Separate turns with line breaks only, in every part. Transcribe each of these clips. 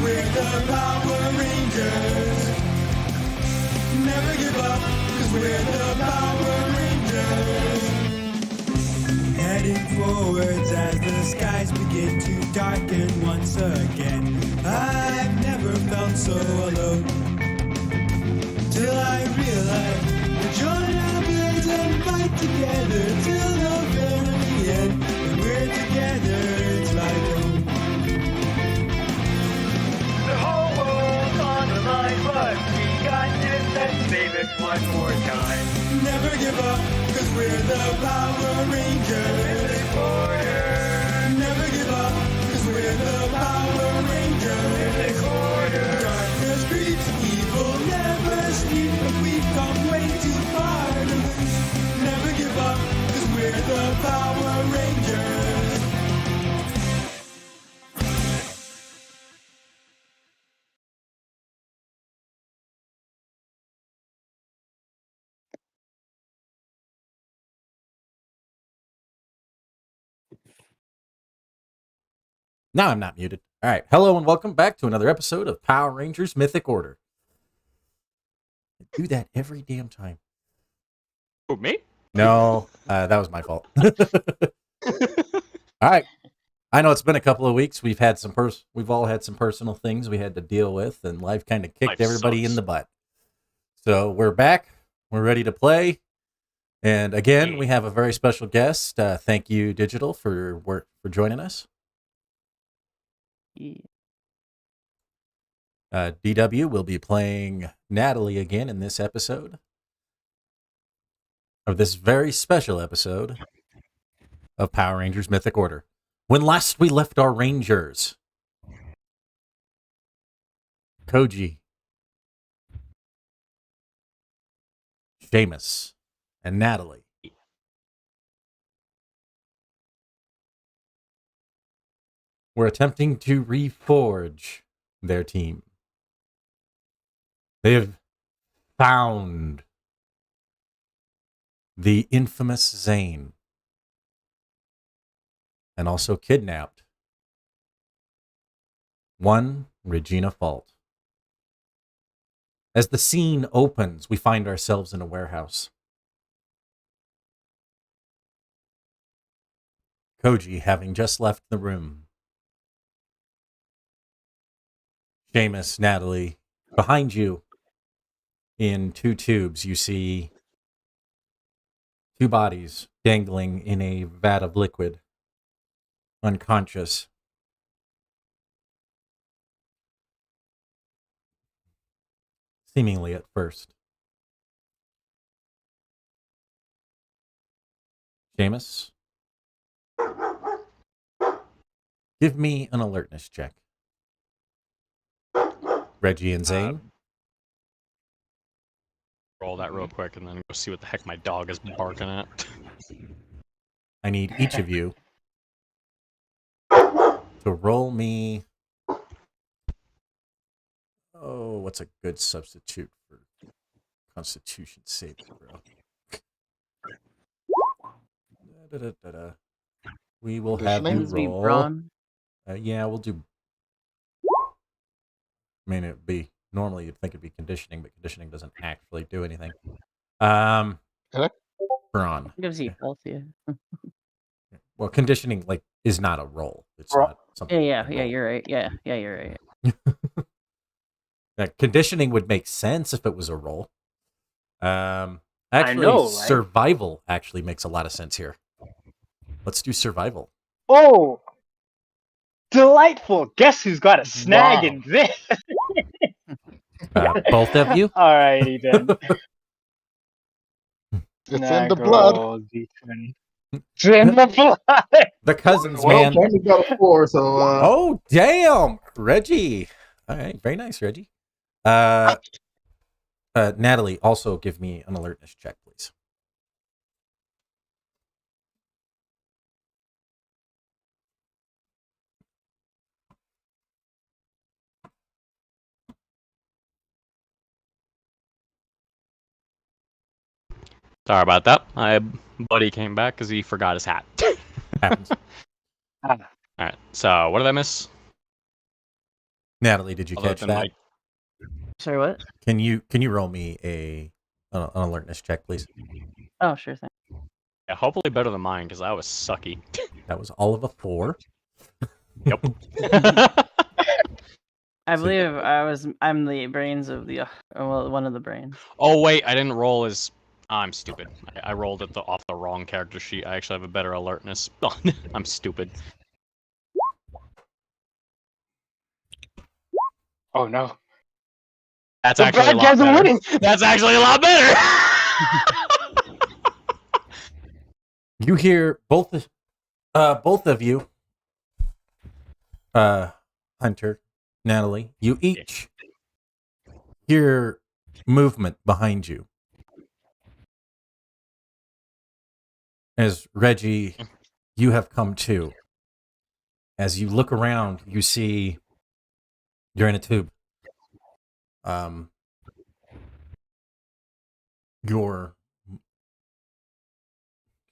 we're the Power Rangers. Never give up, cause we're the Power Rangers. Heading forwards as the skies begin to darken once again. I've never felt so alone, till I realized we're join our bills and fight together till the very end. When we're together, it's like home.
The whole world's on the line, but we got this, let's save it one more time.
Never give up, cause we're the Power Rangers. Never give up, cause we're the Power Rangers. Darkness creeps, evil never sleeps, but we've come way too far to lose. Never give up, cause we're the Power Rangers.
Now I'm not muted. All right. Hello and welcome back to another episode of Power Rangers Mythic Order. I do that every damn time.
Oh, me?
No, that was my fault. All right. I know it's been a couple of weeks. We've all had some personal things we had to deal with, and life kind of kicked
Life
everybody
sucks.
in the butt. So we're back. We're ready to play. And again, we have a very special guest. Thank you, Digital, for joining us. DW will be playing Natalie again in this episode of this very special episode of Power Rangers Mythic Order. When last we left our Rangers, Koji, Seamus, and Natalie were attempting to reforge their team. They have found the infamous Zane and also kidnapped one Regina Fault. As the scene opens, we find ourselves in a warehouse. Koji having just left the room. Seamus, Natalie, behind you in two tubes, you see two bodies dangling in a vat of liquid, unconscious. Seemingly at first. Seamus, give me an alertness check. Reggie and Zane.
Roll that real quick and then go see what the heck my dog is barking at.
I need each of you to roll me. Oh, what's a good substitute for Constitution saving throw? Da-da-da-da. We will have you roll. Yeah, we'll do. I mean, it'd be normally you'd think it'd be conditioning, but conditioning doesn't actually do anything. Brawn.
Gives you health, yeah.
Well, conditioning is not a roll. It's not something.
Yeah, you're right. Yeah, you're right.
Conditioning would make sense if it was a roll. Actually,
I know, right?
Survival actually makes a lot of sense here. Let's do survival.
Oh, delightful! Guess who's got a snag in this?
Both of you?
Alrighty then.
It's in the blood.
It's in the blood.
The cousins,
Well,
man.
Kenny got a 4, so
Oh, damn! Reggie. All right, very nice, Reggie. Natalie, also give me an alertness check, please.
Sorry about that. My buddy came back because he forgot his hat.
Happens.
Alright, so what did I miss?
Natalie, did you
Other
catch
than,
that?
like,
Sorry, what?
Can you roll me an alertness check, please?
Oh, sure thing.
yeah, hopefully better than mine, because that was sucky.
That was all of a 4.
Yep.
I
So-
believe I'm the brains of the well, one of the brains.
Oh wait, I didn't roll as. I'm stupid. I rolled it off the wrong character sheet. I actually have a better alertness. I'm stupid.
Oh no.
That's
The
actually a
bad
lot
guys are
better.
winning.
That's actually a lot better.
You hear both of you, Hunter, Natalie, you each hear movement behind you. As Reggie, you have come to. As you look around, you see you're in a tube.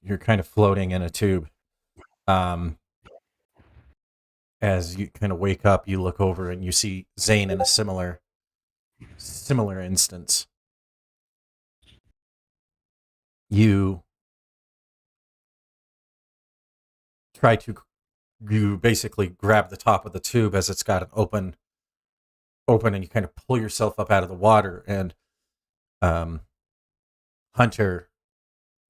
You're kind of floating in a tube. As you kind of wake up, you look over and you see Zane in a similar instance. You basically grab the top of the tube as it's got an open, and you kind of pull yourself up out of the water. And Hunter,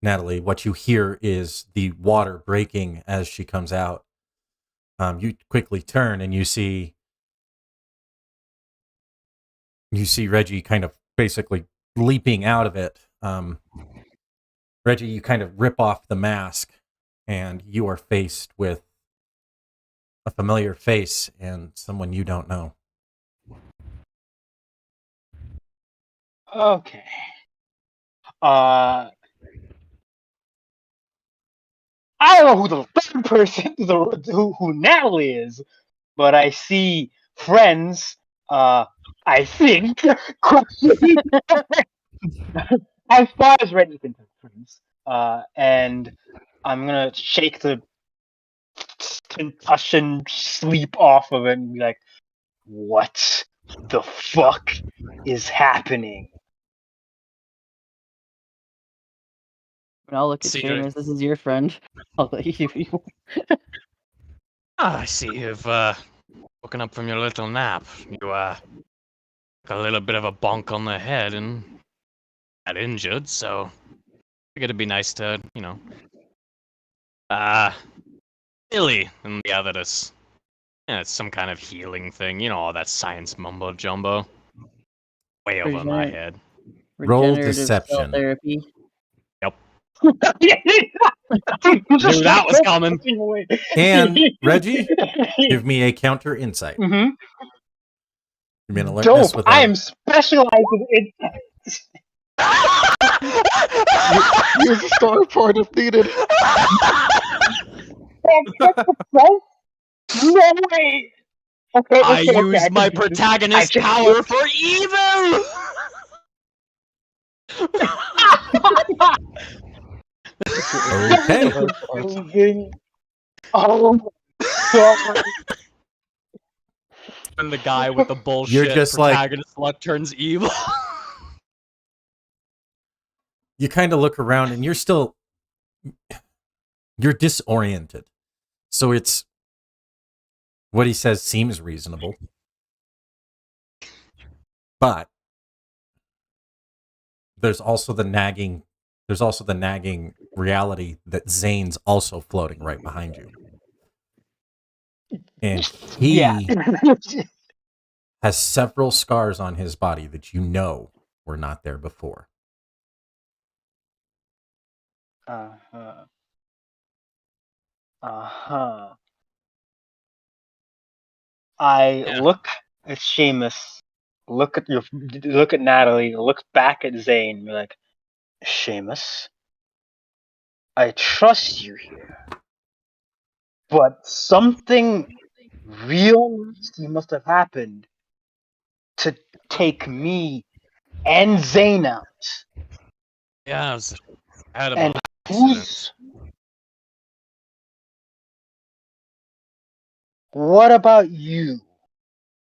Natalie, what you hear is the water breaking as she comes out. You quickly turn and you see Reggie kind of basically leaping out of it. Reggie, you kind of rip off the mask and you are faced with a familiar face and someone you don't know.
Okay. I don't know who the third person, who Natalie is, but I see friends. I think as far as Reggie can touch friends. And I'm gonna shake the concussion sleep off of it and be like, "What the fuck is happening?"
And I'll look at
Secret.
Seamus. This is your friend. I'll let you.
I see you've woken up from your little nap. You got a little bit of a bonk on the head and got injured, so I figured it'd be nice to, Billy and the others. Yeah, it's some kind of healing thing, all that science mumbo jumbo. Way over my head.
Roll
Regenerative cell
deception.
therapy.
Knew
Knew that was coming.
And Reggie, give me a counter insight.
Mm-hmm.
Give me an alertness
Dope.
with
I am specialized in
Use the star point if needed.
No way. Okay,
I
okay,
use my
can do this.
protagonist
I
power for evil!
Okay.
Amazing. Oh my god.
And the guy with the bullshit
You're just like-
protagonist luck turns evil.
You kind of look around and you're disoriented. So it's what he says seems reasonable. But there's also the nagging reality that Zane's also floating right behind you. And he has several scars on his body that you know were not there before.
Uh-huh. Uh-huh. I look at Seamus, look at Natalie, look back at Zane, and be like, Seamus, I trust you here. But something real nasty must have happened to take me and Zane out.
Yeah, I had
And
about
who's... What about you?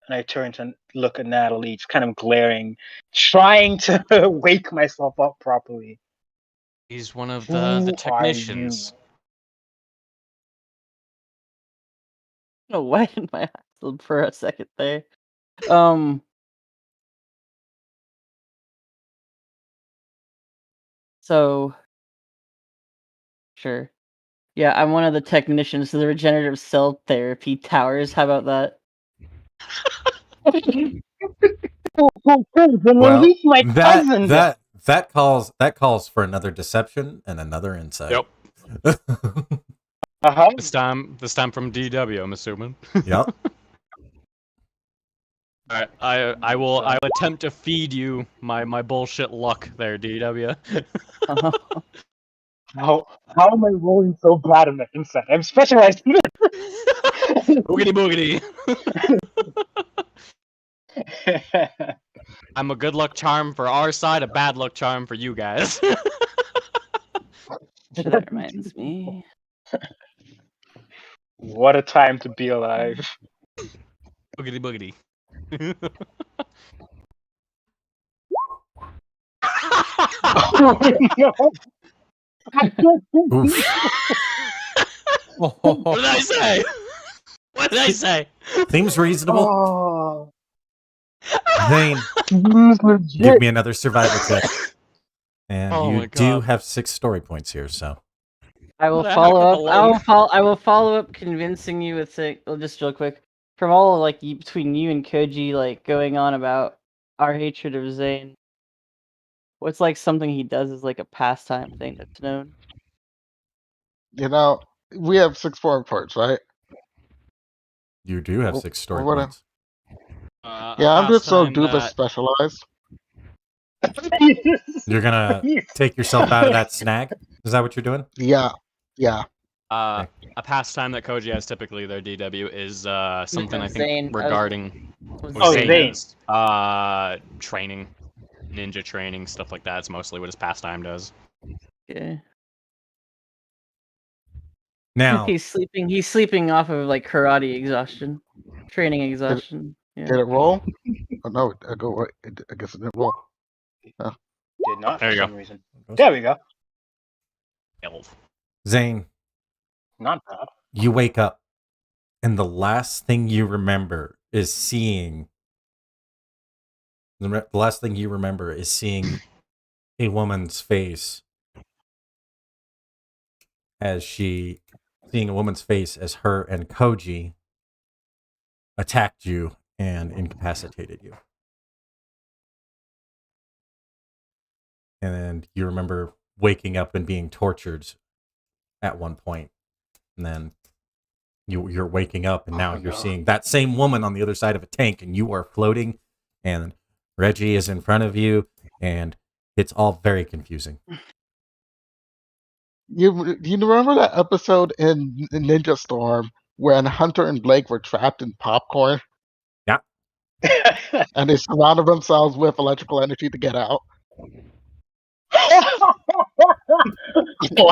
and I turn to look at Natalie, just kind of glaring, trying to wake myself up properly.
He's one of
Who
the
are
technicians.
No, why did my eyes slip for a second there? So, sure. Yeah, I'm one of the technicians to the regenerative cell therapy towers. How about that?
Then
Well,
release my cousin.
that calls for another deception and another insight.
Yep.
Uh-huh.
This time from DW, I'm assuming.
Yep.
Alright, I will attempt to feed you my bullshit luck there, DW.
How am I rolling so bad on the insight? I'm specialized in
Boogity boogity.
it.
I'm a good luck charm for our side, a bad luck charm for you guys.
So that reminds me.
What a time to be alive.
Boogity boogity.
Oh, no.
Oof.
What did I say? What did I say?
Seems reasonable.
Oh,
Zane,
this is legit.
give me another survival check. And
Oh my
you do
God.
have 6 story points here, so.
I will
What a
follow
heck
up.
of a
I will follow up, convincing you with just real quick from all like between you and Koji like going on about our hatred of Zane. What's like something he does is like a pastime thing that's known.
You know, we have 6 form parts, right?
You do have
Well,
6 story
what a-
points.
Yeah, I'm just so duper specialized.
You're gonna take yourself out of that snag? Is that what you're doing?
Yeah.
A pastime that Koji has typically, their DW, is something I think
Zane,
regarding
Oh, Zane.
is. Training, ninja training, stuff like that. It's mostly what his pastime does.
Okay.
Now,
He's sleeping off of like karate exhaustion, training exhaustion.
Did it roll? Oh, no, I guess it didn't roll.
Did not
There
for
you
some
go.
reason. There we go.
Zane,
Not bad.
you wake up, and the last thing you remember is seeing. The last thing you remember is seeing a woman's face seeing a woman's face as her and Koji attacked you and incapacitated you. And you remember waking up and being tortured at one point. And then you're waking up, and now you're seeing that same woman on the other side of a tank, and you are floating, and Reggie is in front of you, and it's all very confusing.
You remember that episode in Ninja Storm when Hunter and Blake were trapped in popcorn
Yeah.
and they surrounded themselves with electrical energy to get out?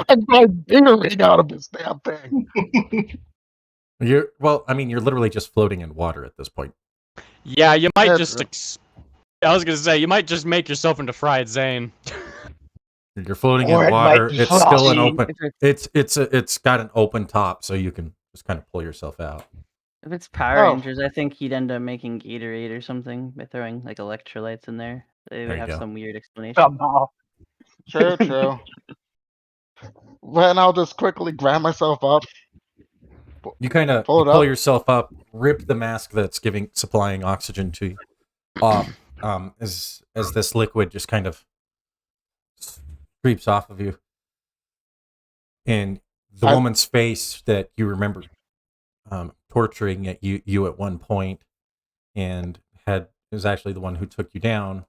I'm like figuring out of this damn thing.
You're literally just floating in water at this point.
Yeah, you might
Yeah,
just. I was gonna say you might just make yourself into fried Zane.
You're floating
Or
in
it
water.
might be
It's still an
frosty.
open. It's got an open top, so you can just kind of pull yourself out.
If it's Power
Oh.
Rangers, I think he'd end up making Gatorade or something by throwing like electrolytes in there. They
There
would
you
have
go.
some weird explanation.
Somehow.
True. Then I'll just quickly grab myself up.
You kind of
Pull it
pull
up.
yourself up, rip the mask that's supplying oxygen to you off, as this liquid just kind of creeps off of you, and the woman's face that you remember torturing at you at one point, and is actually the one who took you down,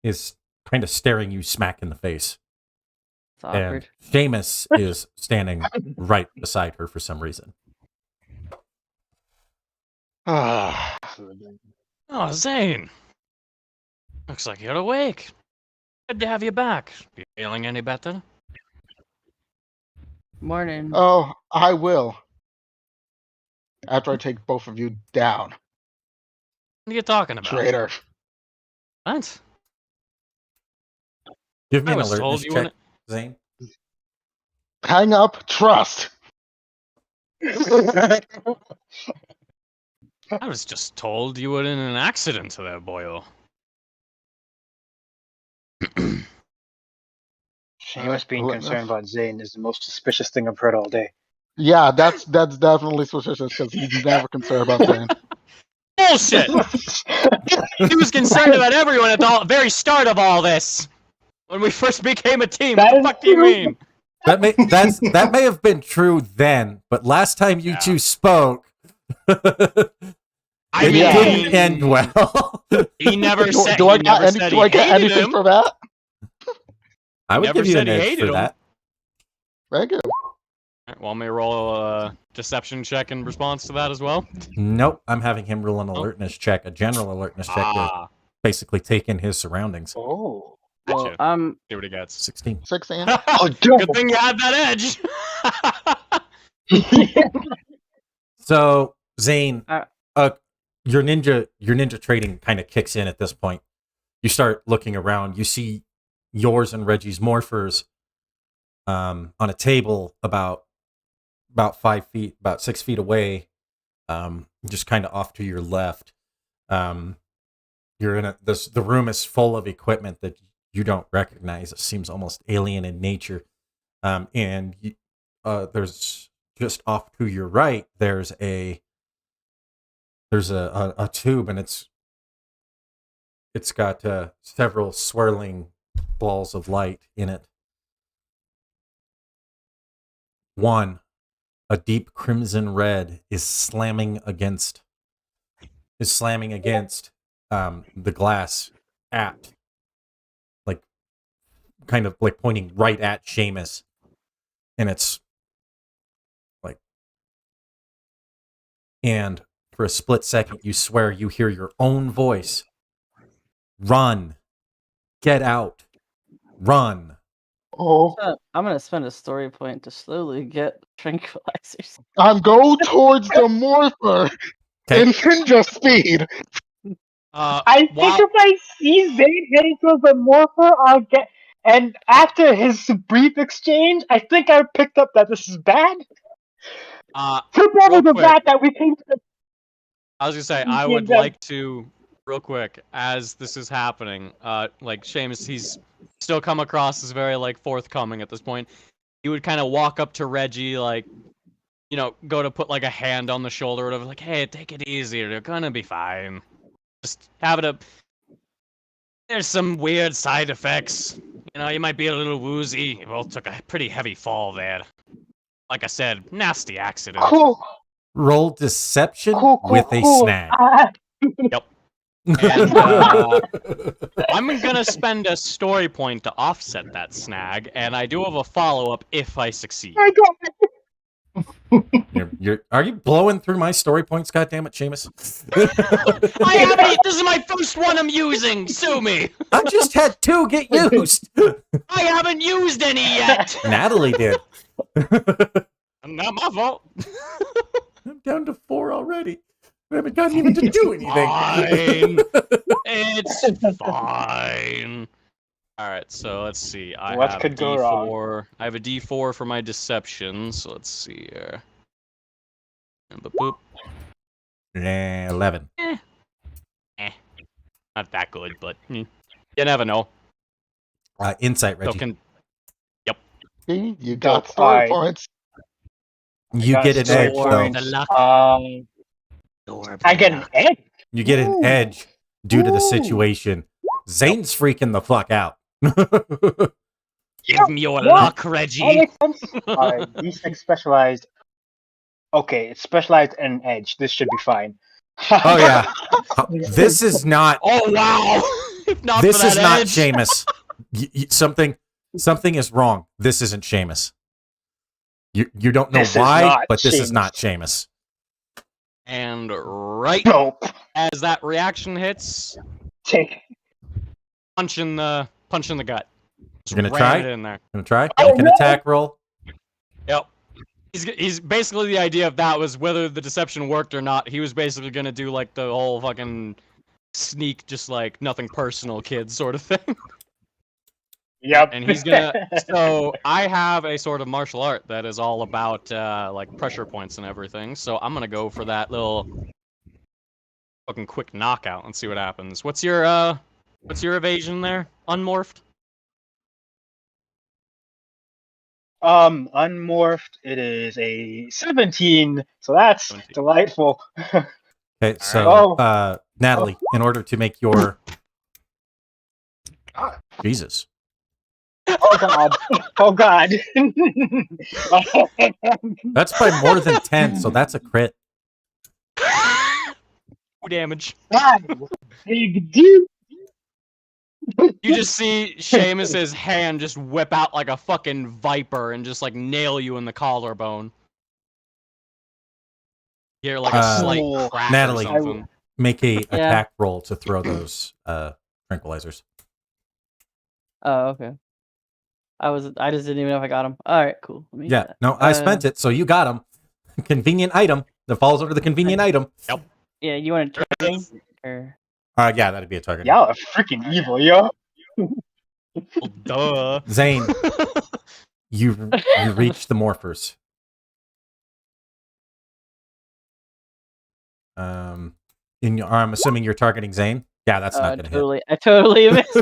is kind of staring you smack in the face.
It's awkward.
And Seamus is standing right beside her for some reason.
Ah,
Oh, Zane. Looks like you're awake. Good to have you back. You feeling any better?
Morning.
oh, I will. After I take both of you down.
What are you talking about?
Traitor.
What?
Give me
I
an
was told
alertness
you
check,
wouldn't.
Zane.
Hang up. Trust.
I was just told you were in an accident there, Boyle.
Seamus being
Alertness.
concerned about Zane is the most suspicious thing I've heard all day.
Yeah, that's definitely suspicious because he's never concerned about Zane.
Bullshit! He was concerned about everyone at the very start of all this. When we first became a team.
That
What the
is
fuck do you
true.
mean?
That may have been true then, but last time you
Yeah.
two spoke,
I
it
Yeah.
didn't end well.
He never said.
Do I
he never
get
said
do I
he
get
hated
anything
him.
for that?
I would
Never
give you
said
an
he
edge
hated
for
him.
that.
Thank you.
Alright, want me to roll a deception check in response to that as well?
Nope, I'm having him roll an alertness check, a general alertness check to
Ah,
basically take in his surroundings.
Oh.
gotcha.
Well,
See what he gets.
16.
16.
Oh,
Good thing you had that edge.
So, Zane,
Uh,
your ninja trading kind of kicks in at this point. You start looking around. You see yours and Reggie's morphers on a table about 5 feet, about 6 feet away, just kind of off to your left. You're in the room is full of equipment that you don't recognize. It seems almost alien in nature. And there's just off to your right, there's a tube, and it's got several swirling balls of light in it. One, a deep crimson red, is slamming against the glass at, like, kind of like pointing right at Seamus, and it's like, and for a split second you swear you hear your own voice. Run, get out, run.
Oh,
I'm gonna spend a story point to slowly get tranquilizers.
I'm going towards the morpher
Okay.
in ninja speed.
I think
Wow.
if I see Zane heading towards the morpher, I'll get. And after his brief exchange, I think I picked up that this is bad. Took over
real
the
quick.
fact that we came to the.
I was gonna say, I would like to, real quick, as this is happening, like, Seamus, he's still come across as very, like, forthcoming at this point. He would kind of walk up to Reggie, like, you know, go to put, like, a hand on the shoulder or whatever, like, hey, take it easy, you're gonna be fine. Just have it up. There's some weird side effects. You know, you might be a little woozy. You both took a pretty heavy fall there. Like I said, nasty accident.
Cool.
Roll deception
Cool.
with a
cool.
snag.
And I'm gonna spend a story point to offset that snag, and I do have a follow-up if I succeed.
I got it.
Are you blowing through my story points? God damn it, Seamus!
I haven't. This is my first one I'm using. Sue me.
I just had 2 get used.
I haven't used any yet.
Natalie did.
Not my fault.
I'm down to 4 already. I haven't gotten even to do anything.
Fine. It's fine. All right, so let's see. I
What
have
could
a
go
D4.
wrong?
I have a D4 for my deception. So let's see here. And boop.
11.
Not that good, but you never know.
Insight,
So
Reggie.
See, you got
Dope.
story
Alright.
points.
You
got
get an
story
edge, though.
points.
The luck.
I get an edge.
You get an
Ooh.
edge due to the
Ooh.
situation. Zane's freaking the fuck out.
Give me your
What?
luck,
That
Reggie.
makes sense. Alright, these things specialized. Okay, it's specialized in an edge. This should be fine.
Oh yeah. This is not.
Oh wow! If not
This
for
is
that
not
edge.
Seamus. Something is wrong. This isn't Seamus. You don't know
This is
why,
not
but this is
Seamus.
not Seamus.
And right
Dope.
as that reaction hits,
Take.
punch in the gut. Just
You're gonna
ram
try?
it in there.
Gonna try?
Oh,
Make an
no.
attack roll.
Yep. He's basically, the idea of that was whether the deception worked or not. He was basically gonna do like the whole fucking sneak, just like nothing personal, kids sort of thing.
Yep.
And he's gonna. So I have a sort of martial art that is all about like pressure points and everything. So I'm gonna go for that little fucking quick knockout and see what happens. What's your evasion there? Unmorphed?
Unmorphed. It is a 17, so that's
17.
delightful.
Okay, so
Oh.
Natalie, in order to make your Jesus.
Oh god. Oh god.
That's by more than 10, so that's a crit.
Damage.
God. Big dude.
You just see Seamus's hand just whip out like a fucking viper and just like nail you in the collarbone. You hear like a slight
Cool.
crack
Natalie.
or something.
Make a attack roll to throw those tranquilizers.
Oh, okay. I just didn't even know if I got him. All right, cool. Let me
Yeah, no, I spent it, so you got them. Convenient item that falls under the convenient item.
Yep.
Yeah, you want to target? Or
Yeah, that'd be a target.
Y'all are freaking evil, yo.
Well, duh.
Zane, you reach the morphers. I'm assuming you're targeting Zane. Yeah, that's not gonna hit.
I totally missed.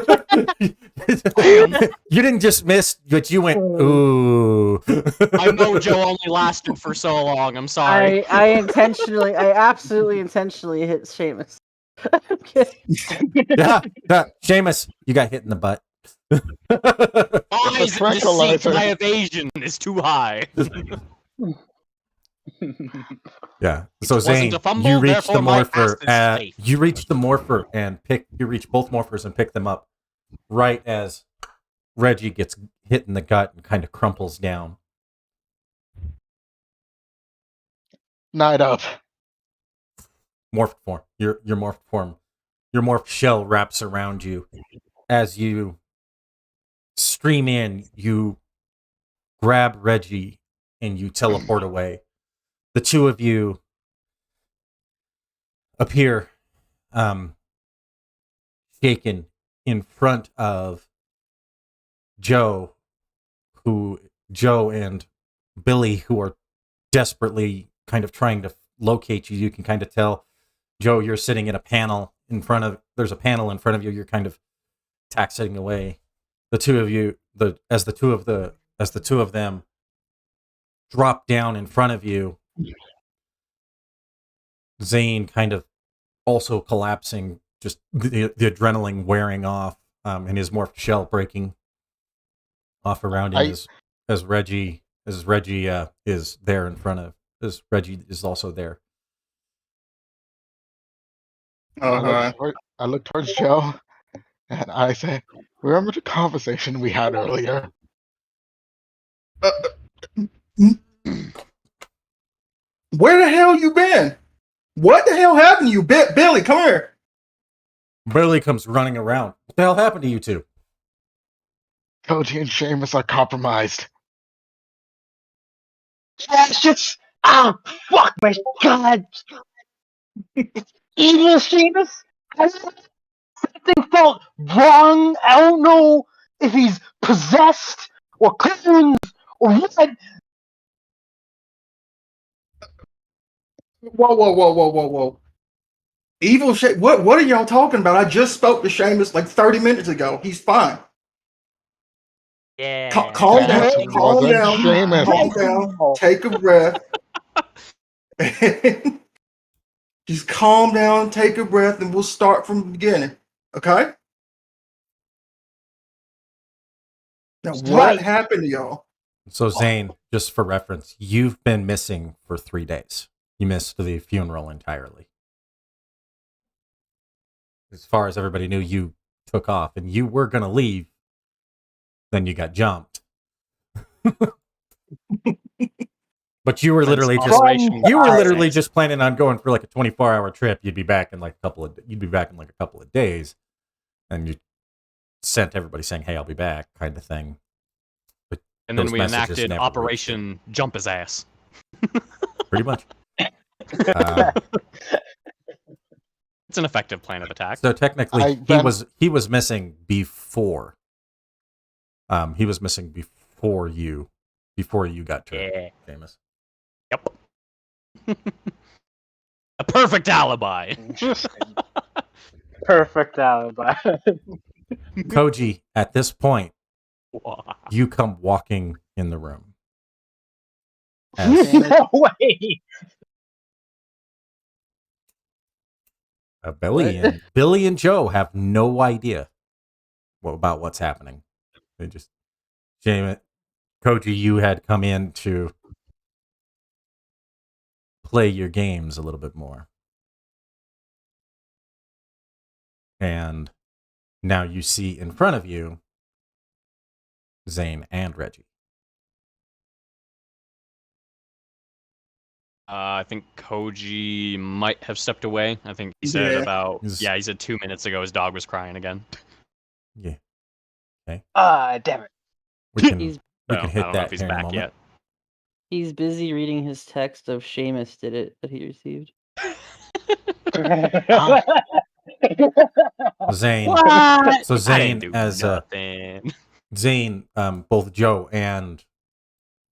You didn't just miss, but you went ooh.
My mojo only lasted for so long. I'm sorry.
I absolutely intentionally hit Seamus. Okay.
yeah, Seamus, you got hit in the butt.
Eyes and deceit, my evasion is too high.
Yeah. So
It wasn't
Zane,
a fumble,
you reach
therefore
the
my
morpher.
ass is safe.
You reach the morpher and you reach both morphers and pick them up right as Reggie gets hit in the gut and kind of crumples down.
Night up.
Morphed form. Your morphed form. Your morphed shell wraps around you. As you stream in, you grab Reggie and you teleport away. The two of you appear shaken in front of Joe and Billy, who are desperately kind of trying to locate you. You can kind of tell, Joe, you're sitting in a panel there's a panel in front of you. You're kind of taxiing away. The two of you, as the two of them drop down in front of you, Zane kind of also collapsing, just the adrenaline wearing off, and his morphed shell breaking off around him as Reggie is there in front of, as Reggie is also there.
I look towards Joe and I say, "Remember the conversation we had earlier?"
Where the hell you been? What the hell happened to you? Billy, come here.
Billy comes running around. What the hell happened to you two?
Koji and Seamus are compromised.
That's just fuck my god. Evil Seamus. Something felt wrong. I don't know if he's possessed or clones or what.
Whoa. Evil shit. What are y'all talking about? I just spoke to Seamus like 30 minutes ago. He's fine.
Yeah.
Calm down.
That wasn't Seamus.
Calm down. Take a breath. Just calm down, take a breath, and we'll start from the beginning. Okay? Now, what happened to y'all?
So Zane, just for reference, you've been missing for 3 days. You missed the funeral entirely. As far as everybody knew, you took off and you were going to leave. Then you got jumped. But you were literally just planning on going for like a 24-hour trip. You'd be back in like a couple of days. And you sent everybody saying, "Hey, I'll be back," kind of thing. But
and then
those
we
messages
enacted
never
Operation Jump His Ass.
pretty much.
It's an effective plan of attack.
So technically,
I
he
then-
was missing before. He was missing before you got to it, Jameis.
Yep. A perfect alibi.
Interesting. Perfect alibi.
Koji, at this point,
Wow.
you come walking in the room. As
No way.
Billy and Joe have no idea about what's happening. They just, Koji, you had come in to play your games a little bit more. And now you see in front of you Zane and Reggie.
I think Koji might have stepped away. I think he said
Yeah.
he said 2 minutes ago his dog was crying again.
Yeah.
Damn it.
We can
He's-
we
So,
can
I
hit
don't know
that
if he's
here in a
back
moment.
yet.
He's busy reading his text of Seamus did it that he received.
Zane.
What?
So
I
Zane,
didn't do
as
nothing.
Zane, both Joe and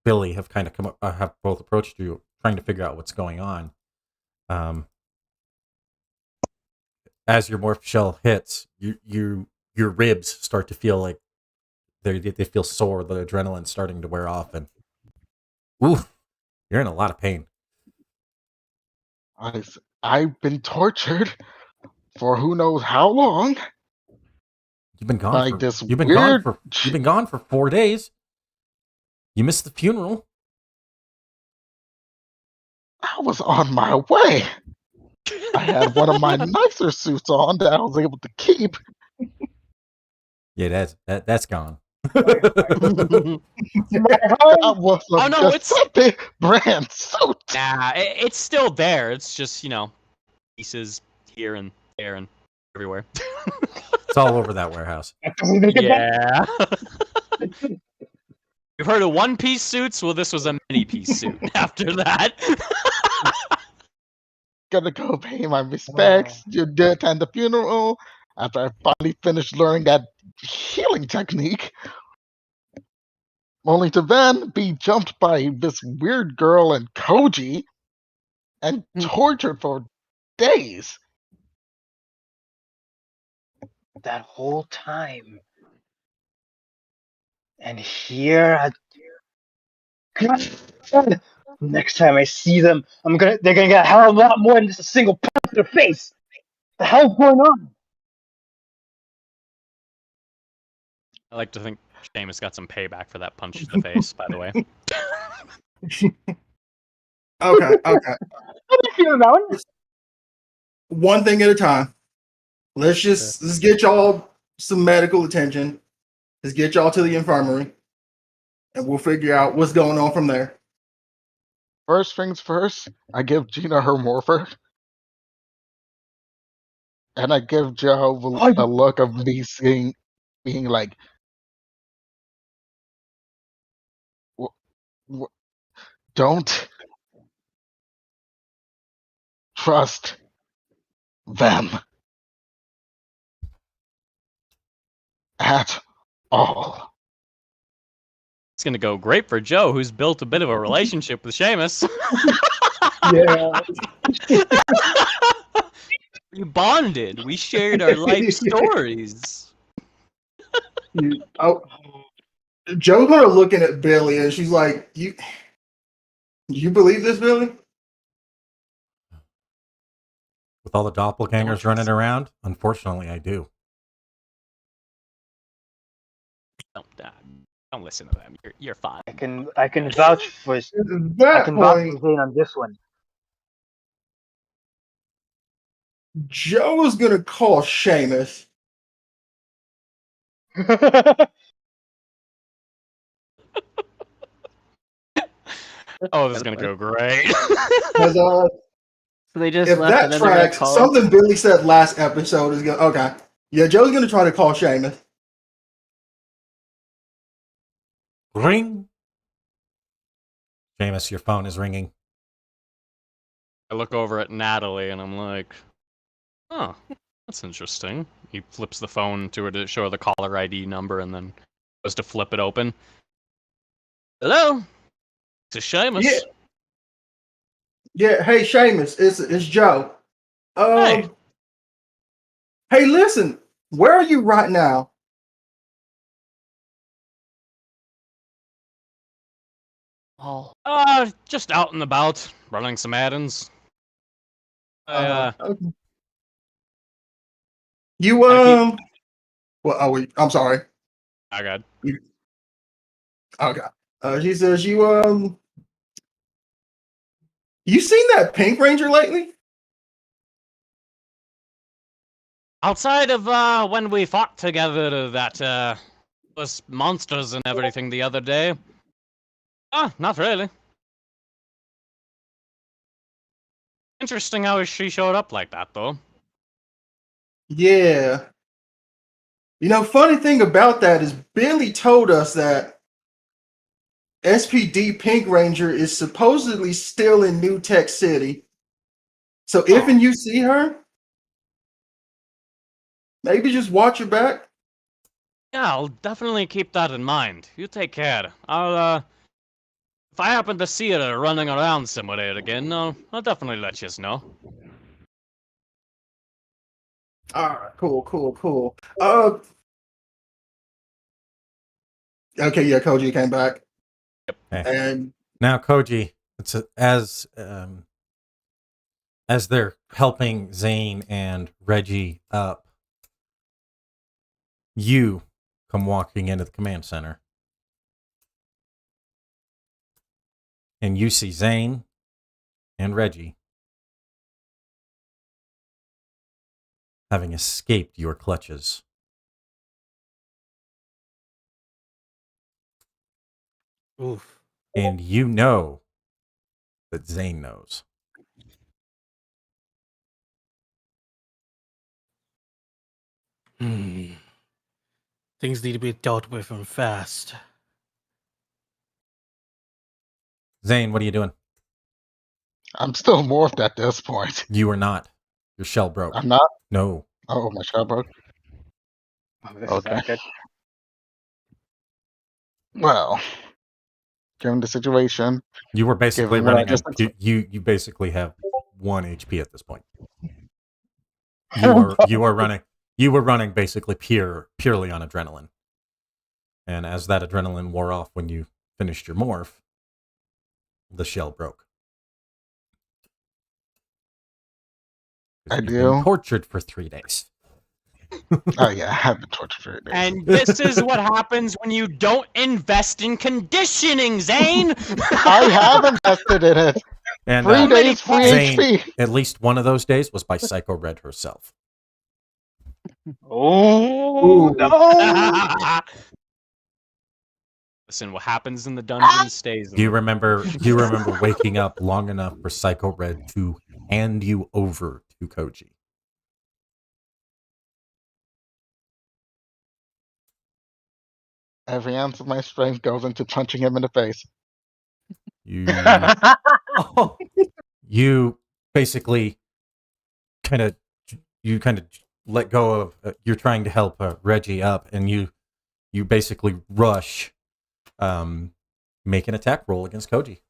Billy have kind of have both approached you, trying to figure out what's going on. As your morph shell hits, your ribs start to feel like they feel sore. The adrenaline's starting to wear off, and oof, you're in a lot of pain.
I've been tortured for who knows how long.
You've been gone.
Like
For,
this
you've been
weird.
gone for 4 days. You missed the funeral.
I was on my way. I had one of my nicer suits on that I was able to keep.
Yeah, that's gone.
That was a
Oh, no, it's-
Giuseppe brand suit.
Nah, it's still there. It's just, pieces here and there and everywhere.
It's all over that warehouse.
Yeah. You've heard of one-piece suits? Well, this was a many-piece suit after that.
Gonna go pay my respects. You did attend the funeral. After I finally finished learning that healing technique, only to then be jumped by this weird girl and Koji and tortured for days.
That whole time. And here God. Next time I see them, they're gonna get a hell of a lot more than just a single punch to their face. The hell's going on?
I like to think Seamus got some payback for that punch to the face, by the way.
Okay.
How do you feel about it?
One thing at a time. Let's get y'all some medical attention. Let's get y'all to the infirmary, and we'll figure out what's going on from there.
First things first, I give Gina her morpher. And I give Joe a look of me being like, don't trust them at all.
It's gonna go great for Joe, who's built a bit of a relationship with Seamus.
Yeah.
We bonded. We shared our life stories.
Joe's kind of looking at Billy, and she's like, "You believe this, Billy?"
With all the doppelgangers running around, unfortunately, I do.
Don't listen to them. You're fine.
I can vouch for
At that
Zane on this one.
Joe is gonna call Seamus.
Oh, this is gonna go great.
So
they just
if
left
that
another
tracks,
call.
something Billy said last episode is gonna. Okay, yeah, Joe's gonna try to call Seamus.
Ring. Seamus, your phone is ringing.
I look over at Natalie and I'm like, Oh, that's interesting. He flips the phone to her to show her the caller ID number and then goes to flip it open. Hello? It's Seamus.
Yeah. Yeah. Hey, Seamus, it's Joe.
Hey.
Hey, listen. Where are you right now?
Oh,
Just out and about, running some errands.
Okay. You
Gotta keep.
Well, I'm sorry.
I got.
Okay. She says you seen that Pink Ranger lately?
Outside of when we fought together, that was monsters and everything the other day. Not really. Interesting how she showed up like that, though.
Yeah. Funny thing about that is Billy told us that SPD Pink Ranger is supposedly still in New Tech City. So if
Oh.
and you see her, maybe just watch her back.
Yeah, I'll definitely keep that in mind. You take care. If I happen to see her running around somewhere again, I'll definitely let you know.
All right, cool. Okay, yeah, Koji came back,
Okay.
and
Now, Koji, as they're helping Zane and Reggie up, you come walking into the command center. And you see Zane and Reggie having escaped your clutches.
Oof.
And you know that Zane knows.
Things need to be dealt with and fast.
Zane, what are you doing?
I'm still morphed at this point.
You are not. Your shell broke.
I'm not.
No.
Oh, my shell broke.
Oh, this is
Okay.
not good.
Well, given the situation,
You were basically
given that I
running
just
on you basically have 1 HP at this point. You were running basically purely on adrenaline. And as that adrenaline wore off when you finished your morph, the shell broke.
I
You've been
do.
tortured for 3 days.
Oh yeah, I have been tortured for 8 days.
And this is what happens when you don't invest in conditioning, Zane!
I have invested in it.
And
3 days free
Zane,
HP.
at least one of those days was by Psycho Red herself.
Oh
Ooh.
no!
Listen, what happens in the dungeon stays in
Do you
the
remember waking up long enough for Psycho Red to hand you over to Koji?
Every ounce of my strength goes into punching him in the face.
Oh,
You basically kind of let go of you're trying to help Reggie up, and you basically rush, make an attack roll against Koji.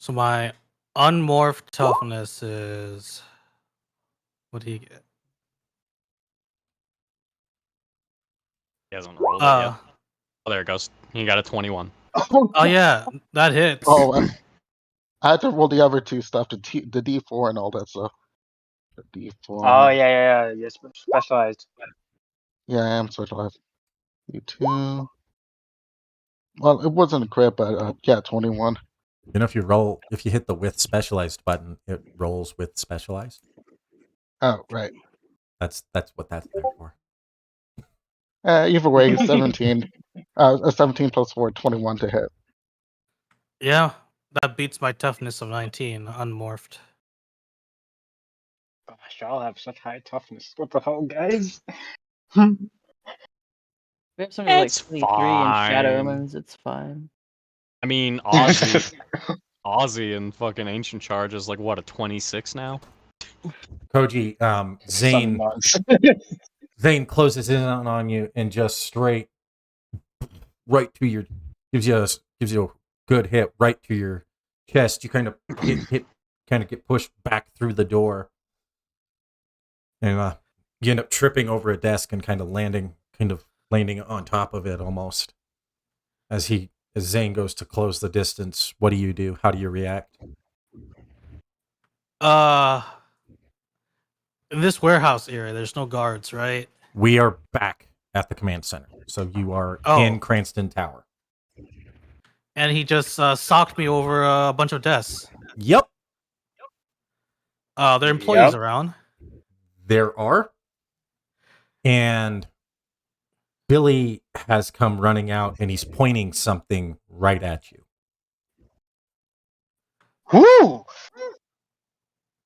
so my unmorphed toughness is. What do you get?
He hasn't rolled it yet. Oh, there it goes. He got a 21.
Oh yeah, that hits.
Oh, I had to roll the other two stuff, the D4 and all that stuff. The D4.
Oh yeah. Yes, specialized.
Yeah, I am specialized. D2. Well, it wasn't a crit, but yeah, 21.
You know, if you hit the with specialized button, it rolls with specialized.
Oh, right.
That's what that's there for.
Either way, 17. 17 plus 4, 21 to hit.
Yeah, that beats my toughness of 19, unmorphed.
Gosh, y'all have such high toughness. What the hell, guys?
we have something like
It's
23 in Shadow
fine.
Omens. It's fine.
I mean, Ozzy and fucking Ancient Charge is like, what, a 26 now?
Koji,
Some
Zane
months.
Zane closes in on you and just straight right to your gives you a good hit right to your chest. You kind of get pushed back through the door, and you end up tripping over a desk and kind of landing on top of it almost. As Zane goes to close the distance, what do you do? How do you react?
In this warehouse area, there's no guards, right?
We are back at the command center, so you are in Cranston Tower.
And he just socked me over a bunch of desks.
Yep.
There are employees around.
There are. And Billy has come running out and he's pointing something right at you.
Woo!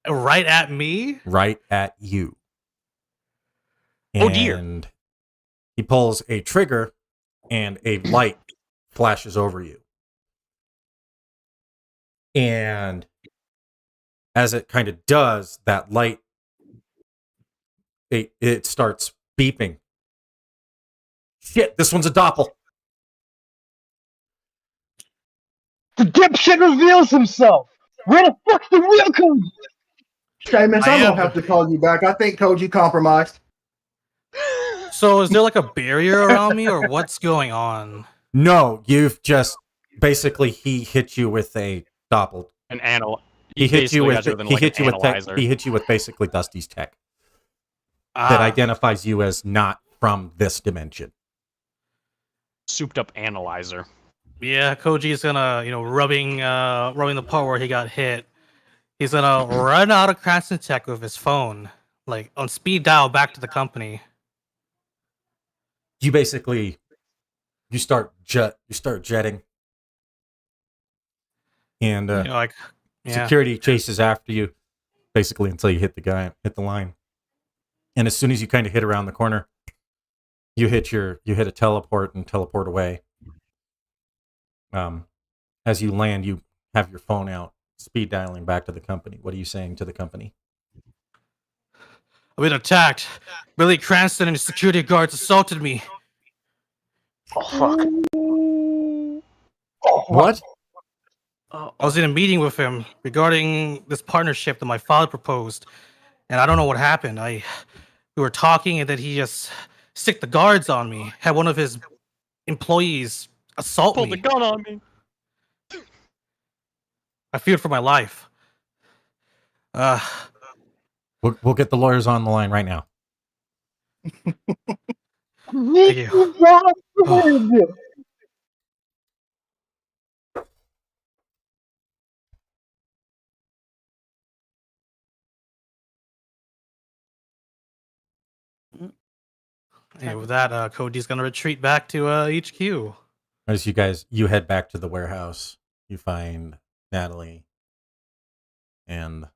Right at me?
Right at you.
Oh, dear.
And he pulls a trigger and a light flashes over you. And as it kind of does, that light, it starts beeping. Shit, this one's a doppel.
The dipshit reveals himself! Where the fuck's the real Koji?
Seamus, I'm gonna have to call you back. I think Koji compromised.
So is there like a barrier around me, or what's going on?
No, you've just basically he hit you with a doppel. He hit you with basically Dusty's tech that identifies you as not from this dimension.
Souped up analyzer.
Yeah, Koji's gonna, rubbing the part where he got hit. He's gonna run out of Cranston Tech with his phone, like on speed dial back to the company.
You start jetting, and security chases after you, basically until you hit the line. And as soon as you kind of hit around the corner, you hit a teleport and teleport away. As you land, you have your phone out, speed dialing back to the company. What are you saying to the company?
I've been attacked. Billy Cranston and his security guards assaulted me.
Oh, fuck.
What?
I was in a meeting with him regarding this partnership that my father proposed, and I don't know what happened. We were talking, and then he just sicked the guards on me. Had one of his employees assault me.
Pulled the gun on me.
I feared for my life.
We'll get the lawyers on the line right now.
Thank you. And with that, Cody's gonna retreat back to HQ.
As you head back to the warehouse, you find Natalie and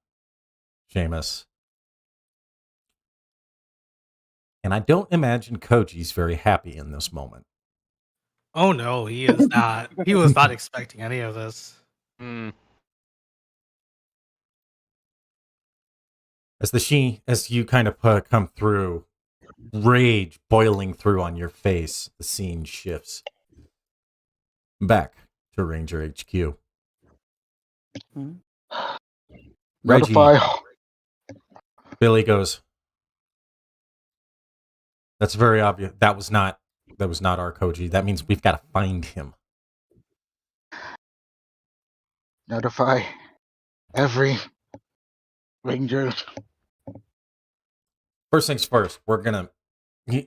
Seamus. And I don't imagine Koji's very happy in this moment.
Oh no, he is not. He was not expecting any of this.
As you kind of come through, rage boiling through on your face, the scene shifts. Back to Ranger HQ. Reggie, Billy goes, that's very obvious. That was not our Koji. That means we've got to find him.
Notify every ranger.
First things first,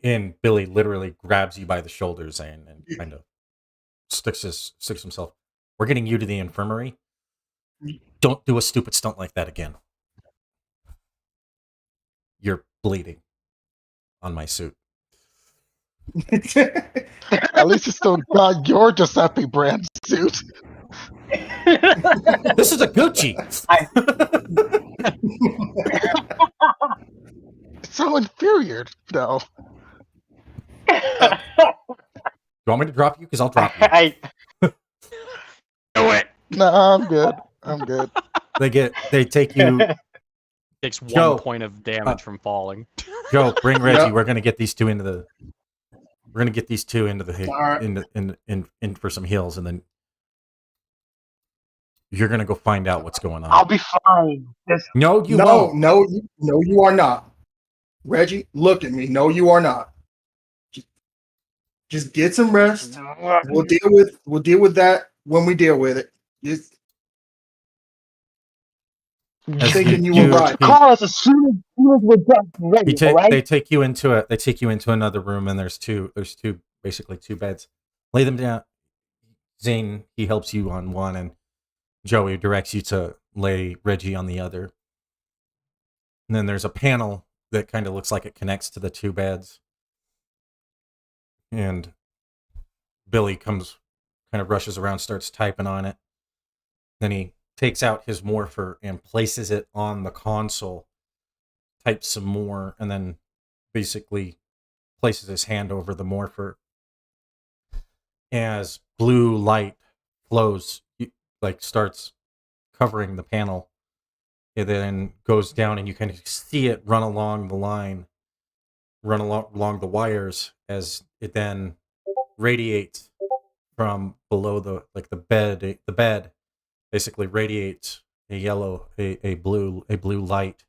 and Billy literally grabs you by the shoulders and kind of sticks himself. We're getting you to the infirmary. Don't do a stupid stunt like that again. You're bleeding on my suit.
At least it's still got your Giuseppe brand suit.
This is a Gucci.
It's so inferior, though.
You want me to drop you? Because I'll drop you.
Do it.
No, I'm good. I'm good.
They take you.
Takes 1
Joe,
point of damage from falling.
Joe, bring Reggie.
Yep.
We're gonna get these two into the. We're gonna get these two into the
All right.
in for some heals, and then you're gonna go find out what's going on.
I'll be fine.
No, you
No,
won't.
no, you are not. Reggie, look at me. No, you are not. Just get some rest. We'll deal with that when we deal with it. Just
As
thinking you were right.
Call us as soon as we're done. Ready, all right?
They take you into another room, and there's basically two beds. Lay them down. Zane, he helps you on one, and Joey directs you to lay Reggie on the other. And then there's a panel that kind of looks like it connects to the two beds. And Billy kind of rushes around, starts typing on it. Then he takes out his morpher and places it on the console, types some more, and then basically places his hand over the morpher. As blue light flows, starts covering the panel, it then goes down, and you can see it run along the line, along the wires, as it then radiates from below the bed. The bed basically radiates a blue light,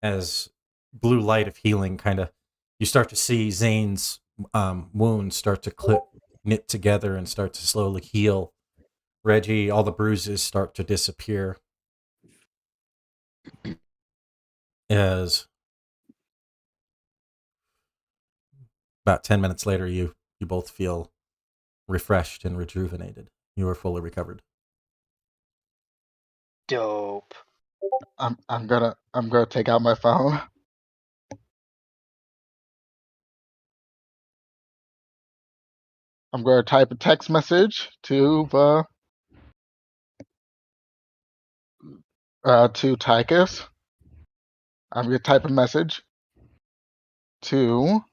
as blue light of healing. Kind of, you start to see Zane's wounds start to knit together and start to slowly heal. Reggie, all the bruises start to disappear. As about 10 minutes later, you both feel refreshed and rejuvenated. You are fully recovered.
Dope.
I'm gonna take out my phone. I'm gonna type a text message to Tychus. I'm gonna type a message to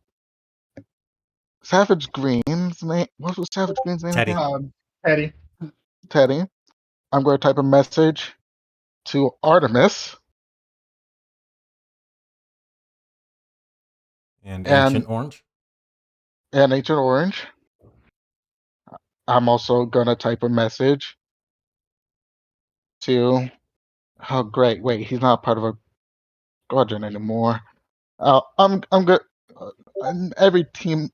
Savage Green's name. What was Savage Green's name
Teddy.
again?
Eddie.
Teddy. I'm gonna type a message to Artemis
And Ancient Orange.
and Agent Orange. I'm also gonna type a message to. Oh, great! Wait, he's not part of a squadron anymore. I'm good. And every team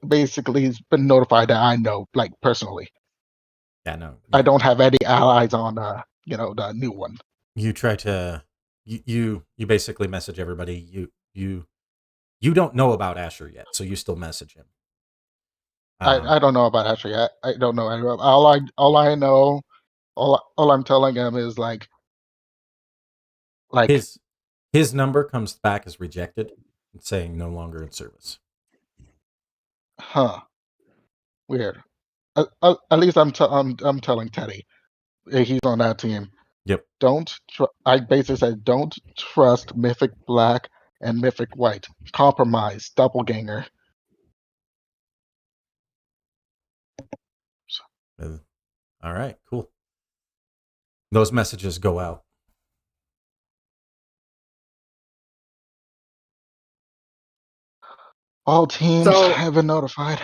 basically has been notified that I know, like personally.
Yeah, no.
I don't have any allies on, the new one.
You try to, you basically message everybody. You don't know about Asher yet, so you still message him.
I don't know about Asher yet. I don't know. All I know, all I'm telling him is like
his number comes back as rejected, saying no longer in service.
Huh? Weird. At least I'm telling Teddy he's on that team.
Yep.
I basically said don't trust Mythic Black and Mythic White. Compromise, doppelganger.
All right, cool. Those messages go out.
All teams have been notified.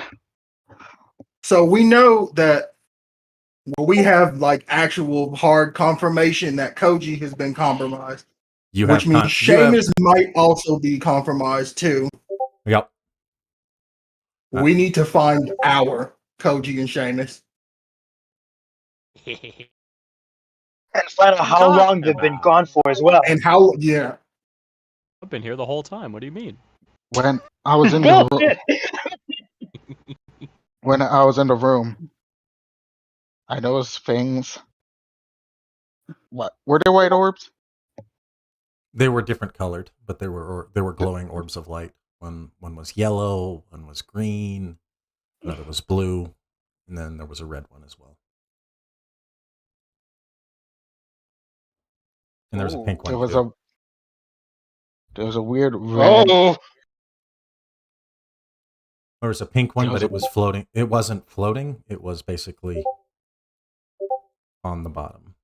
So we know that we have like actual hard confirmation that Koji has been compromised. Which means Seamus might also be compromised too.
Yep.
We need to find our Koji and Seamus.
And find out how long they've been gone for as well.
And how, yeah.
I've been here the whole time. What do you mean?
When I was in the room, I noticed things. What were they white orbs?
They were different colored, but they were glowing orbs of light. One was yellow, one was green, another was blue, and then there was a red one as well. And there was a pink one.
There was a weird red.
Oh.
There was a pink one, but it was floating. It wasn't floating. It was basically on the bottom.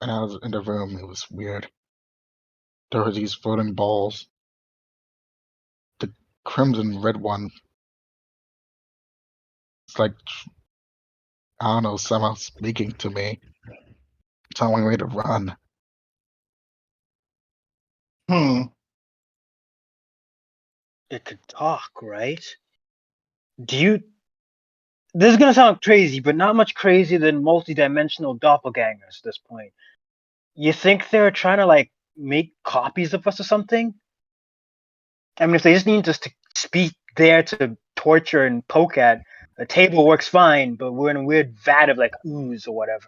And I was in the room. It was weird. There were these floating balls. The crimson red one. It's like, I don't know, somehow speaking to me, telling me to run.
It could talk, right? This is gonna sound crazy, but not much crazier than multi-dimensional doppelgangers at this point. You think they're trying to like make copies of us or something? I mean, if they just need us to speak there to torture and poke at, the table works fine, but we're in a weird vat of like ooze or whatever.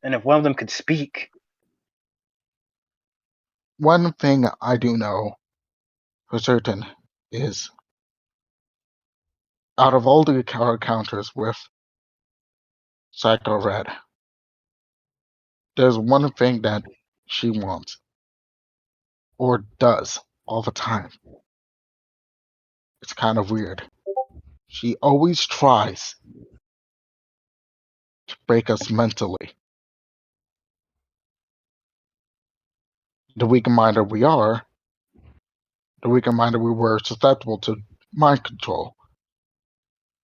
And if one of them could speak,
One thing I do know for certain is, out of all the encounters with Psycho Red, there's one thing that she wants, or does, all the time. It's kind of weird. She always tries to break us mentally. The weaker minded we are, the weaker minded we were susceptible to mind control.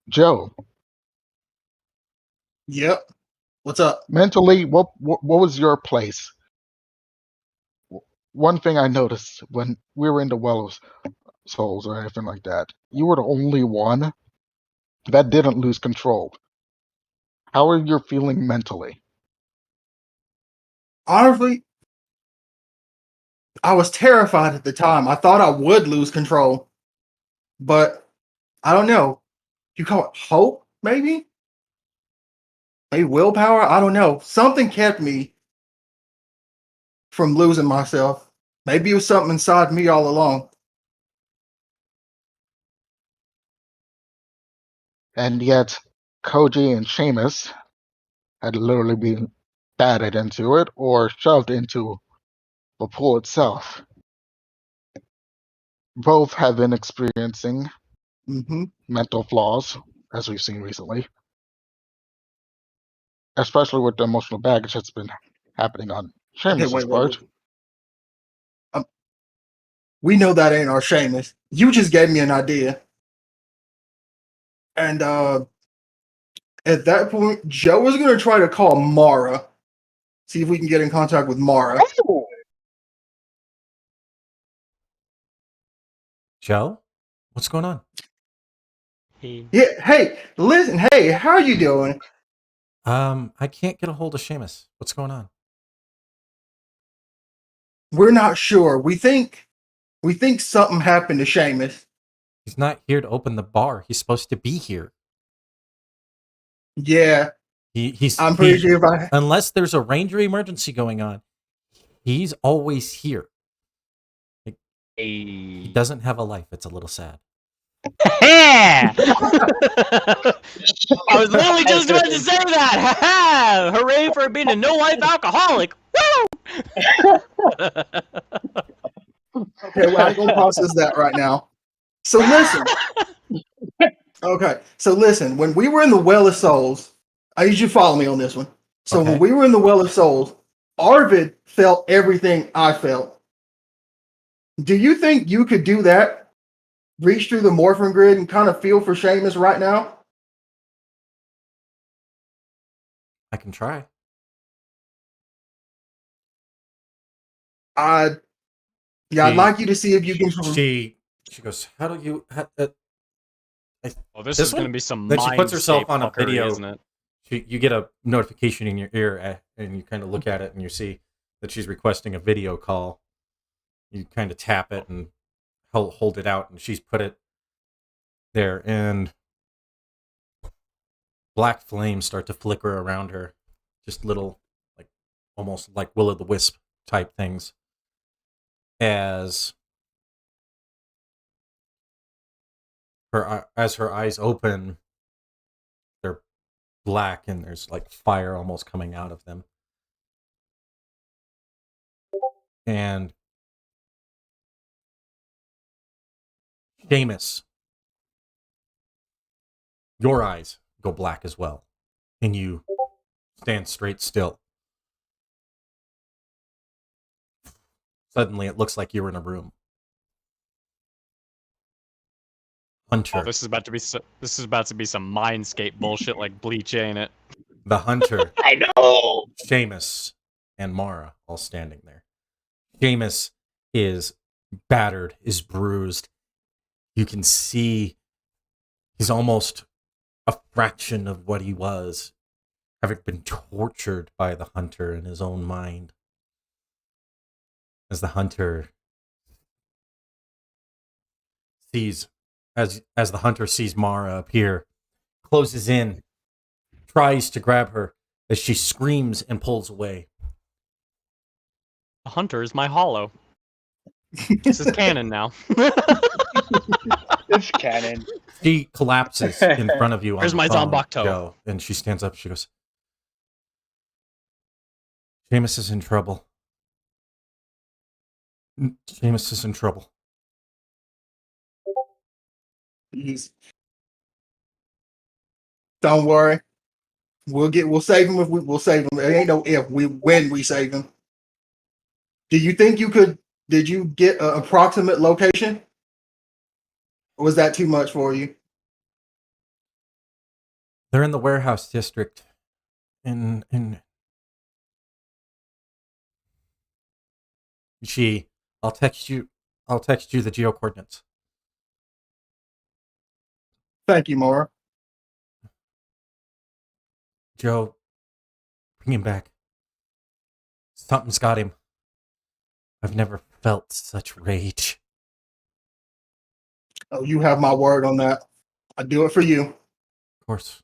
Joe,
Yep. What's up?
mentally, what was your place? One thing I noticed when we were in the Well of Souls or anything like that, you were the only one that didn't lose control. How are you feeling mentally?
Honestly, I was terrified at the time. I thought I would lose control, but I don't know. You call it hope, maybe? Maybe willpower? I don't know. Something kept me from losing myself. Maybe it was something inside me all along.
And yet, Koji and Seamus had literally been batted into it or shoved into the pool itself. Both have been experiencing
Mm-hmm.
mental flaws, as we've seen recently, especially with the emotional baggage that's been happening on
Okay,
Seamus's part.
wait. We know that ain't our Seamus. You just gave me an idea. And at that point, Joe was going to try to call Mara. See if we can get in contact with Mara.
Joe, what's going on?
Yeah, hey, listen, hey, how are you doing?
I can't get a hold of Seamus. What's going on?
We're not sure. We think something happened to Seamus.
He's not here to open the bar. He's supposed to be here.
Yeah,
He's
I'm pretty sure if I
unless there's a ranger emergency going on, he's always here. He doesn't have a life. It's a little sad.
Yeah! I was literally just about to say that! Ha ha! Hooray for being a no-life alcoholic! Woo!
okay, well, I'm gonna process that right now. So listen. Okay, so listen. When we were in the Well of Souls, I need you to follow me on this one. So
Okay.
when we were in the Well of Souls, Arvid felt everything I felt. Do you think you could do that? Reach through the morphing grid and kind of feel for Seamus right now?
I can try.
I'd like you to see if you can.
She goes, how do you...
Oh, this
This
is going
one?
to be some
Then she puts herself
mindscape
on a
fuckery,
video.
isn't it?
You get a notification in your ear, and you kind of look at it, and you see that she's requesting a video call. You kind of tap it and hold it out, and she's put it there, and black flames start to flicker around her. Just little, like, almost like will-o'-the-wisp type things. As her eyes open, they're black, and there's like fire almost coming out of them. And Seamus Your eyes go black as well, and you stand straight still. Suddenly, it looks like you're in a room. Hunter.
Oh, this is about to be some Mindscape bullshit like Bleach, ain't it?
The hunter,
I know.
Seamus, and Mara all standing there. Seamus is battered, is bruised. You can see he's almost a fraction of what he was, having been tortured by the hunter in his own mind. As the hunter sees, as the hunter sees Mara appear, closes in, tries to grab her as she screams and pulls away.
The hunter is my hollow. This is canon now.
It's canon.
She collapses in front of you on
Where's
the
my
phone,
Zombucto?
Joe, and she stands up. She goes, Seamus is in trouble. Seamus is in trouble.
Don't worry. We'll save him if we'll save him. It ain't no if, when we save him. Do you think did you get an approximate location? Or was that too much for you?
They're in the warehouse district. I'll text you the geo coordinates.
Thank you, Mara.
Joe, bring him back. Something's got him. I've never felt such rage.
Oh, you have my word on that. I do it for you.
Of course.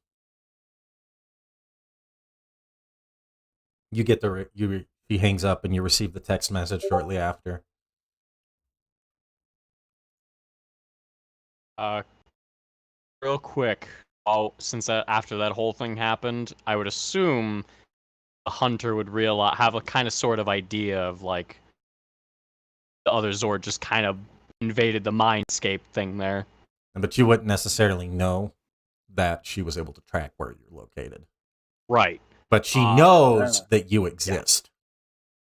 You get he hangs up and you receive the text message shortly after.
Real quick. Since after that whole thing happened, I would assume the hunter would have a kind of sort of idea of like the other Zord just kind of invaded the Mindscape thing there.
But you wouldn't necessarily know that she was able to track where you're located.
Right.
But she knows that you exist.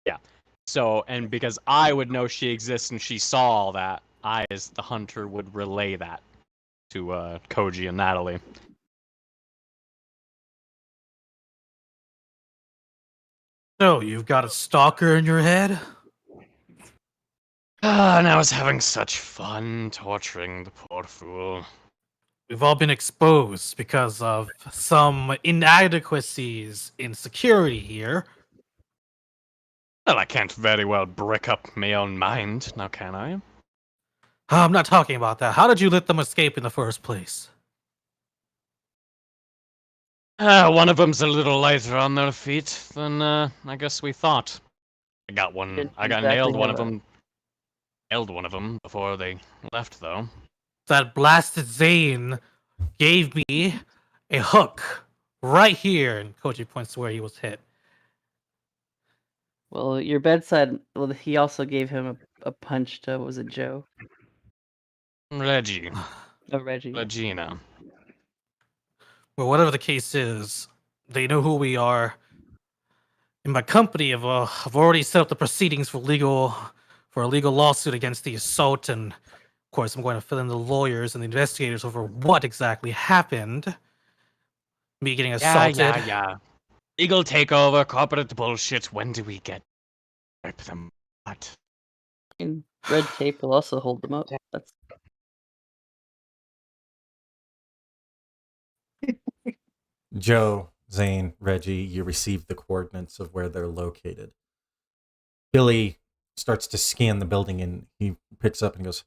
Yeah. So, and because I would know she exists and she saw all that, I, as the hunter, would relay that to Koji and Natalie.
So, you've got a stalker in your head?
And I was having such fun torturing the poor fool.
We've all been exposed because of some inadequacies in security here.
Well, I can't very well brick up my own mind, now can I?
I'm not talking about that. How did you let them escape in the first place?
One of them's a little lighter on their feet than I guess we thought. I got nailed one of them. Nailed one of them before they left, though.
That blasted Zane gave me a hook right here, and Koji points to where he was hit.
Well, your bedside. Well, he also gave him a punch to. What was it, Joe?
Reggie.
Oh, Reggie.
Regina.
Well, whatever the case is, they know who we are. In my company, I've already set up the proceedings for a legal lawsuit against the assault, and of course, I'm going to fill in the lawyers and the investigators over what exactly happened. Me getting assaulted.
Yeah. Legal takeover, corporate bullshit. When do we get rip them? What?
And red tape will also hold them up. That's
Joe, Zane, Reggie, you receive the coordinates of where they're located. Billy starts to scan the building and he picks up and goes,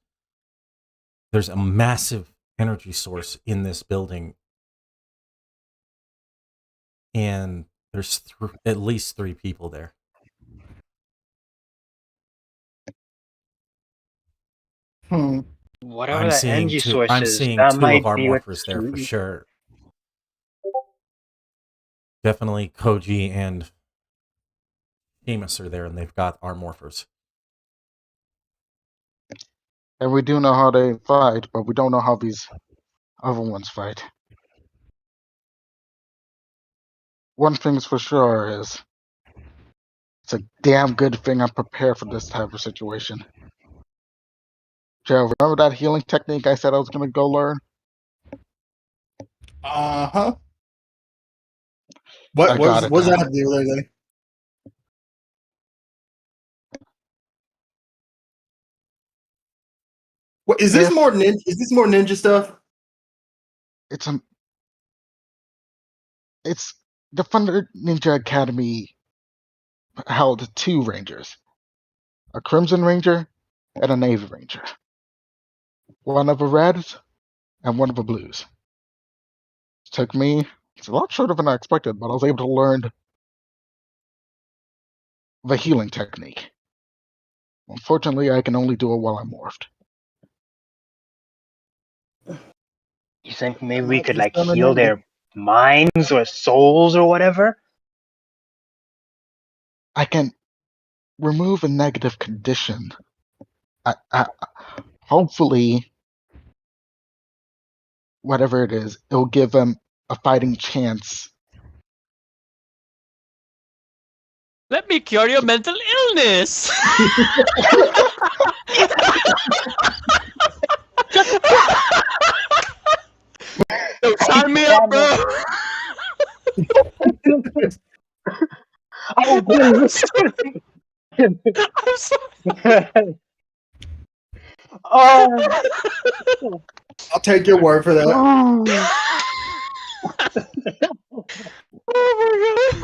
there's a massive energy source in this building. And there's at least 3 people there.
Whatever
I'm
that
seeing
energy
two,
source
I'm
is,
seeing
that
2
might
of our
be what
morphers there for sure. Definitely Koji and Seamus are there, and they've got our morphers.
And we do know how they fight, but we don't know how these other ones fight. one thing's for sure is it's a damn good thing I'm prepared for this type of situation. Joe, remember that healing technique I said I was going to go learn?
Uh-huh.
I got it
What's
now.
that have to do with anything? What is this
If
more ninja? Is this more ninja stuff?
it's the Thunder Ninja Academy held 2 rangers, a Crimson Ranger and a Navy Ranger. One of the Reds and one of the Blues. It took me, it's a lot shorter than I expected, but I was able to learn the healing technique. Unfortunately, I can only do it while I'm morphed.
You think maybe we
Might
could
be
like
some
heal
ninja.
their minds or souls or whatever?
I can remove a negative condition. Hopefully, whatever it is, it'll give them a fighting chance.
Let me cure your mental illness. Yo, sign me up, bro.
Oh,
I'm sorry.
oh.
I'll take your word for that.
Oh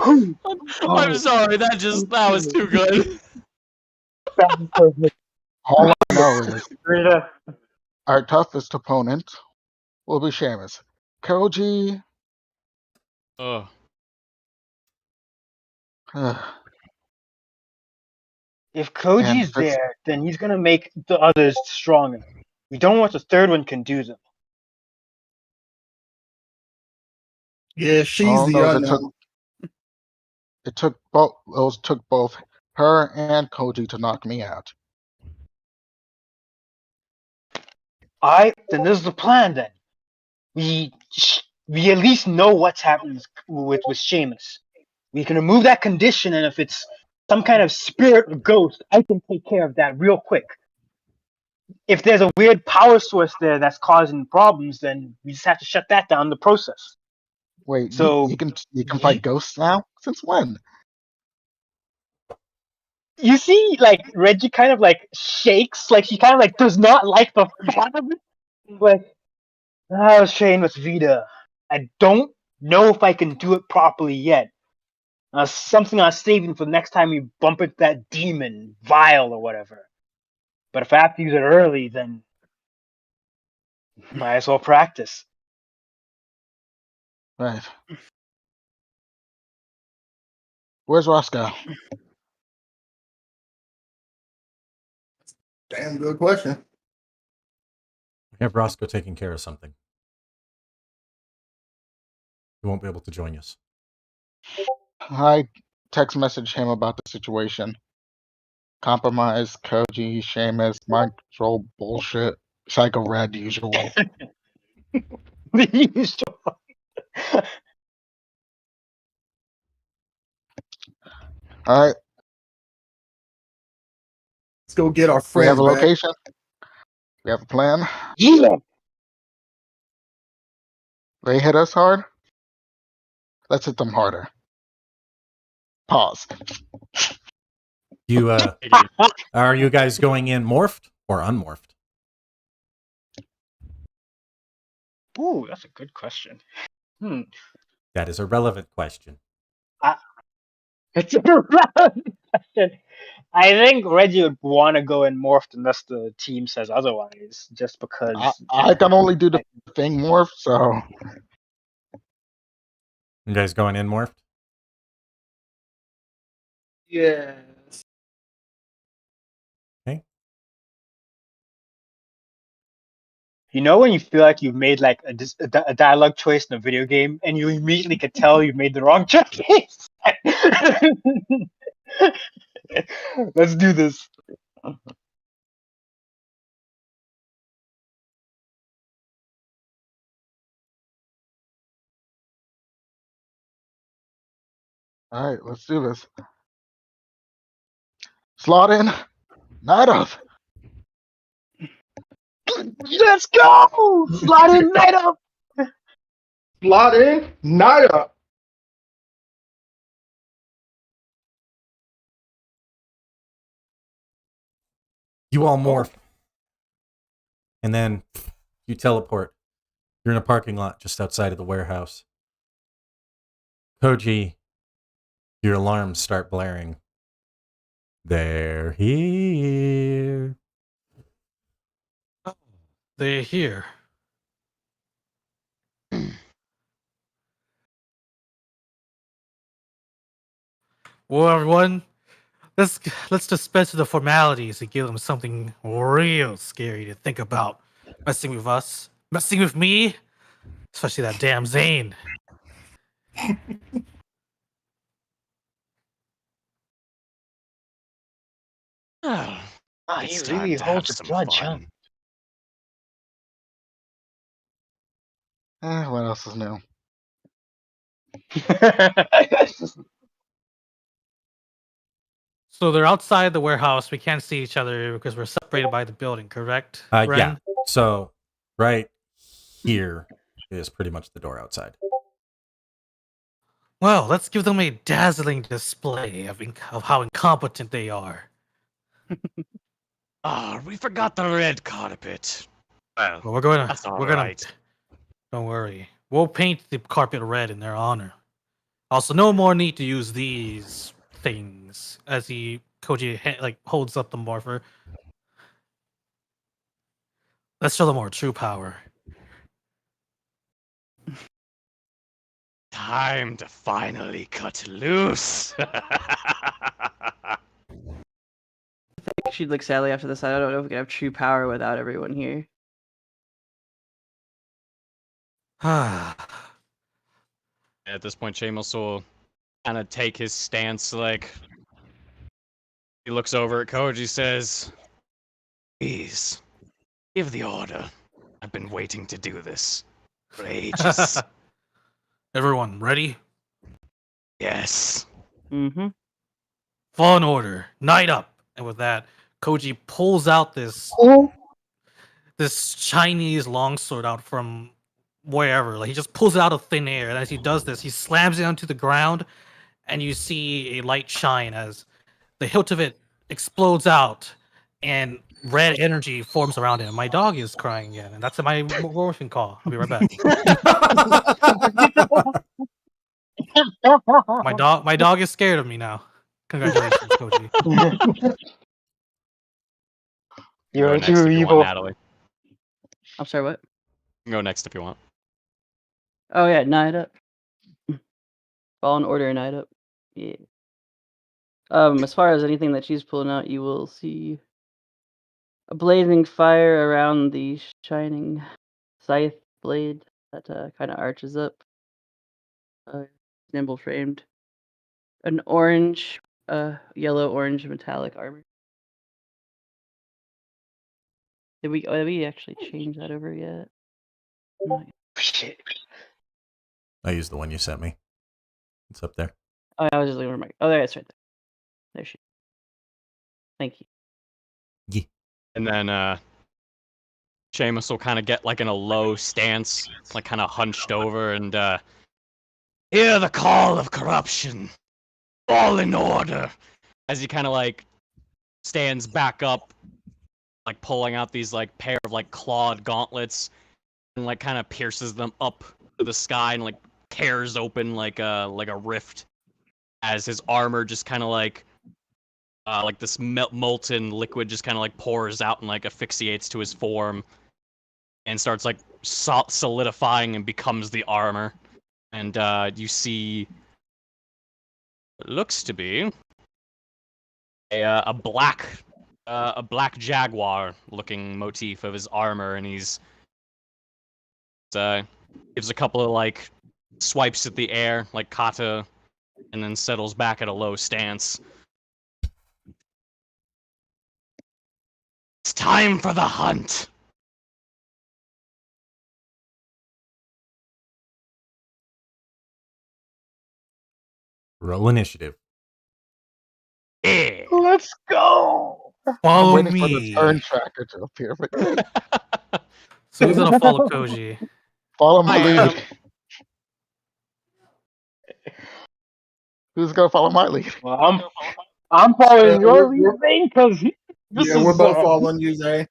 my god. I'm sorry. That was too good.
All I know is
Rita.
our toughest opponent will be Seamus. Koji,
Oh.
If
and
Koji's there, then he's gonna make the others stronger. We don't want the third one can do them.
Yeah, she's
all
the
knows
unknown.
it took both her and Koji to knock me out.
Then this is the plan. Then we at least know what's happening with Seamus. We can remove that condition, and if it's some kind of spirit or ghost, I can take care of that real quick. If there's a weird power source there that's causing problems, then we just have to shut that down in the process.
Wait,
So
you can fight ghosts now? Since when?
you see, like Reggie kind of like shakes, like she kind of like does not like the thought of it. Like, I was trained with Vita. I don't know if I can do it properly yet. Something I was saving for the next time we bump into that demon, Vile or whatever. But if I have to use it early, then might as well practice.
Right. Where's Roscoe?
Damn good question.
We have Roscoe taking care of something. He won't be able to join us.
I text message him about the situation. Compromise, Koji, Seamus, mind control bullshit. Psycho Red usual.
The usual.
Alright,
Let's go get our
we have
friends
a
back.
location. We have a plan.
Yeah.
They hit us hard. Let's hit them harder. Pause.
You are you guys going in morphed or unmorphed?
Ooh, that's a good question.
That is a relevant question.
It's a relevant question. I think Reggie would want to go in morphed unless the team says otherwise, just because.
I can only do the thing morph, so
You guys going in morphed?
Yes.
Okay.
You know when you feel like you've made like a dialogue choice in a video game, and you immediately could tell you've made the wrong choice. Let's do this.
All right, let's do this. Slot in. Night of.
Let's go! Slide in, night up!
Slot in, night up.
You all morph. And then you teleport. You're in a parking lot just outside of the warehouse. Koji, your alarms start blaring. They're here.
They're here. Well, everyone, let's dispense with the formalities and give them something real scary to think about. Messing with us, messing with me, especially that damn Zane.
Oh,
Ah,
it's
he
time
really
to have
holds a
some
grudge, huh?
fun.
What else is new?
So they're outside the warehouse. We can't see each other because we're separated by the building, correct?
Yeah.
Ren?
So, right here is pretty much the door outside.
Well, let's give them a dazzling display of how incompetent they are.
Ah, we forgot the red carpet. Well,
Well, we're gonna.
that's all
we're gonna.
right.
Don't worry. We'll paint the carpet red in their honor. Also, no more need to use these things. As Koji holds up the morpher. Let's show them our true power.
Time to finally cut loose.
She'd look sadly after this. I don't know if we can have true power without everyone here.
Ah,
At this point, Seamus will kind of take his stance, like, he looks over at Koji, says, please, give the order. I've been waiting to do this for ages.
everyone, ready?
Yes.
Mm-hmm.
Fall in order. Night up. And with that, Koji pulls out this Chinese longsword out from wherever. Like he just pulls it out of thin air, and as he does this, he slams it onto the ground, and you see a light shine as the hilt of it explodes out, and red energy forms around it. My dog is crying again, and that's my morphing call. I'll be right back. My dog is scared of me now. Congratulations, Koji.
You're
Go next if
too
you
evil.
want, Natalie.
I'm sorry, what?
You can go next if you want.
Oh yeah, night up. Fall in order, night up. Yeah. As far as anything that she's pulling out, you will see a blazing fire around the shining scythe blade that kind of arches up. Nimble framed. An orange, yellow-orange metallic armor. Did we actually change that over yet? No.
Shit.
I used the one you sent me. It's up there.
Oh, I was just looking for my. Oh, there it's right there. There she. Thank you.
Yeah.
And then Seamus will kind of get like in a low stance, like kind of hunched over, and hear the call of corruption. All in order. As he kind of like stands back up, like pulling out these like pair of like clawed gauntlets, and like kind of pierces them up to the sky and like tears open like a rift, as his armor just kind of like this molten liquid just kind of like pours out and like asphyxiates to his form, and starts like solidifying and becomes the armor. And you see what looks to be a black jaguar looking motif of his armor, and he's gives a couple of like swipes at the air like kata, and then settles back at a low stance. It's time for the hunt.
Roll initiative.
Yeah.
Let's go.
I'm
Follow
waiting for the
me.
turn tracker to appear. But
So who's gonna follow Koji?
follow my
I
lead.
am.
Who's gonna follow my lead?
Well, I'm following your
we're-
lead, Zane, because this
Yeah,
is
we're both following you, Zay.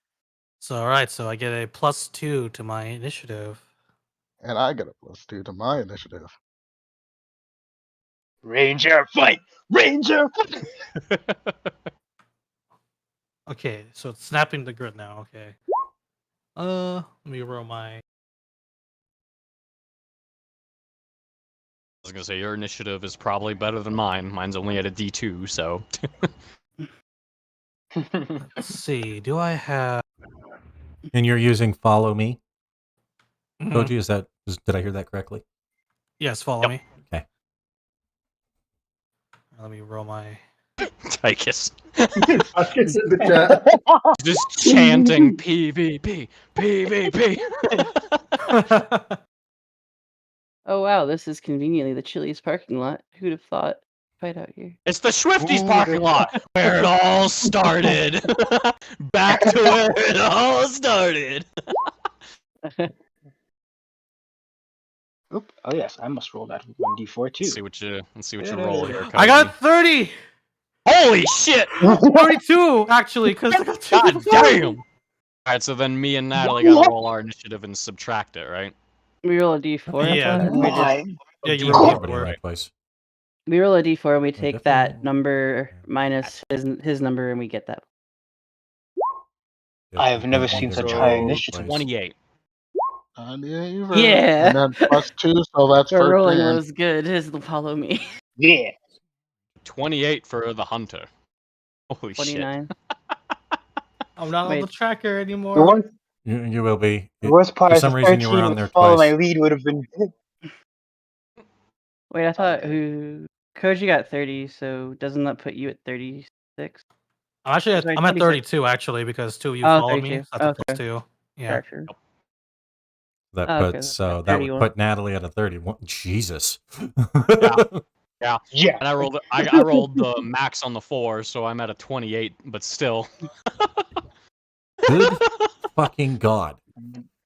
So all right, so I get a +2 to my initiative.
And I get a +2 to my initiative.
Ranger fight. Ranger fight.
Okay, so it's snapping the grid now. Okay. Let me roll my.
I was gonna say your initiative is probably better than mine. Mine's only at a D2, so.
Let's see. Do I have?
And you're using follow me.
Mhm.
Koji, did I hear that correctly?
Yes, follow
Yep.
me.
Okay.
Let me roll my.
Tychus.
I can see the chat.
Just chanting PvP, PvP.
Oh wow, this is conveniently the Chili's parking lot. Who'd have thought? Fight out here.
It's the Swifties parking lot where it all started. Back to where it all started.
Oop. Oh yes, I must roll that 1d4 too.
Let's see what you roll here.
I got 30.
Holy shit!
32 actually, because I got 2.
God damn! Alright, so then me and Natalie gotta roll our initiative and subtract it, right?
We roll a d4. I
Yeah.
thought, or we just-
Mine.
Yeah, you
Everybody
rolled
in
for
that
it.
place.
we roll a d4 and we take that
definitely.
number minus his number and we get that.
I have never
Definitely
seen such
wondered
high
about
initiative.
place.
28.
Yeah.
And then +2, so that's
Our
for
rolling
grand.
was good. His follow me.
Yeah.
28 for the hunter. Holy shit.
29.
I'm not on
Wait.
the tracker
The
anymore.
worst,
You will be.
the worst part
For
is
some
the
reason, you were
13
on
with
there
follow my
twice.
lead would have been.
Wait, I thought Koji got 30, so doesn't that put you at 36?
I'm actually
Sorry,
I'm at
36.
32 actually because 2 of you
Oh,
followed me.
32.
So that's
Okay.
a +2. Yeah.
Gotcha.
That
Oh, okay,
puts
that's
that would
31.
put Natalie at a 31. Jesus.
Yeah.
Yeah.
And I rolled the max on the 4, so I'm at a 28, but still.
Good fucking God.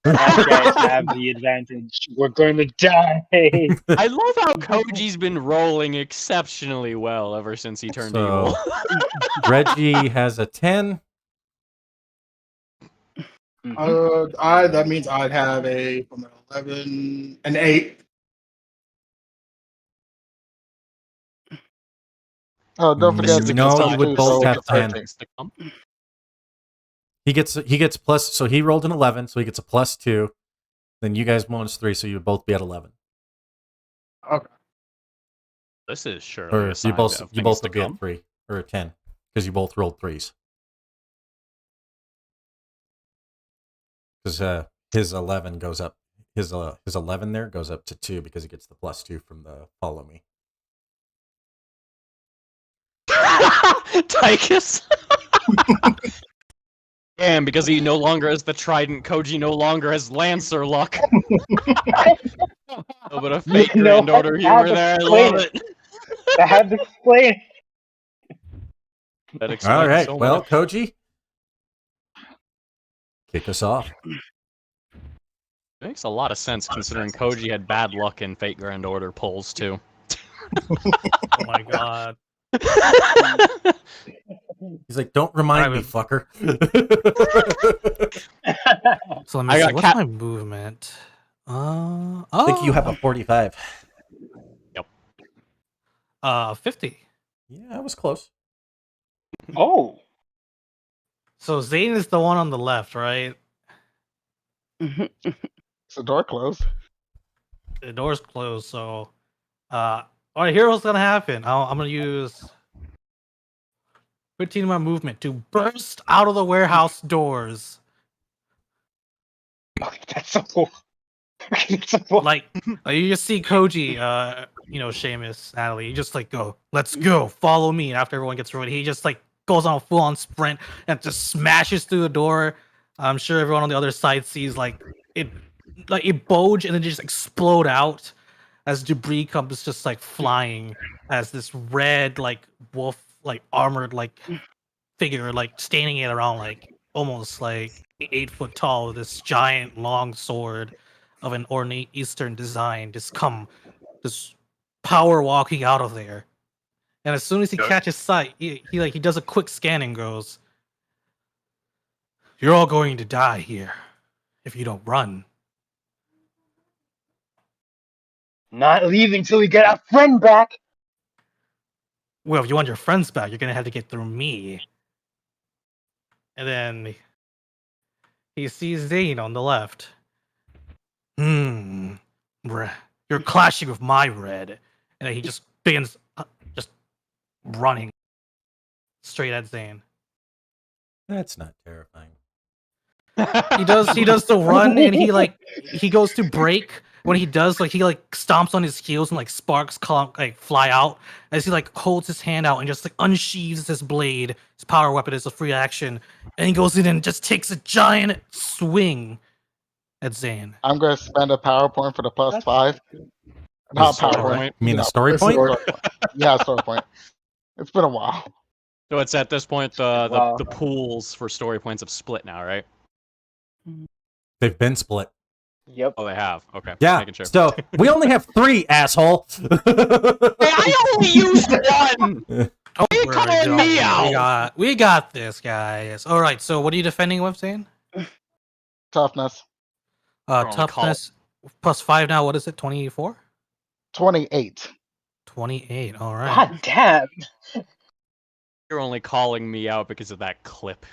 Bad guys have the advantage. We're going to die.
I love how Koji's been rolling exceptionally well ever since he turned
So-
evil.
Reggie has a 10.
That means I'd have from an 11, an 8.
Oh, don't forget.
Mm,
the
no,
+2,
you would
so
both
it's
have
a
10.
13.
He gets plus, so he rolled an 11, so he gets a +2. Then you guys -3, so you would both be at 11.
This is surely
Or
a
you
sign
both
of
you
things
both
to
would be
come.
at 3 or 10 because you both rolled 3s. Because his 11 goes up. His 11 there goes up to 2 because he gets the +2 from the follow me.
Tychus! And because he no longer has the trident, Koji no longer has Lancer luck. Oh, but a fake
No,
Grand Order
I had
humor
to
there, I
explain
love
it.
it.
I had to explain it.
That explains
All right,
so
well,
much.
Koji, kick us off.
Makes a lot of sense considering Koji had bad luck in Fate Grand Order pulls too.
Oh my god.
He's like, don't remind me,
Alright,
fucker.
So let me
I
see.
got
What's my movement?
I think you have a 45.
50.
Yeah, I was close.
Oh.
So Zane is the one on the left, right?
Is the door closed?
The door's closed, so all right, here's what's gonna happen. I'm gonna use 15 of my movement to burst out of the warehouse doors.
Okay, that's a whole. That's a whole.
Like you just see Koji, Seamus, Natalie, you just like go, let's go, follow me. And after everyone gets ready, he just like goes on a full-on sprint and just smashes through the door. I'm sure everyone on the other side sees like it bulge and then just explode out. as debris comes just like flying as this red like wolf like armored like figure like standing it around like almost like 8 foot tall with this giant long sword of an ornate Eastern design just power walking out of there. And as soon as he catches sight, he does a quick scan and goes, "You're all going to die here if you don't run."
Not leaving till we get our friend back.
Well, if you want your friends back, you're gonna have to get through me. And then he sees Zane on the left. You're clashing with my red. And then he just begins just running straight at Zane.
That's not terrifying.
He does the run, and he goes to break. When he does, he stomps on his heels, and sparks fly out as he holds his hand out and just unsheathes his blade, his power weapon as a free action, and he goes in and just takes a giant swing at Zane.
I'm going to spend a power point for the +5. Not
Story
power
point?
point.
You mean the story
it's
point?
story-
Yeah, story point. It's been a while.
So it's at this point
Wow.
the pools for story points have split now, right?
They've been split.
Yep.
Oh, they have. Okay.
Yeah.
Making sure.
So we only have 3, asshole.
I only used one.
Don't
you
worry,
calling
don't
me
worry.
out?
We got this, guys. All right. So what are you defending with, Zane?
Toughness.
only
Toughness +5 now. What is it? 24?
28.
28. All right.
God damn.
You're only calling me out because of that clip.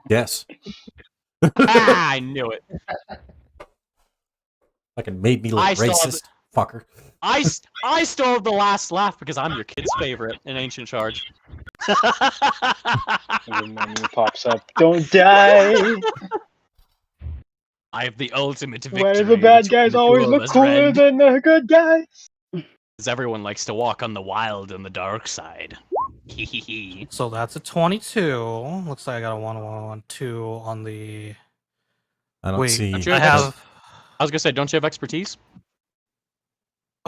Yes.
I knew it.
Fucking made me look
I saw
racist. Fucker.
I still have the last laugh because I'm your kid's favorite in Ancient Charge.
The menu pops up. Don't die.
I have the ultimate victory.
Why do the bad
between
guys
the
always
two of
look
us,
cooler
Red.
than the good guys?
Because everyone likes to walk on the wild and the dark side. Hehehe.
So that's a 22. Looks like I got a 1, 1, 1, 2 on the.
I don't
Wait,
see.
Don't you
I have.
I was gonna say, don't you have expertise?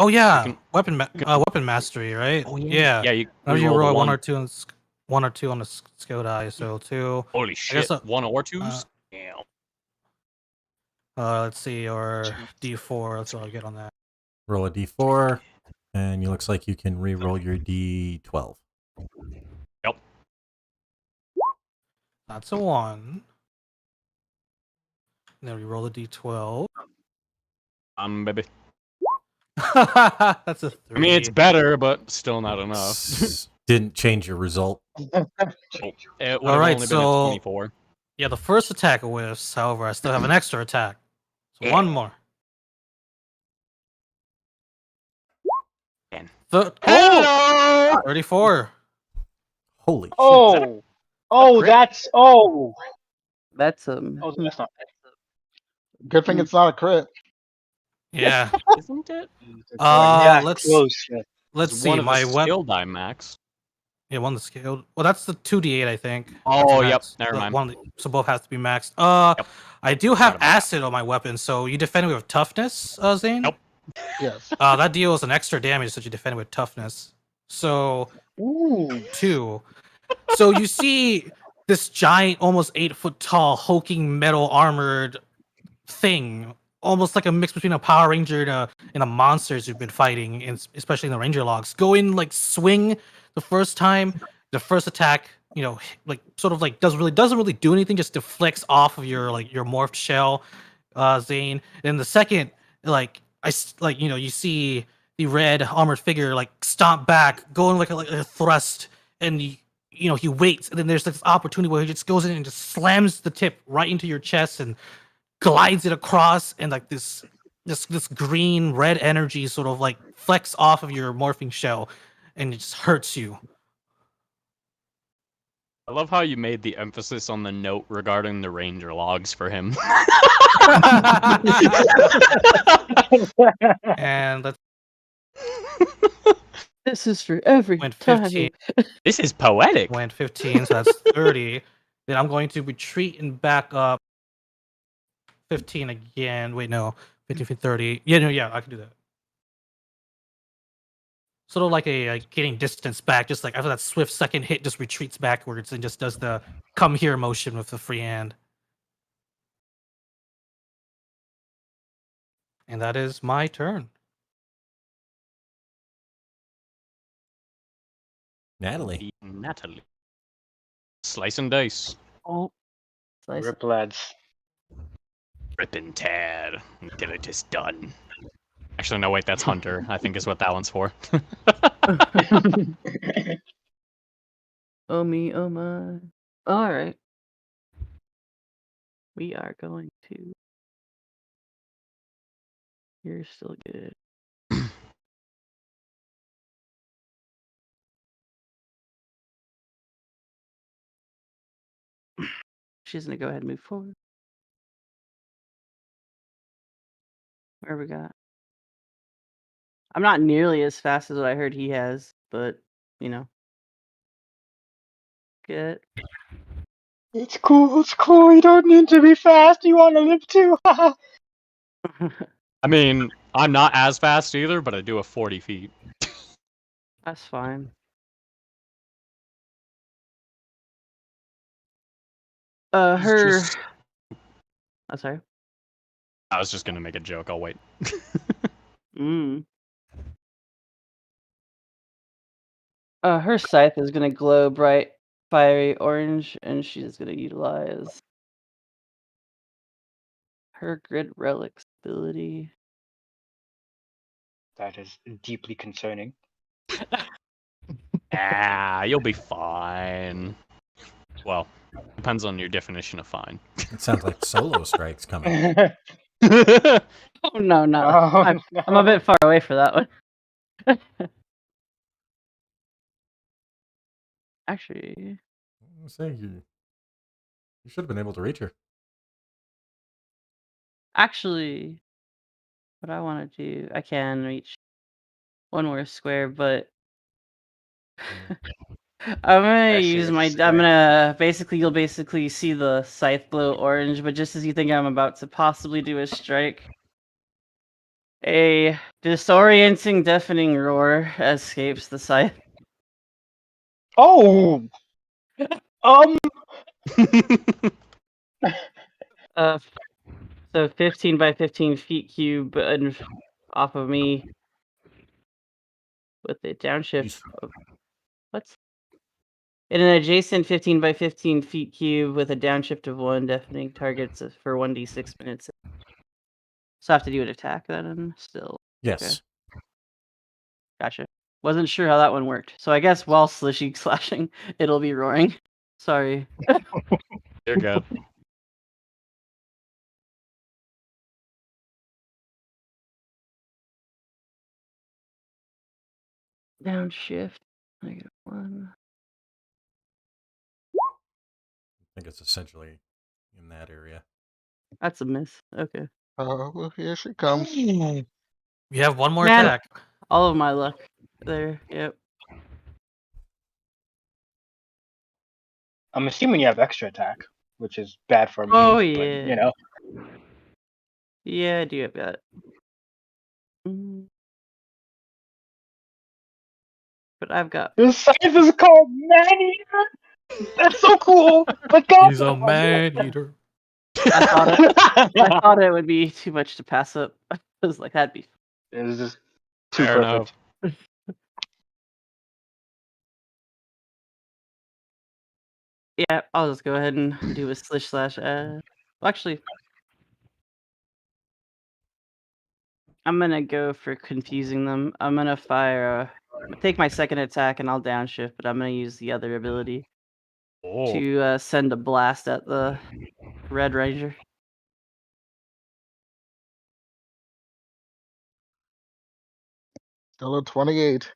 Oh yeah,
You
weapon mastery, right?
Oh
Yeah.
Yeah, you
You
roll
roll
the
1 or 2 on one or two on the skill die. So 2.
Holy shit!
uh,
1 or 2s? Yeah.
Let's see, or D4. That's what I get on that.
Roll a d4, and it looks like you can re-roll your d12.
Yep.
That's a 1. Then we roll a D12.
Baby.
That's a 3.
I mean, it's better, but still not enough.
Didn't change your result.
It would have
Alright,
only been
so-
a 24.
Yeah, the first attack whiffs. However, I still have an extra attack. So
Yeah.
1 more.
Ten.
Oh! 34.
Holy shit.
Oh. Oh,
crit?
that's. Oh.
That's
Oh, that's not.
Good thing it's not a crit.
Yeah.
Isn't it?
Yeah,
let's
close. Yeah.
let's
It's
see.
one of
My
the
weapon.
skill die max.
Yeah, one of the scaled. Well, that's the 2d8, I think.
Oh,
That's
yep.
max.
Never mind.
One, so both have to be maxed.
Yep.
I do have
Forgot about that.
acid on my weapon. So you defend it with toughness, Zane?
Nope.
Yes.
That deals an extra damage that you defend with toughness. So
Ooh.
2. So you see this giant, almost 8-foot tall, hulking metal armored thing, almost like a mix between a Power Ranger and a monsters you've been fighting, especially in the Ranger logs. Go in, swing the first time. The first attack, doesn't really do anything. Just deflects off of your morphed shell, Zane. And the second, you see the red armored figure stomp back, going like a thrust, and he waits, and then there's this opportunity where he just goes in and just slams the tip right into your chest and glides it across, and this green red energy sort of flecks off of your morphing shell, and it just hurts you.
I love how you made the emphasis on the note regarding the Ranger logs for him.
And let's
This is for every
went
time.
15.
This is poetic.
Went 15, so that's 30. Then I'm going to retreat and back up 15 again. Wait, no. 15 feet 30. Yeah, no, yeah, I can do that. Sort of like a getting distance back, just like after that swift second hit, just retreats backwards and just does the come here motion with the free hand. And that is my turn.
Natalie.
Natalie. Slice and dice.
Oh, slice.
Rip lads.
Rip and tear until it is done. Actually, no, wait, that's Hunter, I think is what that one's for.
Oh me, oh my. All right. We are going to. You're still good. She's gonna go ahead and move forward. Where we got? I'm not nearly as fast as what I heard he has, but you know. Good.
It's cool, it's cool. You don't need to be fast. You want to live too.
I mean, I'm not as fast either, but I do have 40 feet.
That's fine.
He's
Her.
just-
Oh, sorry.
I was just gonna make a joke, I'll wait.
Her scythe is gonna glow bright, fiery orange, and she's gonna utilize her grid relics ability.
That is deeply concerning.
Ah, you'll be fine. Well, depends on your definition of fine.
It sounds like solo strikes coming.
Oh no, no.
Oh,
I'm
no.
a bit far away for that one. Actually,
I say you should have been able to reach her.
what I want to do, I can reach one more square, but I'm gonna
I see
use
what
my.
you're
I'm
saying.
gonna you'll basically see the scythe glow orange, but just as you think I'm about to possibly do a strike, a disorienting, deafening roar escapes the scythe.
Oh!
So 15 by 15 feet cube and off of me with the downshift of what's in an adjacent 15 by 15 feet cube with a downshift of 1, deafening targets for 1d6 minutes. So I have to do an attack then still.
Yes.
Okay. Gotcha. Wasn't sure how that one worked. So I guess while slashing, it'll be roaring. Sorry.
You're good.
Downshift. -1.
I think it's essentially in that area.
That's a miss. Okay.
Oh, well, here she comes.
You have one more
Man.
attack.
All of my luck there. Yep.
I'm assuming you have extra attack, which is bad for me.
Oh
But,
yeah.
you know.
Yeah, I do have that. But I've got.
This scythe is called Man-Eater. That's so cool. But God,
He's a man-eater.
I thought it would be too much to pass up. I was like, that'd be.
It was just too
Fair
perfect.
enough.
Yeah, I'll just go ahead and do a slish slash. Well, actually, I'm gonna go for confusing them. I'm gonna fire. Take my second attack and I'll downshift, but I'm gonna use the other ability
Oh.
to send a blast at the Red Ranger.
Still a 28.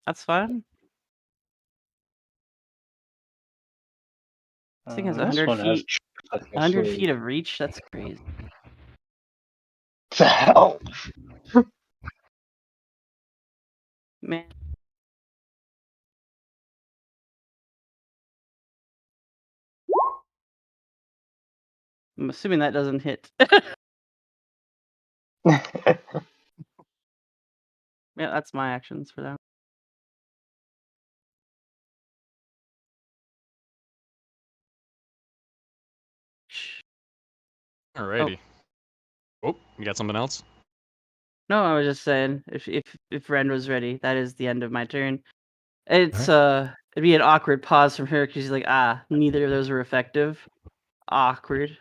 That's fine. This thing has
This
100
one has
feet.
chocolate in
100
its
feet of reach. That's crazy.
sleeve. The hell?
Man. I'm assuming that doesn't hit. Yeah, that's my actions for that.
Alrighty. Oh, you got something else?
No, I was just saying, if Ren was ready, that is the end of my turn. It's it'd be an awkward pause from her because she's like, neither of those were effective. Awkward.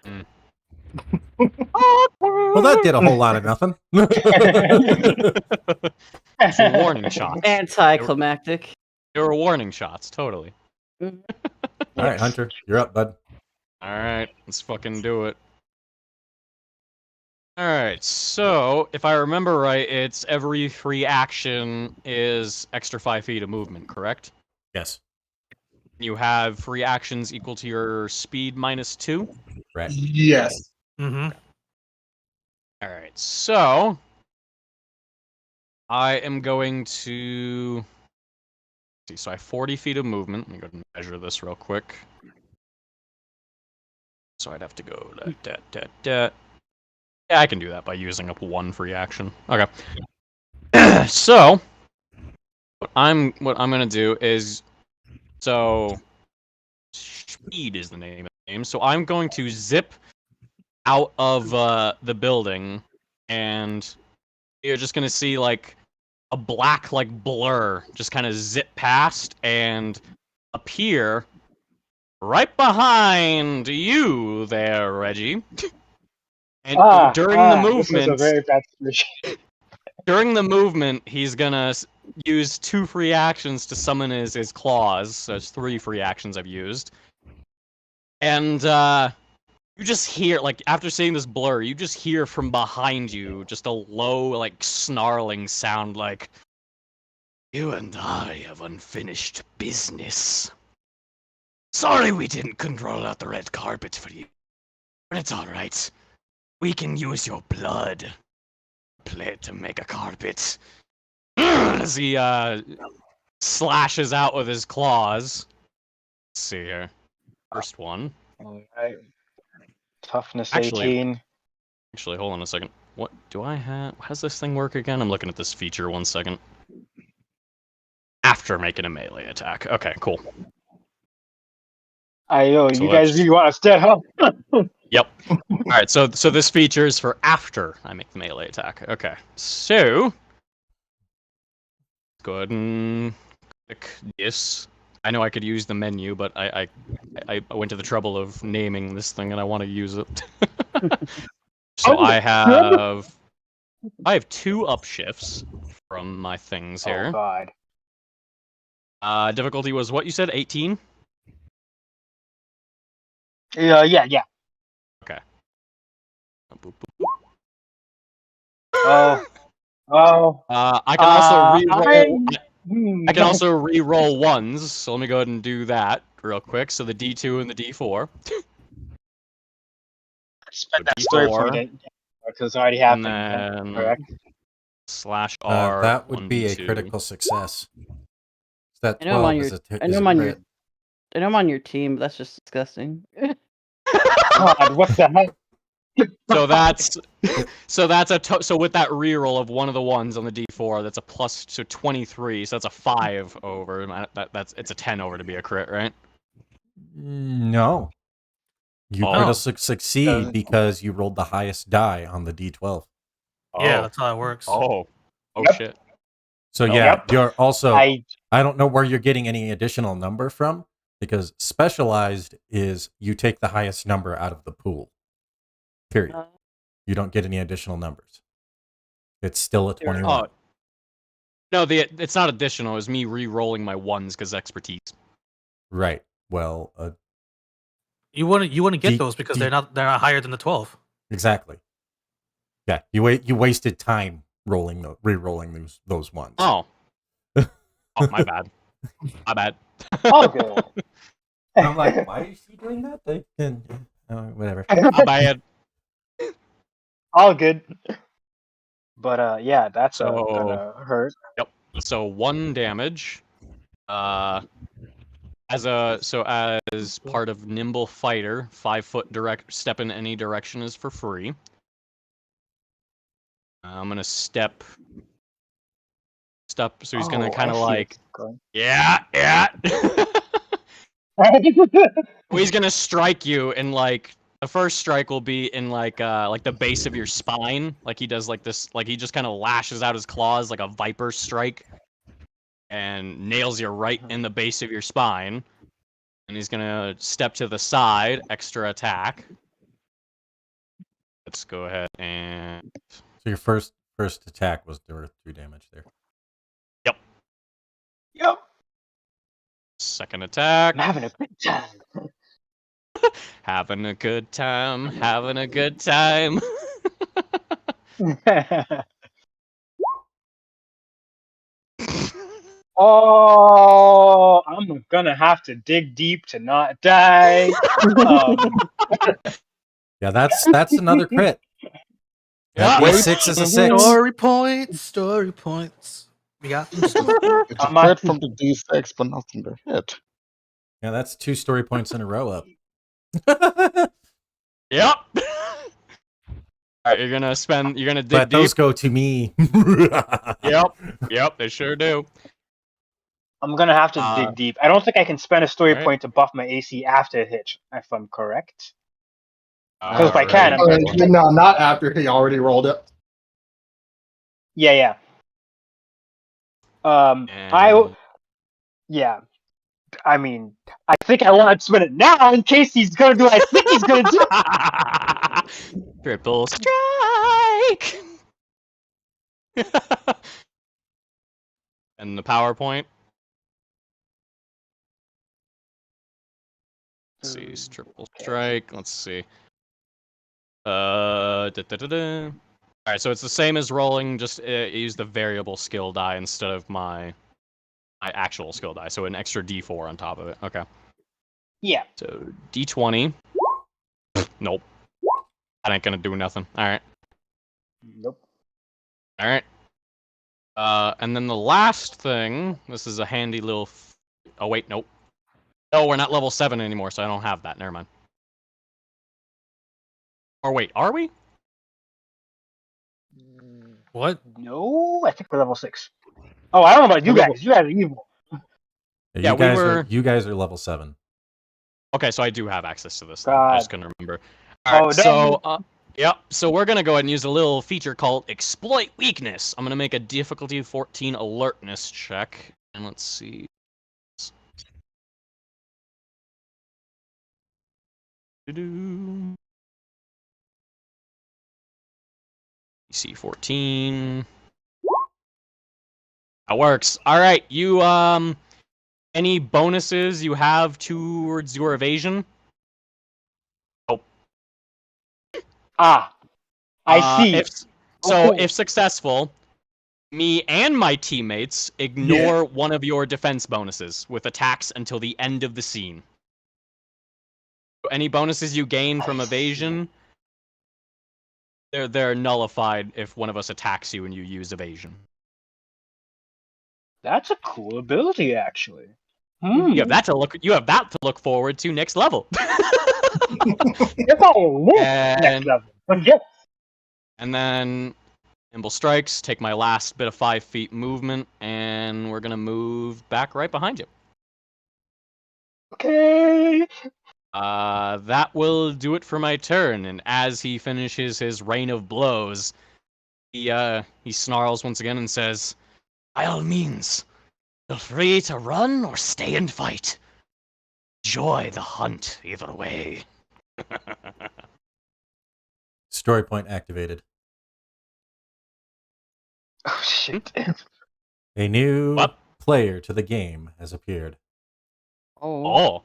Well, that did a whole lot of nothing.
Some warning shots.
Anticlimactic.
There were warning shots, totally.
All right, Hunter, you're up, bud.
Alright, let's fucking do it. Alright, so if I remember right, it's every free action is extra 5 feet of movement, correct?
Yes.
You have free actions equal to your speed minus 2?
Right.
Yes.
Mm-hmm.
Alright, so I am going to see, so I have 40 feet of movement. Let me go ahead and measure this real quick. So I'd have to go Yeah, I can do that by using up 1 free action. Okay. So what I'm gonna do is, so speed is the name of the game. So I'm going to zip out of the building, and you're just gonna see like a black like blur just kind of zip past and appear right behind you there, Reggie. And during the
this was a
movement,
very bad situation.
during the movement, he's gonna use 2 free actions to summon his claws. So it's 3 free actions I've used. And you just hear, like, after seeing this blur, you just hear from behind you just a low, like, snarling sound like, "You and I have unfinished business. Sorry we didn't control out the red carpet for you. But it's alright. We can use your blood. Play it to make a carpet." As he slashes out with his claws. Let's see here. First one.
Alright. Toughness
Actually-
18.
Actually, hold on a second. What do I have? How does this thing work again? I'm looking at this feature 1 second. After making a melee attack. Okay, cool.
You
So
guys
that's-
really want us dead, huh?
Yep. Alright, so this feature is for after I make the melee attack. Okay. So go ahead and click this. I know I could use the menu, but I went to the trouble of naming this thing and I want to use it. So I have 2 upshifts from my things
Oh
here.
god.
Difficulty was what you said, 18?
Yeah.
Okay.
Oh.
I can also re-roll.
Hmm.
I can also re-roll ones, so let me go ahead and do that real quick. So the D2 and the D4.
spend that
D4,
story point because it's already
and
happened.
then
Correct.
/R.
That would be a
1d2.
critical success. That
I know I'm on
12
your.
is a
I know
is
I'm
a
on your.
crit.
I know I'm on your team, but that's just disgusting.
God, what the heck?
So that's so with that reroll of one of the ones on the D4, that's a plus to 23. So that's a 5 over. It's a 10 over to be a crit, right?
No. You
Oh.
critical succeed because you rolled the highest die on the D12.
Yeah,
Oh.
that's how it works.
Oh
Yep.
shit.
So
Oh,
yeah,
yep.
you're also.
I
I don't know where you're getting any additional number from because specialized is you take the highest number out of the pool. Period. You don't get any additional numbers. It's still a 21.
Oh. No, it's not additional. It's me re-rolling my ones because expertise.
Right. Well,
You wouldn't get
D-
those because
D-
they're not higher than the 12.
exactly. Yeah, you wasted time re-rolling those ones.
Oh. Oh, my bad. My bad.
all good.
I'm like, why is she doing that? Whatever.
My bad.
All good. But yeah, that's
So-
gonna hurt.
So 1 damage. As part of nimble fighter, 5-foot direct step in any direction is for free. I'm gonna step. So he's gonna
Oh,
kind
I
of
see where
like,
it's going.
yeah. He's gonna strike you, and like the first strike will be in like the base of your spine, like he does like this, like he just kind of lashes out his claws like a viper strike, and nails you right in the base of your spine. And he's gonna step to the side, extra attack. Let's go ahead and.
So your first attack was worth 2 damage there.
Yep.
Yep.
Second attack.
I'm having a good time.
Having a good time. Having a good time.
Oh, I'm gonna have to dig deep to not die.
Yeah, that's another crit. That
Yeah.
D6 is a 6.
Story points. We got them.
It's a
I'm not-
crit from the D6, but nothing to hit.
Yeah, that's 2 story points in a row up.
Yep. Alright, you're gonna dig
But
deep.
those go to me.
Yep, they sure do.
I'm gonna have to dig deep. I don't think I can spend a story
Alright.
point to buff my AC after a hit, if I'm correct. Because if I
Alright.
can, I'm gonna check.
No, not after he already rolled it.
Yeah.
And-
Yeah. I mean, I think I want to spin it now in case he's gonna do what I think he's gonna do.
Triple strike. And the PowerPoint. Let's see, it's triple strike. Let's see. Alright, so it's the same as rolling, just use the variable skill die instead of my actual skill die, so an extra d4 on top of it. Okay.
Yeah.
So d20. Nope. That ain't gonna do nothing. Alright.
Nope.
Alright. And then the last thing, this is a handy little... Oh, wait, nope. No, we're not level 7 anymore, so I don't have that. Never mind. Or wait, are we?
What?
No, I think we're level 6. Oh, I don't know about you guys. You guys are evil.
Yeah, we were-
You guys are level 7.
Okay, so I do have access to this. Then.
God.
I just couldn't remember. Alright,
Oh,
so... Yep, so we're gonna go ahead and use a little feature called Exploit Weakness. I'm gonna make a difficulty 14 alertness check. And let's see... Doo-doo. DC 14. That works. Alright, you, any bonuses you have towards your evasion?
I see.
If successful, me and my teammates ignore one of your defense bonuses with attacks until the end of the scene. Any bonuses you gain from evasion, they're nullified if one of us attacks you and you use evasion.
That's a cool ability, actually.
You have that to look forward to next level.
If I live next level. But yes.
And then nimble strikes, take my last bit of 5 feet movement, and we're gonna move back right behind you.
Okay.
That will do it for my turn. And as he finishes his rain of blows, he snarls once again and says, "By all means, feel free to run or stay and fight. Enjoy the hunt either way."
Story point activated.
Oh shit.
A new
What?
player to the game has appeared.
Oh.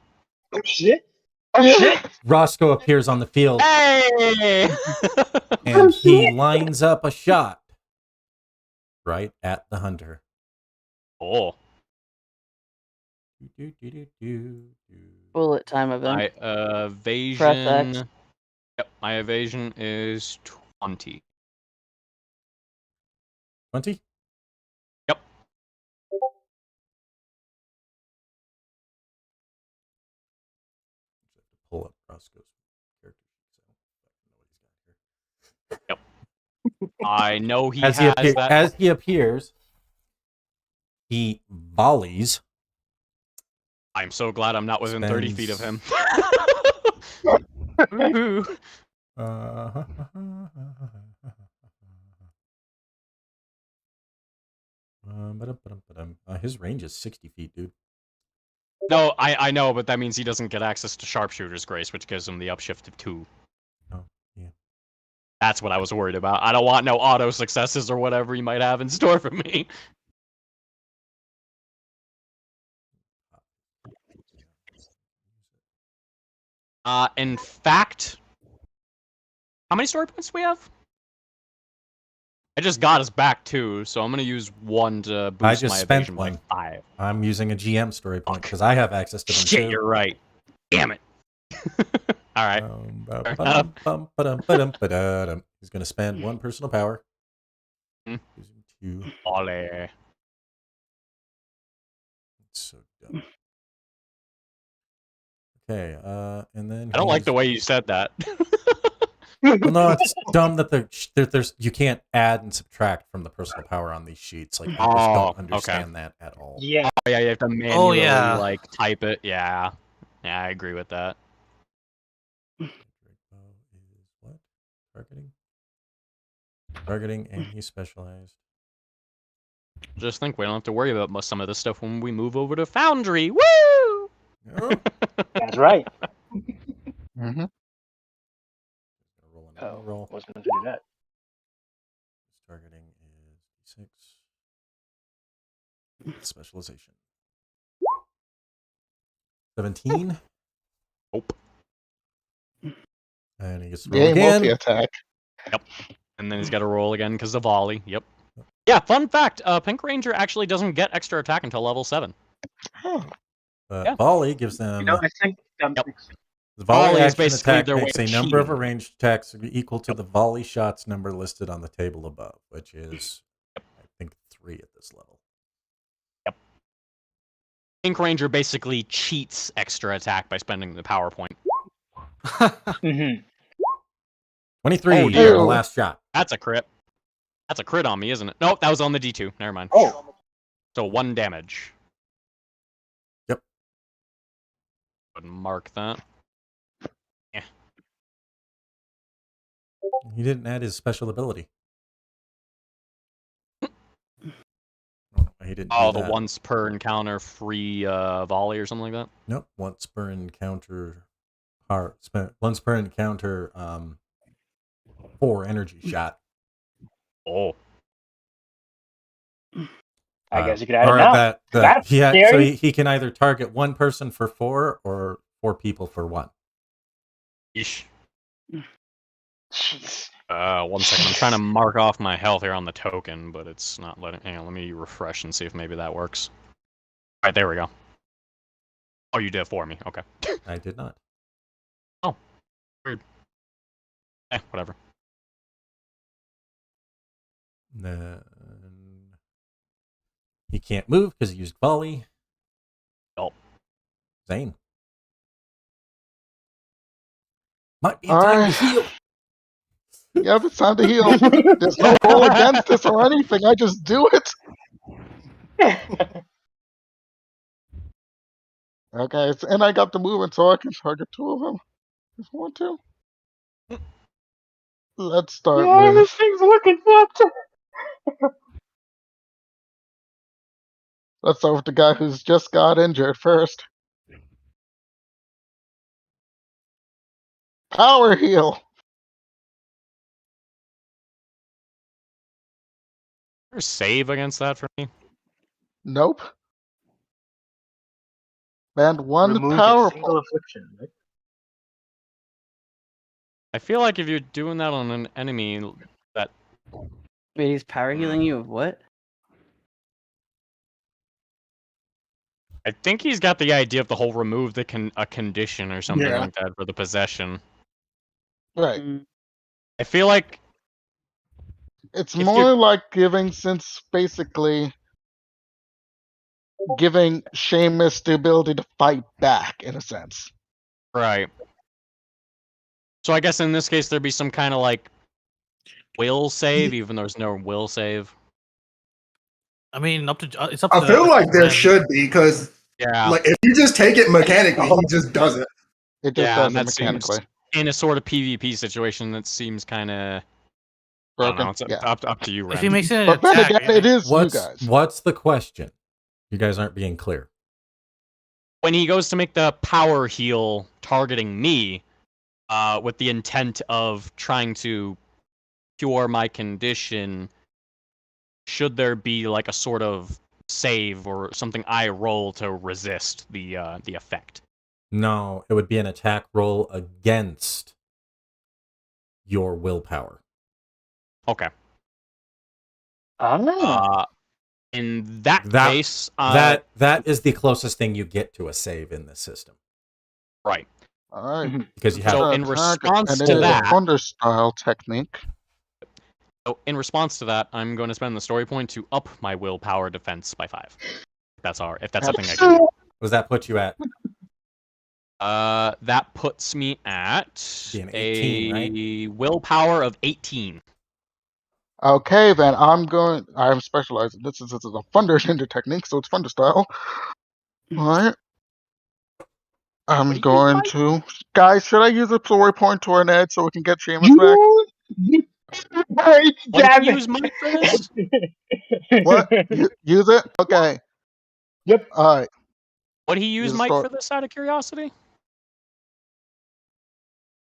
Oh shit. Oh shit.
Roscoe appears on the field
Hey!
and he lines up a shot right at the hunter.
Oh.
Bullet time event.
My
Press
evasion.
X.
Yep, my evasion is 20.
20?
Yep.
Roscoe's character sheet, so I don't know what he's got here.
I know he
As
has that.
as he appears, he volleys.
I'm so glad I'm not within 30 feet of him. Ooh.
His range is 60 feet, dude.
No, I know, but that means he doesn't get access to Sharpshooter's Grace, which gives him the upshift of 2.
Oh, yeah.
That's what I was worried about. I don't want no auto successes or whatever you might have in store for me. In fact, how many story points do we have? I just got us back 2, so I'm gonna use 1 to boost
I just
my
spent
evasion
one.
by 5.
I'm using a GM story point because I have access to them
Shit,
too.
you're right. Damn it. Alright.
He's going to spend 1 personal power. Using 2.
Olé.
It's so dumb. Okay, and then
I don't like the way you said that.
Well, no, it's dumb that there's you can't add and subtract from the personal power on these sheets. Like, I just don't understand that at all.
Yeah.
Oh, yeah, you have to manually,
yeah.
like, type it. Yeah. Yeah, I agree with that.
Is what? Targeting, and he's specialized.
Just think we don't have to worry about some of this stuff when we move over to Foundry. Woo!
Oh.
That's right.
Mm-hmm.
Oh, wasn't going to do that.
His targeting is 6. Specialization. 17.
Nope.
And he gets to roll
Yay,
again.
multi-attack.
Yep. And then he's got to roll again because of volley. Yep. Yeah, fun fact. Pink Ranger actually doesn't get extra attack until level 7.
Huh.
But
Yeah.
volley gives them.
I think that
Yep.
makes
The volley
Volley is
action
basically
attack
their way
makes
of
a number of
cheating.
arranged attacks equal to the volley shots number listed on the table above, which is, I think, 3 at this level.
Pink Ranger basically cheats extra attack by spending the power point.
23
23
Oh,
on
dear.
the last shot.
That's a crit. That's a crit on me, isn't it? Nope, that was on the D2. Never mind.
Oh.
So 1 damage.
Yep.
Go ahead and mark that.
He didn't add his special ability. He didn't.
Oh,
do
the
that.
once per encounter free volley or something like that?
Nope. Once per encounter. Once per encounter. 4 energy shot.
Oh.
I guess you could add it
or
now. That's
so
scary.
he can either target 1 person for 4 or 4 people for 1.
Yeesh.
Jeez.
1 second. I'm trying to mark off my health here on the token, but it's not letting. Hang on, let me refresh and see if maybe that works. Alright, there we go. Oh, you did it for me. Okay.
I did not.
Oh. Weird. Whatever.
Then he can't move because he used volley.
Oh.
Zane. Might be time to heal.
Yep, it's time to heal. There's no roll against this or anything. I just do it. Okay, and I got the movement, so I can target 2 of them if I want to. Let's start
Yeah,
with.
this thing's looking fucked.
Let's start with the guy who's just got injured first. Power heal.
Is there a save against that for me?
Nope. And 1
Removes a
power
single
point.
affliction. Right?
I feel like if you're doing that on an enemy, that
Wait, he's power healing you of what?
I think he's got the idea of the whole remove a condition or something
Yeah.
like that for the possession.
Right.
I feel like
It's
If
more
you-
like giving, since basically giving Seamus the ability to fight back, in a sense.
right. So I guess in this case there'd be some kind of like will save, even though there's no will save.
I mean, it's up
I
to.
feel like there
Ren.
should be because,
Yeah,
like, if you just take it mechanically, he just does it.
It just
yeah,
does
and
it
that seems
mechanically.
in a sort of PvP situation that seems kind of. I don't
Broken.
know. It's
Yeah.
up to you,
If he
Ren.
makes it an
But then
attack,
again, it is you guys.
What's the question? You guys aren't being clear.
When he goes to make the power heal targeting me, with the intent of trying to cure my condition, should there be like a sort of save or something I roll to resist the effect?
No, it would be an attack roll against your willpower.
Okay.
Ah.
In that case,
that is the closest thing you get to a save in this system.
Right.
All right.
Because you have
So in response to that,
thunder style technique.
So in response to that, I'm going to spend the story point to up my willpower defense by 5. If that's something I can do.
What does that put you at?
That puts me at
Being 18,
a willpower of 18.
Okay, then I'm specialized. This is a thunder ninja technique, so it's thunder style. All right. I'm going to. Guys, should I use a story point to an edge so we can get Seamus back?
Right,
What
damn
did you use Mike for this?
What? Use it? Okay.
Yep.
All right.
What did he use
Use
Mike
story-
for this out of curiosity?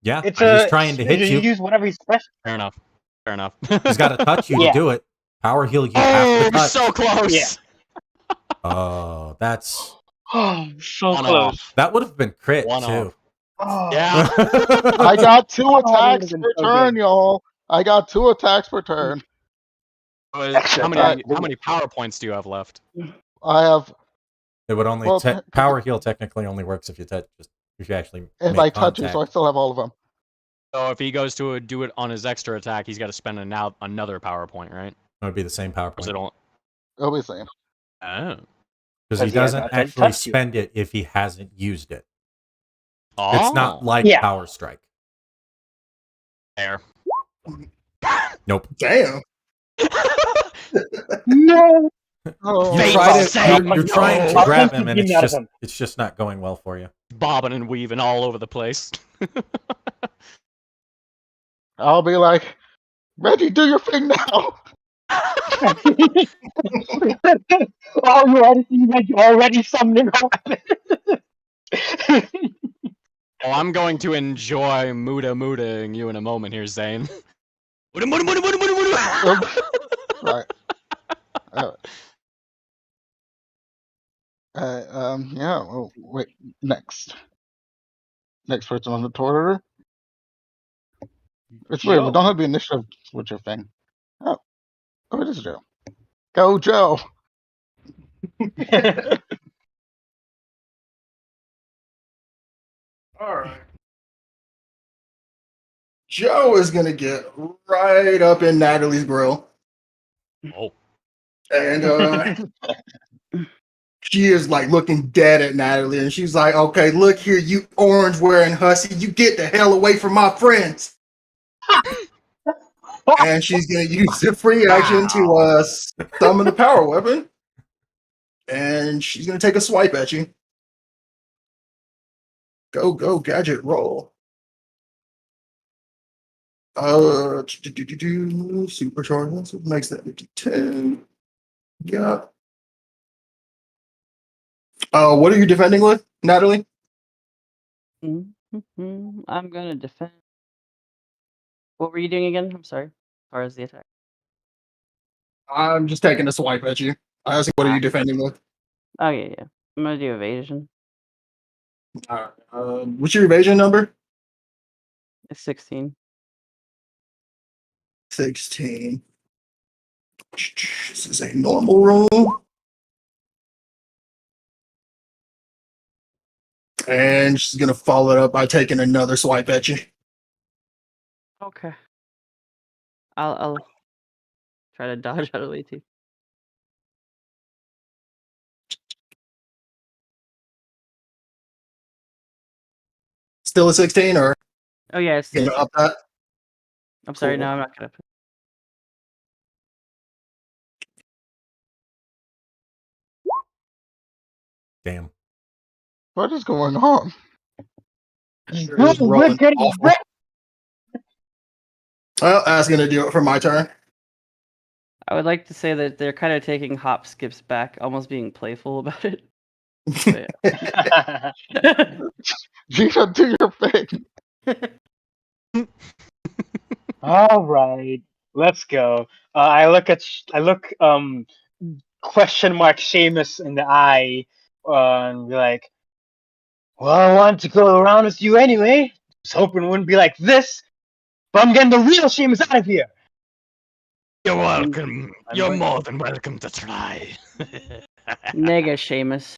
Yeah,
It's
he's trying to hit you.
Use whatever he's special.
Fair enough. Fair enough.
He's got to touch you
Yeah.
to do it. Power heal, you have to
Oh,
touch.
so close.
Yeah.
Oh, that's
Oh, so
One
close.
off.
that would have been crit
One
too.
Oh.
Yeah.
I got 2
Oh, that
attacks
would've been
per
so
turn,
good.
y'all. I got 2 attacks per turn.
How many power points do you have left?
I have.
It would only power heal technically only works if you actually
If
make
I touch you,
contact.
so I still have all of them.
So if he goes to do it on his extra attack, he's got to spend another power point, right?
It would be the same power
Or is
point
it all?
It'll be the same.
Oh.
because he
Because he has
doesn't
not
actually
touched you.
spend it if he hasn't used it.
Oh.
It's not like
Yeah.
power strike.
Fair.
Nope.
Damn.
No.
Oh,
Fate
You're
save
you're
me.
trying to
I'll
grab
take
him,
the
and
beam out of him.
it's just not going well for you.
Bobbing and weaving all over the place.
I'll be like, Reggie, do your thing now.
already summoning a weapon.
Oh, I'm going to enjoy Muda-ing you in a moment here, Zane. Muda.
Right. Yeah. Oh, wait. Next person on the order. It's weird. We don't have the initiative switcher thing. Oh, it is Joe. Go, Joe.
All right. Joe is gonna get right up in Natalie's grill,
Oh.
and she is like looking dead at Natalie, and she's like, "Okay, look here, you orange wearing hussy, you get the hell away from my friends." And she's gonna use the free action to summon the power weapon, and she's gonna take a swipe at you. Go, gadget, roll. Supercharge. So it makes that 52. Yeah. What are you defending with, Natalie?
I'm gonna defend. What were you doing again? I'm sorry. As far as the attack.
I'm just taking a swipe at you. I asked you, what are you defending with?
Oh yeah. I'm gonna do evasion.
What's your evasion number?
It's 16.
16. This is a normal roll. And she's gonna follow it up by taking another swipe at you.
Okay. I'll try to dodge out of the way too.
Still a 16 or
Oh yeah, it's
You up that?
I'm sorry,
Cool.
no, I'm not gonna.
Damn.
What is going on?
Sure is rolling awful. Well, that's gonna do it for my turn.
I would like to say that they're kind of taking hop skips back, almost being playful about it. But yeah.
Gina, do your thing.
All right, let's go. I look question mark Seamus in the eye, and be like, "Well, I wanted to go around with you anyway. Was hoping it wouldn't be like this, but I'm getting the real Seamus out of here."
You're welcome.
I'm
You're
going-
more than welcome to try.
Nega Seamus.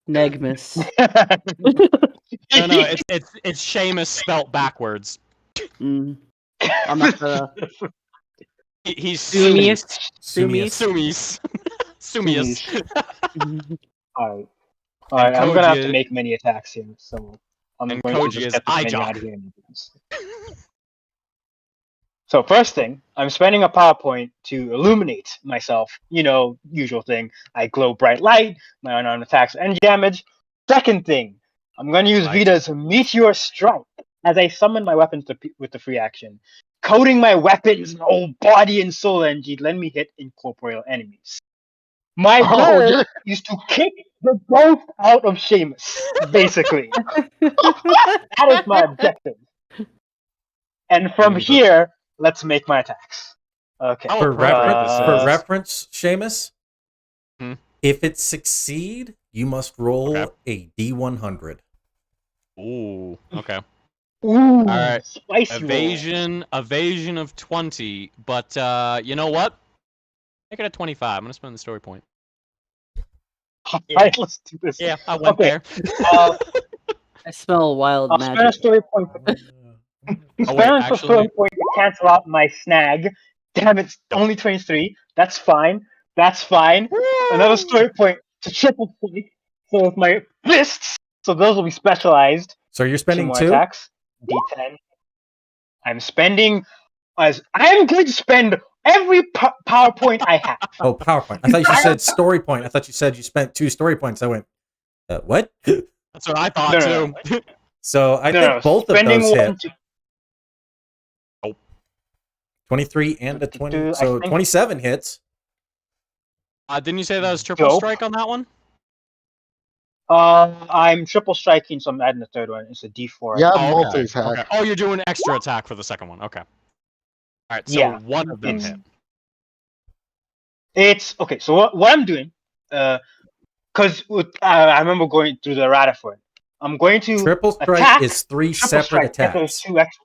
Negmus.
No, it's Seamus spelt backwards.
I'm not gonna.
He's
Sumius.
Sumius. Sumius.
All right. I'm
Koji
gonna have to
is-
make many attacks here, so I'm
and
going to
Koji
just
is
get this
eye
many
jock.
out of here. So first thing, I'm spending a PowerPoint to illuminate myself. You know, usual thing. I glow bright light, my unarmed attacks and damage. Second thing, I'm going to use
Right.
Vita's Meteor Strike as I summon my weapons with the free action. Coating my weapons, whole body and soul energy, let me hit incorporeal enemies. My
Oh,
goal
yeah.
is to kick the ghost out of Seamus, basically. That is my objective. And from here, let's make my attacks. Okay.
How
For
appropriate this
reference,
is.
Seamus,
Hmm?
if it succeed, you must roll
Okay.
a D100.
Ooh. Okay.
Ooh,
right.
spicy
Evasion of 20, but you know what? Make it a 25. I'm gonna spend the story point.
roll. Alright, let's do this.
Yeah, I went
Okay.
there.
I smell wild
I'll spend a
magic.
story point.
Oh, wait,
Spend a
actually-
story point to cancel out my snag. Damn it, only 23. That's fine. That's fine. Another story point to triple point. So with my fists, so those will be specialized.
So you're
Two
spending
more
two?
attacks. D10. I'm spending I'm going to spend every PowerPoint I have.
Oh, PowerPoint. I thought you said story point. I thought you said you spent 2 story points. I went, what?
That's what I thought
No.
too.
So I think both of
spending
those
one
hit.
to-
23 and a 20.
I
So
think-
27 hits.
Didn't you say that was triple
Dope.
strike on that one?
I'm triple striking, so I'm adding the third one. It's a D4.
Yeah,
Oh, okay.
multi-attack.
Okay. Oh, you're doing an extra attack for the second one. Okay. All right. So
Yeah.
one of them hit.
It's okay. So what I'm doing, because I remember going through the errata for it. I'm going to
Triple strike
attack,
is 3
triple
separate
strike, get those
attacks.
2 extra.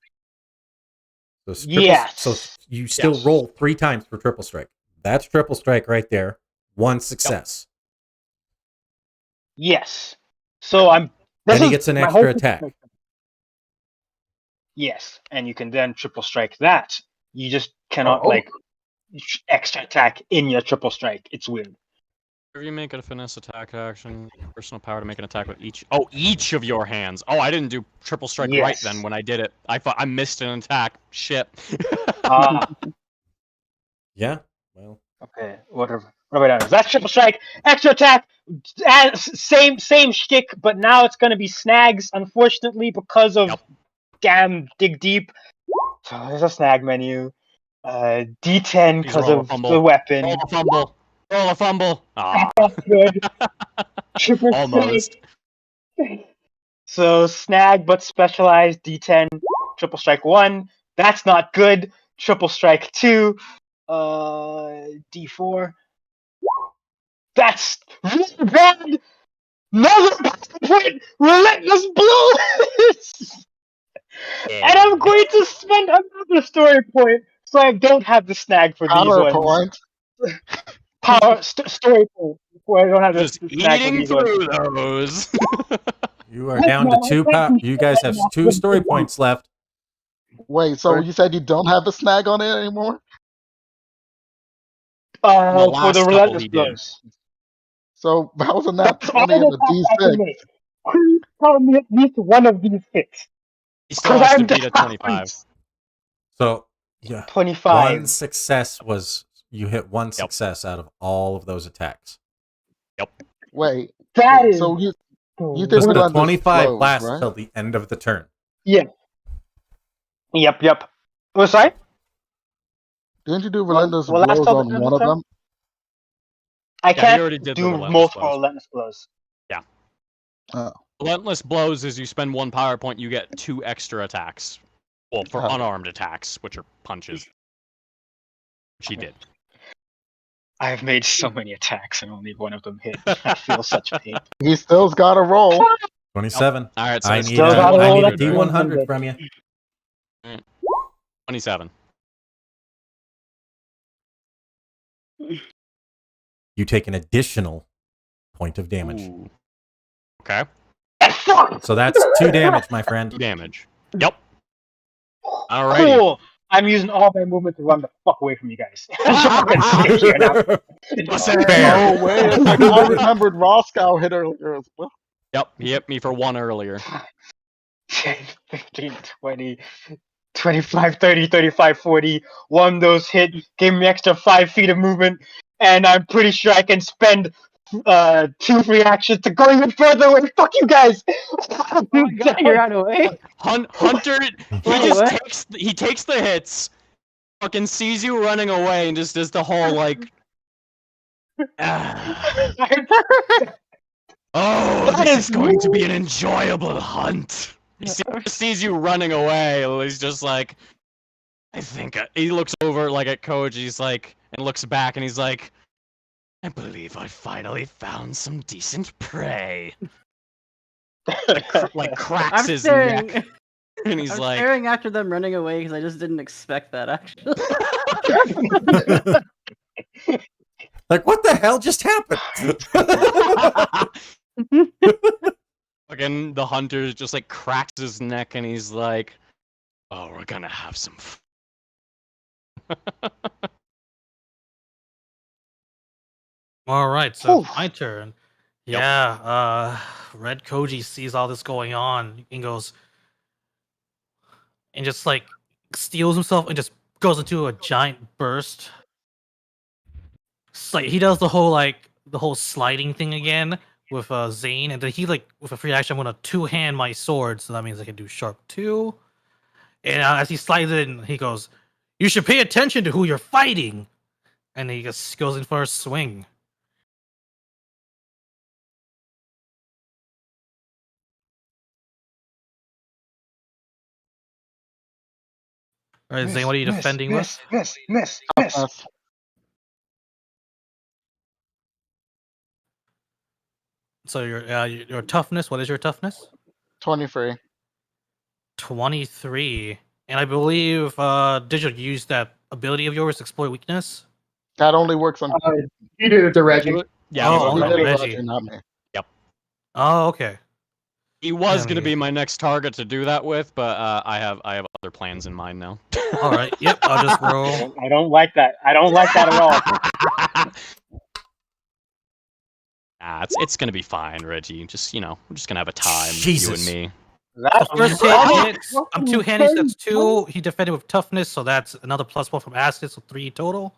So, triple,
Yes.
so you still
Yes.
roll 3 times for triple strike. That's triple strike right there. 1 success.
Yes. So I'm.
Then he
is
gets an
my
extra
whole-
attack.
Yes, and you can then triple strike that. You just cannot
Oh.
like extra attack in your triple strike. It's weird.
If you make it a finesse attack action, personal power to make an attack with each of your hands. Oh, I didn't do triple strike right
Yes.
then when I did it. I thought I missed an attack. Shit.
Yeah. Well,
Okay, whatever. What have I done? That's triple strike, extra attack, same shtick, but now it's gonna be snags, unfortunately, because of
Yep.
damn dig deep. So there's a snag menu. D10
Please
because
roll a
of
fumble.
the weapon.
Roll a fumble. Roll a fumble. Ah,
Good. Triple
almost.
strike. So snag but specialized D10, triple strike 1. That's not good. Triple strike 2. D4. That's really bad. Another point. Relentless blows. And I'm going to spend another story point so I don't have the snag for these ones.
PowerPoint.
Story point. Before I don't have
Just
the snag for
eating
these ones.
through those.
you are down to 2 you guys have 2 story points left.
Wait, so you said you don't have the snag on it anymore?
The
For
last
the
couple
relentless
he did.
blows.
So how was it not
That's all
20
the
and a
attacks I can
D6?
make. Please tell me at least one of these hits.
He still has to
I'm
beat a
down.
25.
So yeah,
25.
one success was you hit one success out of all of those attacks.
Wait.
That is.
So you did
Just the
relentless
25
blows,
lasts
right?
till the end of the turn.
Yeah. Yep. What's that?
Didn't you do relentless
Well, last
blows
time-
on one of them?
I
Yeah, he already
can't
did the
do
relentless
multiple
blows.
relentless blows.
Relentless blows is you spend 1 power point, you get 2 extra attacks. Well, for
Oh.
unarmed attacks, which are punches. Which he did.
I've made so many attacks and only one of them hit. I feel such pain.
He still's got a roll.
27.
All right, so
I
it's
need
still
a,
gotta
I
roll
need a
that
D100
D100
from you.
27.
You take an additional point of damage.
Ooh. Okay.
So that's 2 damage, my friend.
2 damage. Yep. Alrighty.
Cool. I'm using all my movement to run the fuck away from you guys. I'm gonna stay here now.
Listen, fair.
Oh wait, it's like I remembered Roscoe hit earlier as well.
Yep, he hit me for 1 earlier.
10, 15, 20, 25, 30, 35, 40. One of those hit, gave me extra 5 feet of movement, and I'm pretty sure I can spend 2 reactions to go even further away. Fuck you guys!
Oh my god, you're out of the way.
Hunter,
Wait,
he takes the hits, fucking sees you running away, and just does the whole like, oh,
That
this
is
is going to be an enjoyable hunt. He sees you running away, and he's just like, I think he looks over like at Koji, he's like, and looks back, and he's like, I believe I finally found some decent prey. Like cracks
I'm
his
staring.
neck, and he's
I'm
like,
staring after them running away because I just didn't expect that actually.
Like, what the hell just happened?
fucking the hunter just like cracks his neck, and he's like, oh, we're gonna have some fun.
All right, so
Oof.
my turn.
Yep.
Yeah, Red Koji sees all this going on and goes and just like steals himself and just goes into a giant burst. So he does the whole sliding thing again with Zane, and then he like with a free action, I'm gonna 2-hand my sword, so that means I can do sharp 2. And as he slides in, he goes, "You should pay attention to who you're fighting," and he just goes in for a swing. All right, Zane, what are you defending with?
Miss.
So your toughness. What is your toughness?
23.
23. And I believe did you use that ability of yours, exploit weakness?
That only works on
You did it to Reggie.
Yeah,
Oh,
you
okay.
did it,
Reggie.
Reggie, not me.
Oh, okay.
he was
Yeah,
gonna
me.
be my next target to do that with, but I have other plans in mind now.
All right. Yep. I'll just roll.
I don't like that. I don't like that at all.
Nah, it's gonna be fine, Reggie. Just we're just gonna have a time,
Jesus.
you and me.
That
First hit hits. I'm 2-handed, so that's 2. He defended with toughness, so that's another +1 from acid, so 3 total.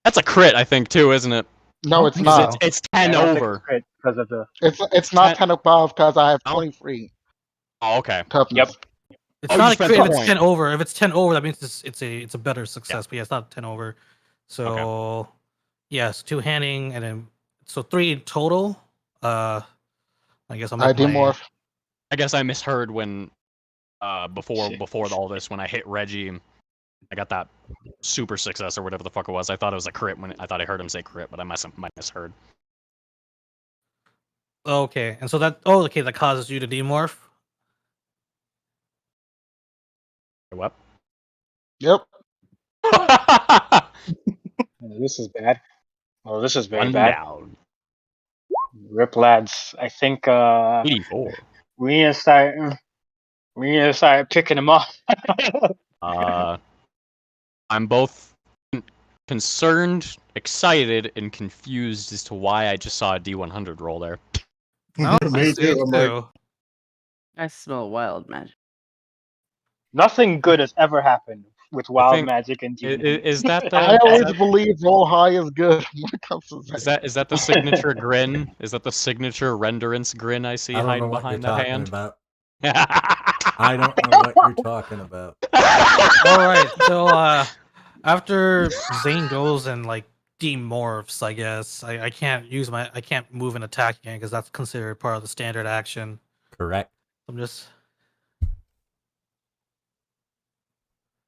That's a crit, I think, too, isn't it?
No, it's
Because
not.
It's 10 over.
because of the.
It's not 10 above because I have 23
Oh, okay.
toughness.
It's
Oh, you
not a
spent
crit
a
if it's
point.
10 over. If it's 10 over, that means it's a better success. But yeah, it's not 10 over. So yes, 2-handing and then so 3 in total. I guess I'm
I demorph.
I guess I misheard when before all this when I hit Reggie. I got that super success or whatever the fuck it was. I thought it was a crit when I thought I heard him say crit, but I might misheard.
Okay, and so that that causes you to demorph.
What?
Yep.
This is bad. Oh, this is very
One
bad.
down.
Rip lads. I think
84.
we need to start picking them off.
I'm both concerned, excited, and confused as to why I just saw a D100 roll there.
No, I
Me
see it
too. I'm like,
too.
I smell wild magic.
Nothing good has ever happened with wild
think-
magic and D&D.
Is that
I
the
always believe roll high is good when it comes to
is that the signature grin? Is that the signature renderance grin I see
I don't know
hiding
what you're
behind the
talking
hand?
about. I don't know what you're talking about.
All right, so after Zane goes and like demorphs, I guess I can't move and attack again because that's considered part of the standard action.
Correct.
I'm just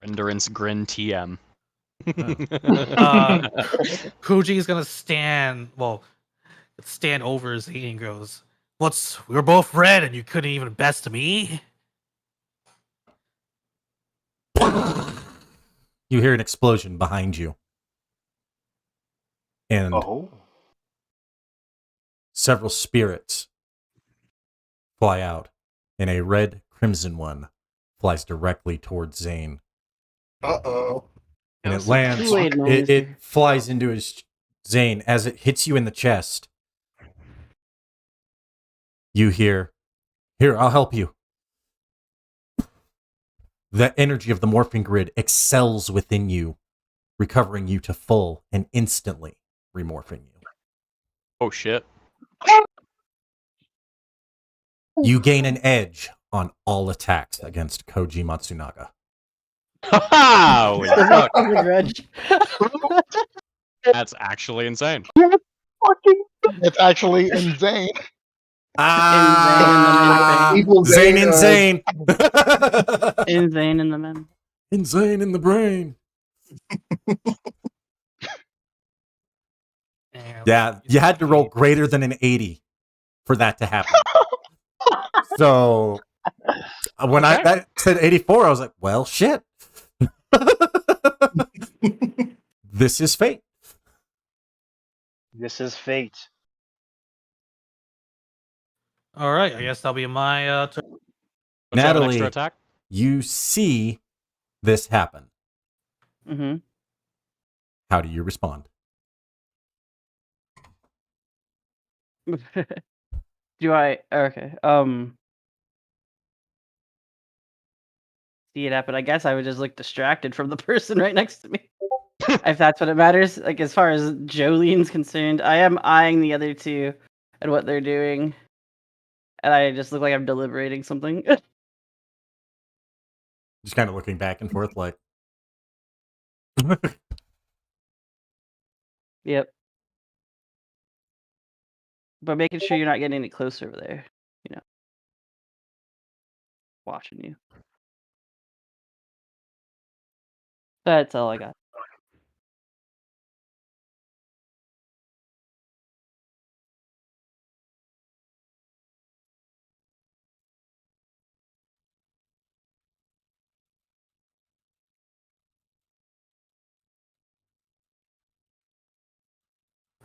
Renderance grin TM.
Koji is gonna stand over Zane and goes, we were both red and you couldn't even best me?
You hear an explosion behind you. And
Oh.
several spirits fly out, and a red crimson one flies directly towards Zane.
Uh-oh.
And
That
it
was some
lands,
Kool-Aid noise
it
there.
flies into his Zane. As it hits you in the chest, you hear, "Here, I'll help you." The energy of the morphing grid excels within you, recovering you to full and instantly remorphing you.
Oh shit.
You gain an edge on all attacks against Koji Matsunaga.
Holy fuck.
The grudge.
That's actually insane.
It's actually insane.
Evil
Zane
Zane,
insane.
Insane in the men.
Insane in the brain. Yeah, you had to roll greater than an 80 for that to happen. So when I said 84, I was like, well, shit. This is fate.
This is fate.
All right, I guess that'll be my turn.
Don't you have an
Natalie,
extra attack?
you see this happen.
Mm-hmm.
How do you respond?
Do I? Okay. See it happen. I guess I would just look distracted from the person right next to me. If that's what it matters. Like as far as Jolene's concerned, I am eyeing the other two and what they're doing, and I just look like I'm deliberating something.
Just kind of looking back and forth like.
Yep. But making sure you're not getting any closer over there. You know. Watching you. That's all I got.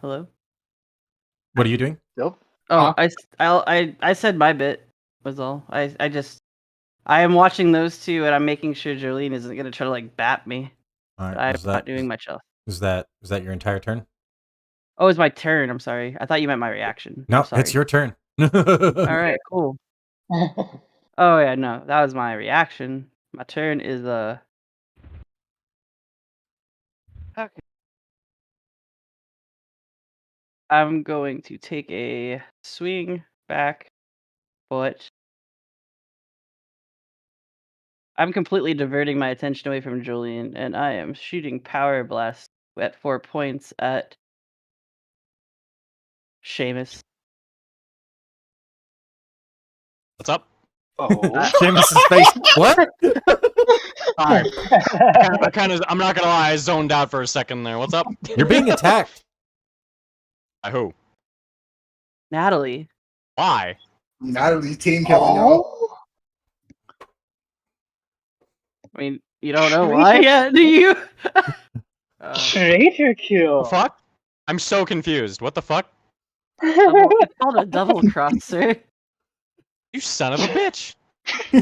Hello?
What are you doing?
Nope.
Oh, I said my bit was all. I am watching those two and I'm making sure Jolene isn't gonna try to like bap me.
All right,
I'm not doing much else.
Is that your entire turn?
Oh, it's my turn. I'm sorry. I thought you meant my reaction.
No,
I'm sorry.
it's your turn.
All right, cool. Oh yeah, no, that was my reaction. My turn is okay. I'm going to take a swing back, but I'm completely diverting my attention away from Julian, and I am shooting Power Blast at 4 points at Seamus.
What's up?
Oh.
Seamus's face. What?
Alright. I'm not gonna lie, I zoned out for a second there. What's up?
You're being attacked.
By who?
Natalie.
Why?
Natalie's team killing y'all.
Oh,
I mean, you don't know why yet, do you?
Traitor kill.
The fuck? I'm so confused. What the fuck?
It's called a double cross, sir.
You son of a bitch! You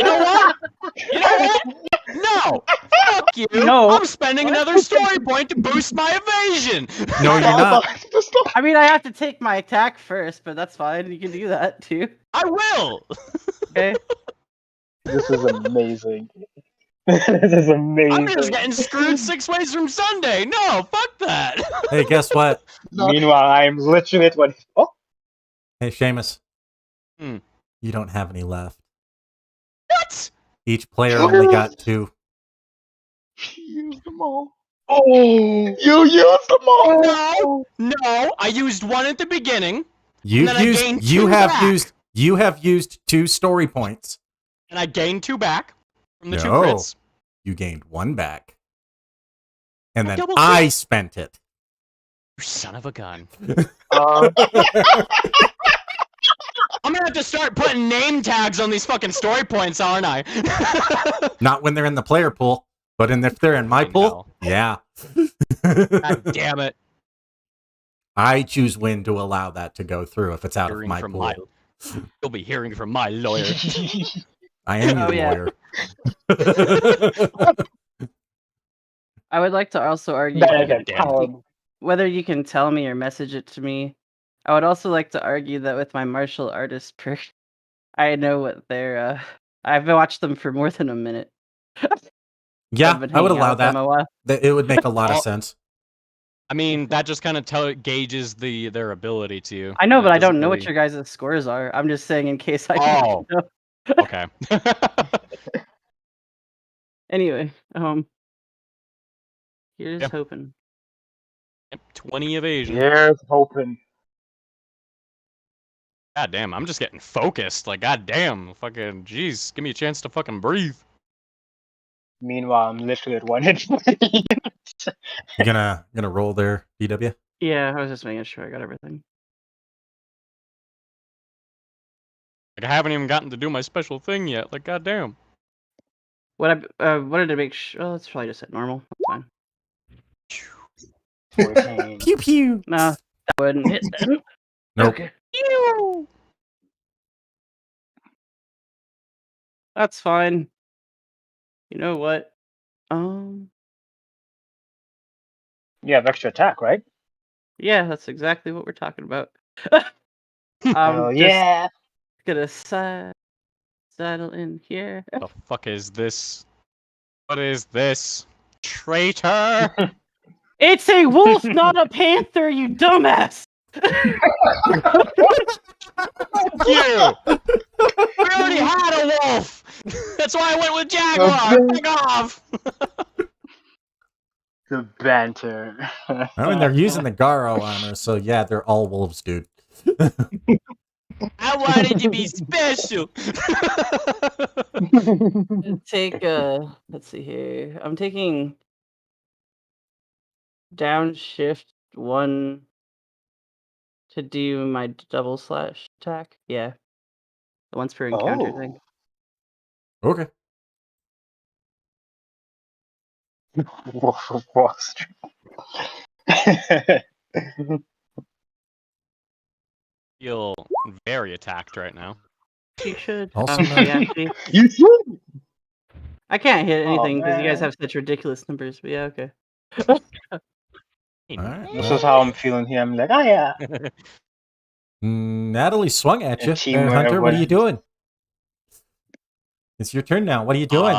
know what? You know what? No! Fuck you!
No.
I'm spending another story point to boost my evasion!
No, you're not.
I mean, I have to take my attack first, but that's fine. You can do that too.
I will!
Okay.
This is amazing. This is amazing.
I'm just getting screwed 6 ways from Sunday. No, fuck that.
Hey, guess what?
Meanwhile, I'm literally at what? Oh,
Hey, Seamus.
Hmm.
You don't have any left.
What?
Each player only got 2.
You used them all.
oh,
You used them all.
No, I used 1 at the beginning,
You've
then I
used.
gained
You
2
have
back.
used. You have used 2 story points.
and I gained 2 back from the 2
No.
crits.
You gained 1 back, and
I
then
double
I spent it.
You son of a gun.
uh,
I'm gonna have to start putting name tags on these fucking story points, aren't I?
Not when they're in the player pool, but if they're in my
I
pool, yeah.
God damn it.
I choose when to allow that to go through if it's out of
Hearing
my
from
pool.
You'll be hearing from my lawyer.
I am your
Oh, yeah.
lawyer.
I would like to also argue
that
Fucking
is a
damn.
power.
whether you can tell me or message it to me. I would also like to argue that with my martial artist perk, I know what they're. I've watched them for more than a minute.
Yeah,
I've been
I would
hanging out
allow
with them
that.
a while.
It would make a lot of
Oh.
sense.
I mean, that just kind of gauges their ability to you.
I know,
It
but I
doesn't
don't know what
really-
your guys' scores are. I'm just saying in case I
Oh.
know.
Okay.
Anyway, here's
Yeah.
hoping.
20 evasion.
Here's hoping.
God damn, I'm just getting focused. Like, god damn. Fucking, jeez. Give me a chance to fucking breathe.
Meanwhile, I'm literally at 1 hit.
You gonna roll there, DW?
Yeah, I was just making sure I got everything.
Like, I haven't even gotten to do my special thing yet. Like, god damn.
What I wanted to make sure. Oh, that's probably just at normal. That's fine.
14.
Pew pew.
Nah, that wouldn't hit then.
Nope.
Okay. That's fine. You know what?
You have extra attack, right?
Yeah, that's exactly what we're talking about.
Oh
Just
yeah.
gonna saddle in here.
The fuck is this? What is this? Traitor!
It's a wolf, not a panther, you dumbass!
You! We already had a wolf! That's why I went with Jaguar! Fuck off!
The banter.
I mean, they're using the Garo armor, so yeah, they're all wolves, dude.
I wanted to be special!
Take let's see here. I'm taking downshift 1 to do my double slash attack. Yeah. The once per encounter thing.
Okay.
Wolf of Wall Street.
Feel very attacked right now.
You should.
Also
Yeah, see.
You should.
I can't hit
Oh,
anything because you guys
man.
have such ridiculous numbers, but yeah, okay.
Hey,
All right.
This is how I'm feeling here. I'm like, oh yeah.
Natalie swung at
A
you.
team where
Hunter, what are you
everyone-
doing? It's your turn now. What are you doing?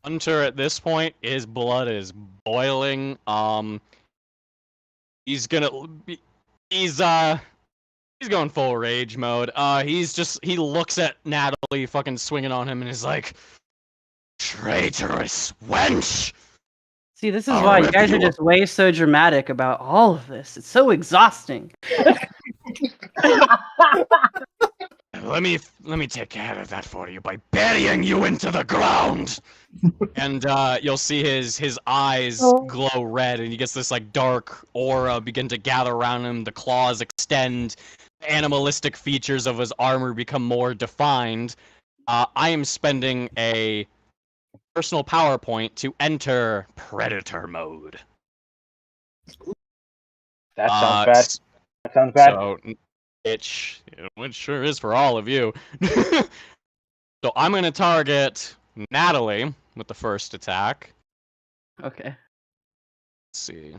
Hunter at this point, his blood is boiling. He's going full rage mode. He looks at Natalie fucking swinging on him and is like, traitorous wench!
See, this is
I'll
why you
rip
guys are
you
just way so dramatic about all of this. It's so exhausting.
Let me take care of that for you by burying you into the ground. And you'll see his eyes glow red, and he gets this like dark aura begin to gather around him. The claws extend, animalistic features of his armor become more defined. I am spending a personal power point to enter predator mode.
That sounds bad. That sounds bad.
So, it sure is for all of you. So I'm gonna target Natalie with the first attack.
Okay.
Let's see.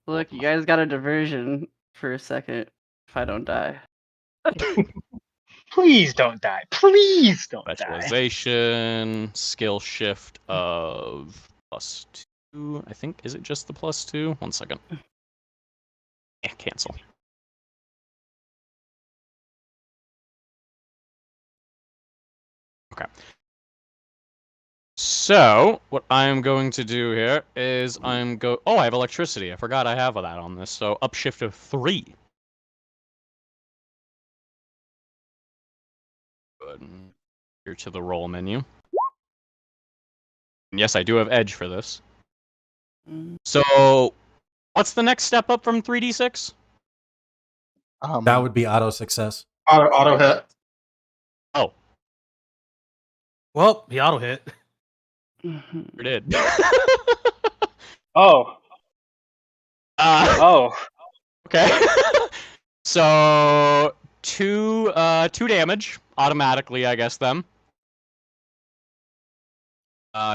Look, you guys got a diversion for a second if I don't die.
Please don't die. Please don't die.
Specialization, skill shift of +2. I think, is it just the +2? 1 second. Cancel. Okay. So, what I'm going to do here is Oh, I have electricity. I forgot I have that on this. So, upshift of 3. Good. Here to the roll menu. And yes, I do have edge for this. So, what's the next step up from 3d6?
That would be auto success.
Auto hit.
Oh,
Well, he auto hit.
you did.
Oh.
Oh. Okay. So 2 damage automatically, I guess. Then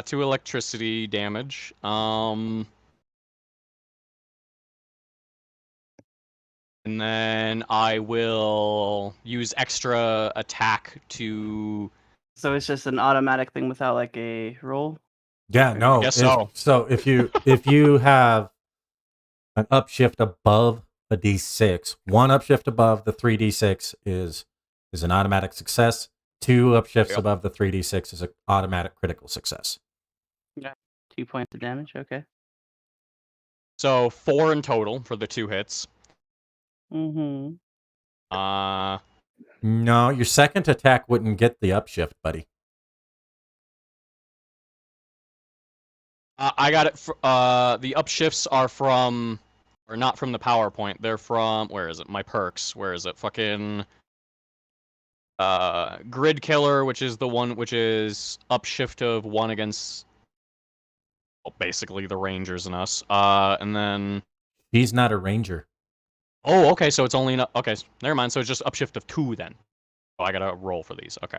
2 electricity damage. And then I will use extra attack to.
So it's just an automatic thing without like a roll.
Yeah, no.
guess so.
So if you have an upshift above a d6, 1 upshift above the 3d6 is an automatic success. 2 upshifts above the 3d6 is an automatic critical success.
Yeah, 2 points of damage. Okay.
So 4 in total for the 2 hits.
Mm-hmm.
No, your second attack wouldn't get the upshift, buddy.
I got it. The upshifts are from, or not from the PowerPoint. They're from, where is it? My perks. Where is it? Fucking Grid Killer, which is the one which is upshift of 1 against, well, basically the Rangers and us. And then
He's not a ranger.
oh, okay, so it's only okay. Never mind. So it's just upshift of 2 then. Oh, I gotta roll for these. Okay.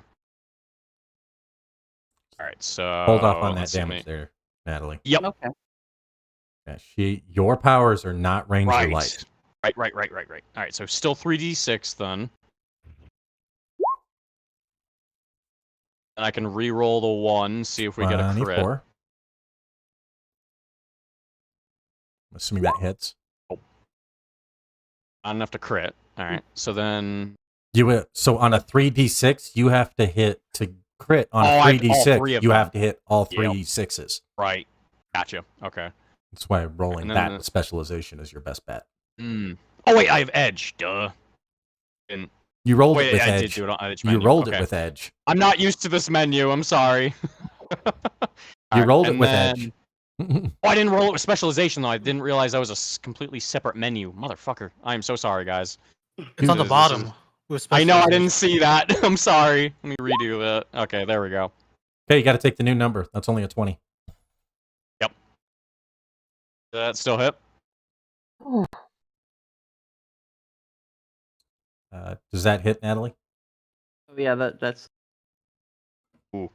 All right. So
Hold off on that
let's see
damage there, Natalie.
Yep.
Okay.
Yeah, your powers are not ranger like.
Right. All right, so still 3d6 then. And I can re-roll the 1, see if we get a crit.
24. Assuming that hits.
Oh. Not enough to crit. All right, so then.
So on a 3d6, you have to hit to crit. On a 3d6, you have to hit all 3 sixes.
Right. Gotcha. Okay.
That's why rolling
And then
that specialization is your best bet.
Oh wait, I have edge. Duh. And
You rolled
wait,
it with
I
edge.
did do it on edge
You
menu.
rolled
Okay.
it with edge.
I'm not used to this menu. I'm sorry.
You rolled it with edge.
Oh, I didn't roll it with specialization though. I didn't realize that was a completely separate menu. Motherfucker. I am so sorry, guys.
It's on the bottom.
I know, I didn't see that. I'm sorry. Let me redo that. Okay, there we go.
Okay, you got to take the new number. That's only a 20.
Yep. Does that still hit?
Does that hit, Natalie?
Oh, yeah, that's.
Ooh.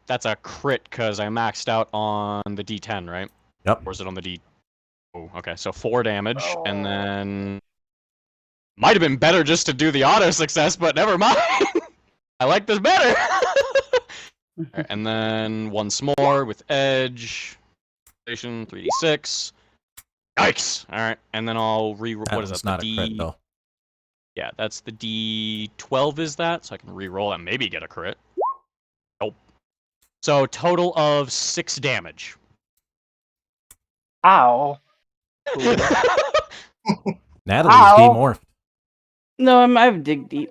That's a crit because I maxed out on the D10, right?
Yep.
Or is it on the D? Oh, okay. So 4 damage, and then might have been better just to do the auto success, but never mind. I like this better. Right, and then once more with edge, station 3d6. Yikes! All right, and then I'll re-roll. What is that?
Not a crit though.
Yeah, that's the D12. Is that? So I can re-roll and maybe get a crit. Nope. So total of 6 damage.
Ow.
Natalie's demorphed.
No, I have dig deep.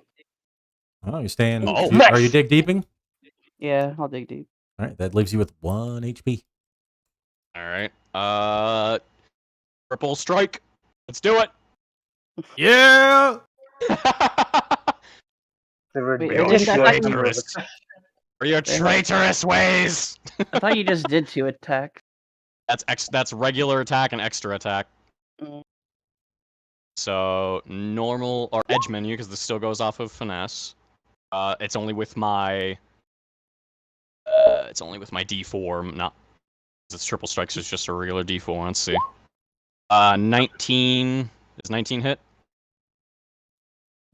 Oh, you're staying.
Oh.
Are you dig deeping?
Yeah, I'll dig deep.
All right, that leaves you with 1 HP.
All right. Triple strike. Let's do it.
Yeah.
The
Wait,
ridiculous.
For your traitorous ways.
I thought you just did 2 attacks.
That's regular attack and extra attack.
Mm.
So normal or edge menu because this still goes off of finesse. It's only with my. It's only with my D4, not. It's triple strikes. It's just a regular D4. Let's see. 19 is 19 hit.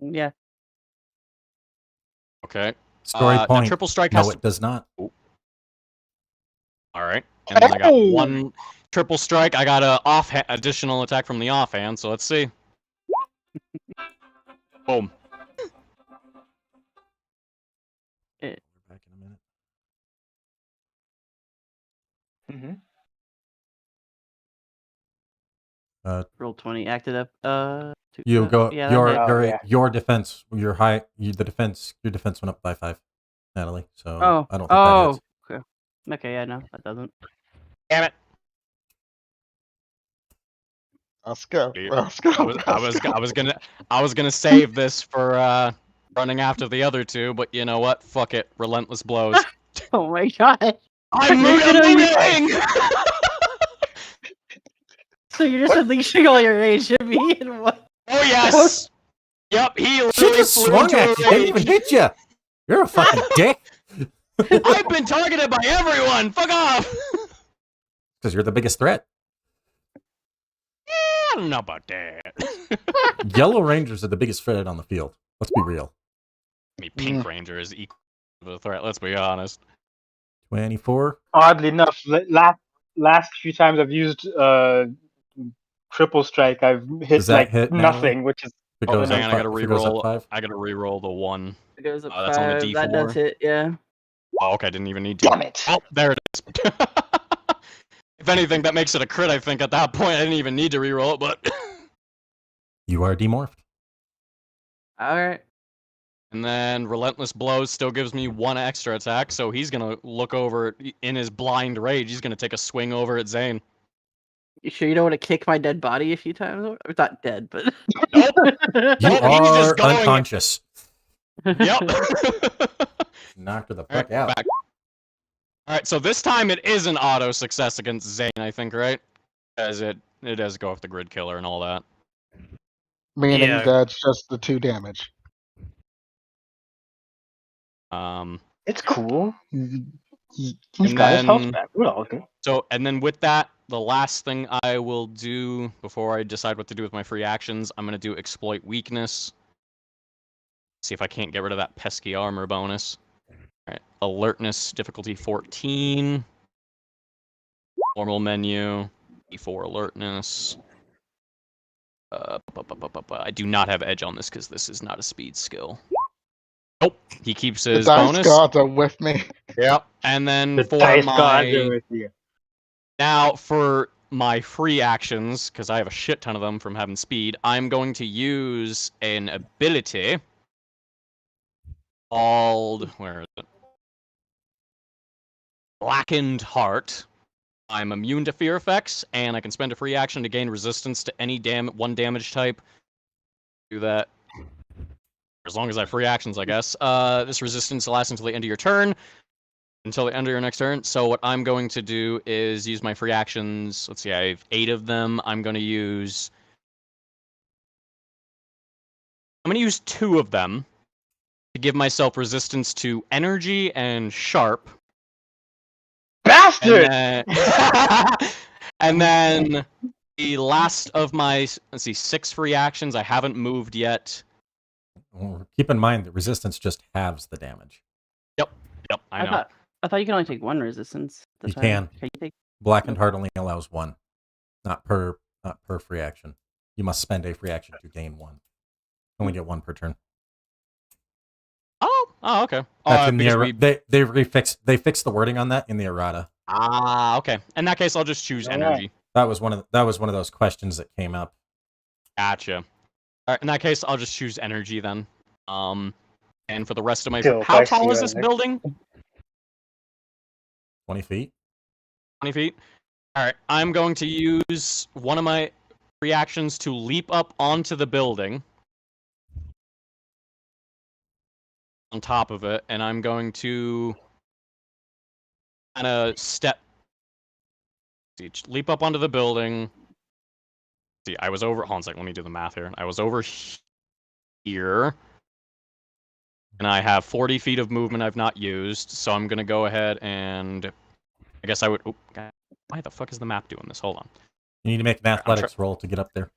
Yeah.
Okay.
Story
Now
point.
triple strike
No,
has
it does not.
All right. And then I got one triple strike. I got a additional attack from the offhand. So let's see. Boom.
Back in a minute.
Roll 20, acted up.
You go.
Yeah, that hit.
Oh, yeah.
Your defense. Your high. Your defense went up by 5, Natalie. So
Oh,
I don't think that hits.
okay. Okay, yeah, no, that doesn't.
Damn it.
Let's go.
Dude,
Let's go.
I was gonna save this for running after the other two, but you know what? Fuck it. Relentless blows.
Oh my god.
I'm moving!
So you're just unleashing all your rage at me and what?
Oh yes! Yep, he
She
literally
just
flew
swung
into
at
a
you. They didn't even
rage.
hit you. You're a fucking dick.
I've been targeted by everyone! Fuck off!
Because you're the biggest threat.
I don't know about that.
Yellow Rangers are the biggest threat on the field. Let's be real.
I mean, Pink Ranger is equal to the threat, let's be honest.
24.
Oddly enough, last few times I've used triple strike, I've hit
Does that
like
hit,
nothing, which is
If it
Oh,
goes
hang
up
on, I gotta
if it goes up
reroll.
5.
I gotta reroll the 1.
It goes up
That's on the
5. That does
D4.
hit, yeah.
Oh, okay, I didn't even need to.
damn it.
Oh, there it is. If anything, that makes it a crit, I think, at that point. I didn't even need to reroll it, but...
You are demorphed.
Alright.
And then Relentless Blows still gives me 1 extra attack, so he's gonna look over in his blind rage. He's gonna take a swing over at Zane.
You sure you don't want to kick my dead body a few times? Or not dead, but...
Nope.
You
Nope, he's just
are
going-
unconscious.
Yep.
Knocked her the
Alright,
fuck out.
back. Alright, so this time it is an auto success against Zane, I think, right? As it does go off the grid killer and all that.
Meaning
Yeah.
that's just the 2 damage.
It's cool.
And
He's got his health
then-
back. We're all good.
So, and then with that, the last thing I will do before I decide what to do with my free actions, I'm going to do Exploit Weakness. See if I can't get rid of that pesky armor bonus. Alright, Alertness, difficulty 14. Normal menu, E4 Alertness. I do not have Edge on this because this is not a speed skill. Nope, he keeps
The
his
dice
bonus.
gods are with me.
Yep, and then
The
for
dice
my...
gods are with you.
Now, for my free actions, because I have a shit ton of them from having speed, I'm going to use an ability called... Where is it? Blackened Heart. I'm immune to fear effects, and I can spend a free action to gain resistance to any one damage type. Do that. As long as I have free actions, I guess. This resistance lasts until the end of your turn. Until the end of your next turn. So what I'm going to do is use my free actions. Let's see, I have 8 of them. I'm going to use 2 of them to give myself resistance to energy and sharp.
Bastard!
And then the last of my, let's see, 6 free actions. I haven't moved yet.
Well, keep in mind that resistance just halves the damage.
Yep, I know.
I thought you could only take 1 resistance. at a
You
time.
can.
Can you take...
Blackened Heart only allows 1, not per free action. You must spend a free action to gain 1. Only get 1 per turn.
Oh, okay.
That's in the
because
they fixed the wording on that in the errata.
okay. In that case, I'll just choose
Alright.
energy.
That was one of those questions that came up.
Gotcha. All right. In that case, I'll just choose energy then. And for the rest of my,
Still,
how
I
tall
see
is
you
this
there.
building?
20 feet.
20 feet. All right. I'm going to use one of my reactions to leap up onto the building. On top of it, and I'm going to kind of leap up onto the building. See, I was over. Hold on a second. Let me do the math here. I was over here, and I have 40 feet of movement I've not used. So I'm gonna go ahead and I guess I would. Oh, God, why the fuck is the map doing this? Hold on.
You need to make an athletics roll to get up there.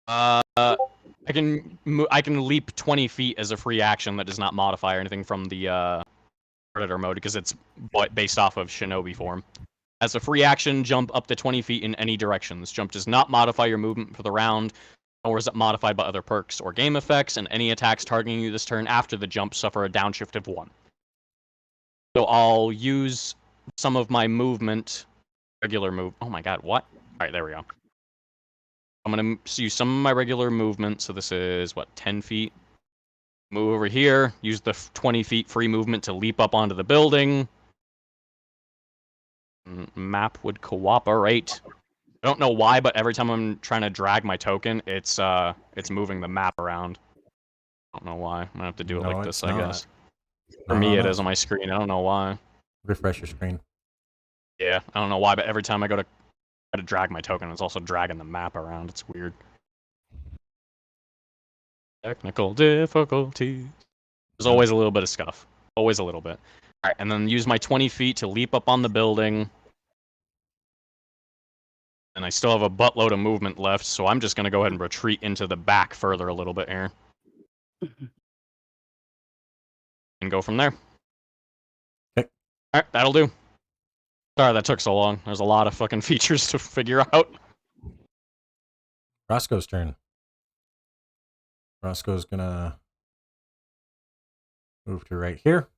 I I can leap 20 feet as a free action that does not modify or anything from the Predator mode because it's based off of Shinobi form. As a free action, jump up to 20 feet in any direction. This jump does not modify your movement for the round, nor is it modified by other perks or game effects, and any attacks targeting you this turn after the jump suffer a downshift of 1. So I'll use some of my movement, regular move. Oh my god, what? Alright, there we go. I'm going to use some of my regular movement, so this is, 10 feet? Move over here, use the 20 feet free movement to leap up onto the building. Map would cooperate. I don't know why, but every time I'm trying to drag my token, it's moving the map around. I don't know why. I'm gonna have to do it like this, I guess. For me, it is on my screen. I don't know why.
Refresh your screen.
Yeah, I don't know why, but every time I go to try to drag my token, it's also dragging the map around. It's weird. Technical difficulties. There's always a little bit of scuff. Always a little bit. Alright, and then use my 20 feet to leap up on the building. And I still have a buttload of movement left, so I'm just going to go ahead and retreat into the back further a little bit here. And go from there.
Okay.
Alright, that'll do. Sorry that took so long. There's a lot of fucking features to figure out.
Roscoe's turn. Roscoe's gonna move to right here.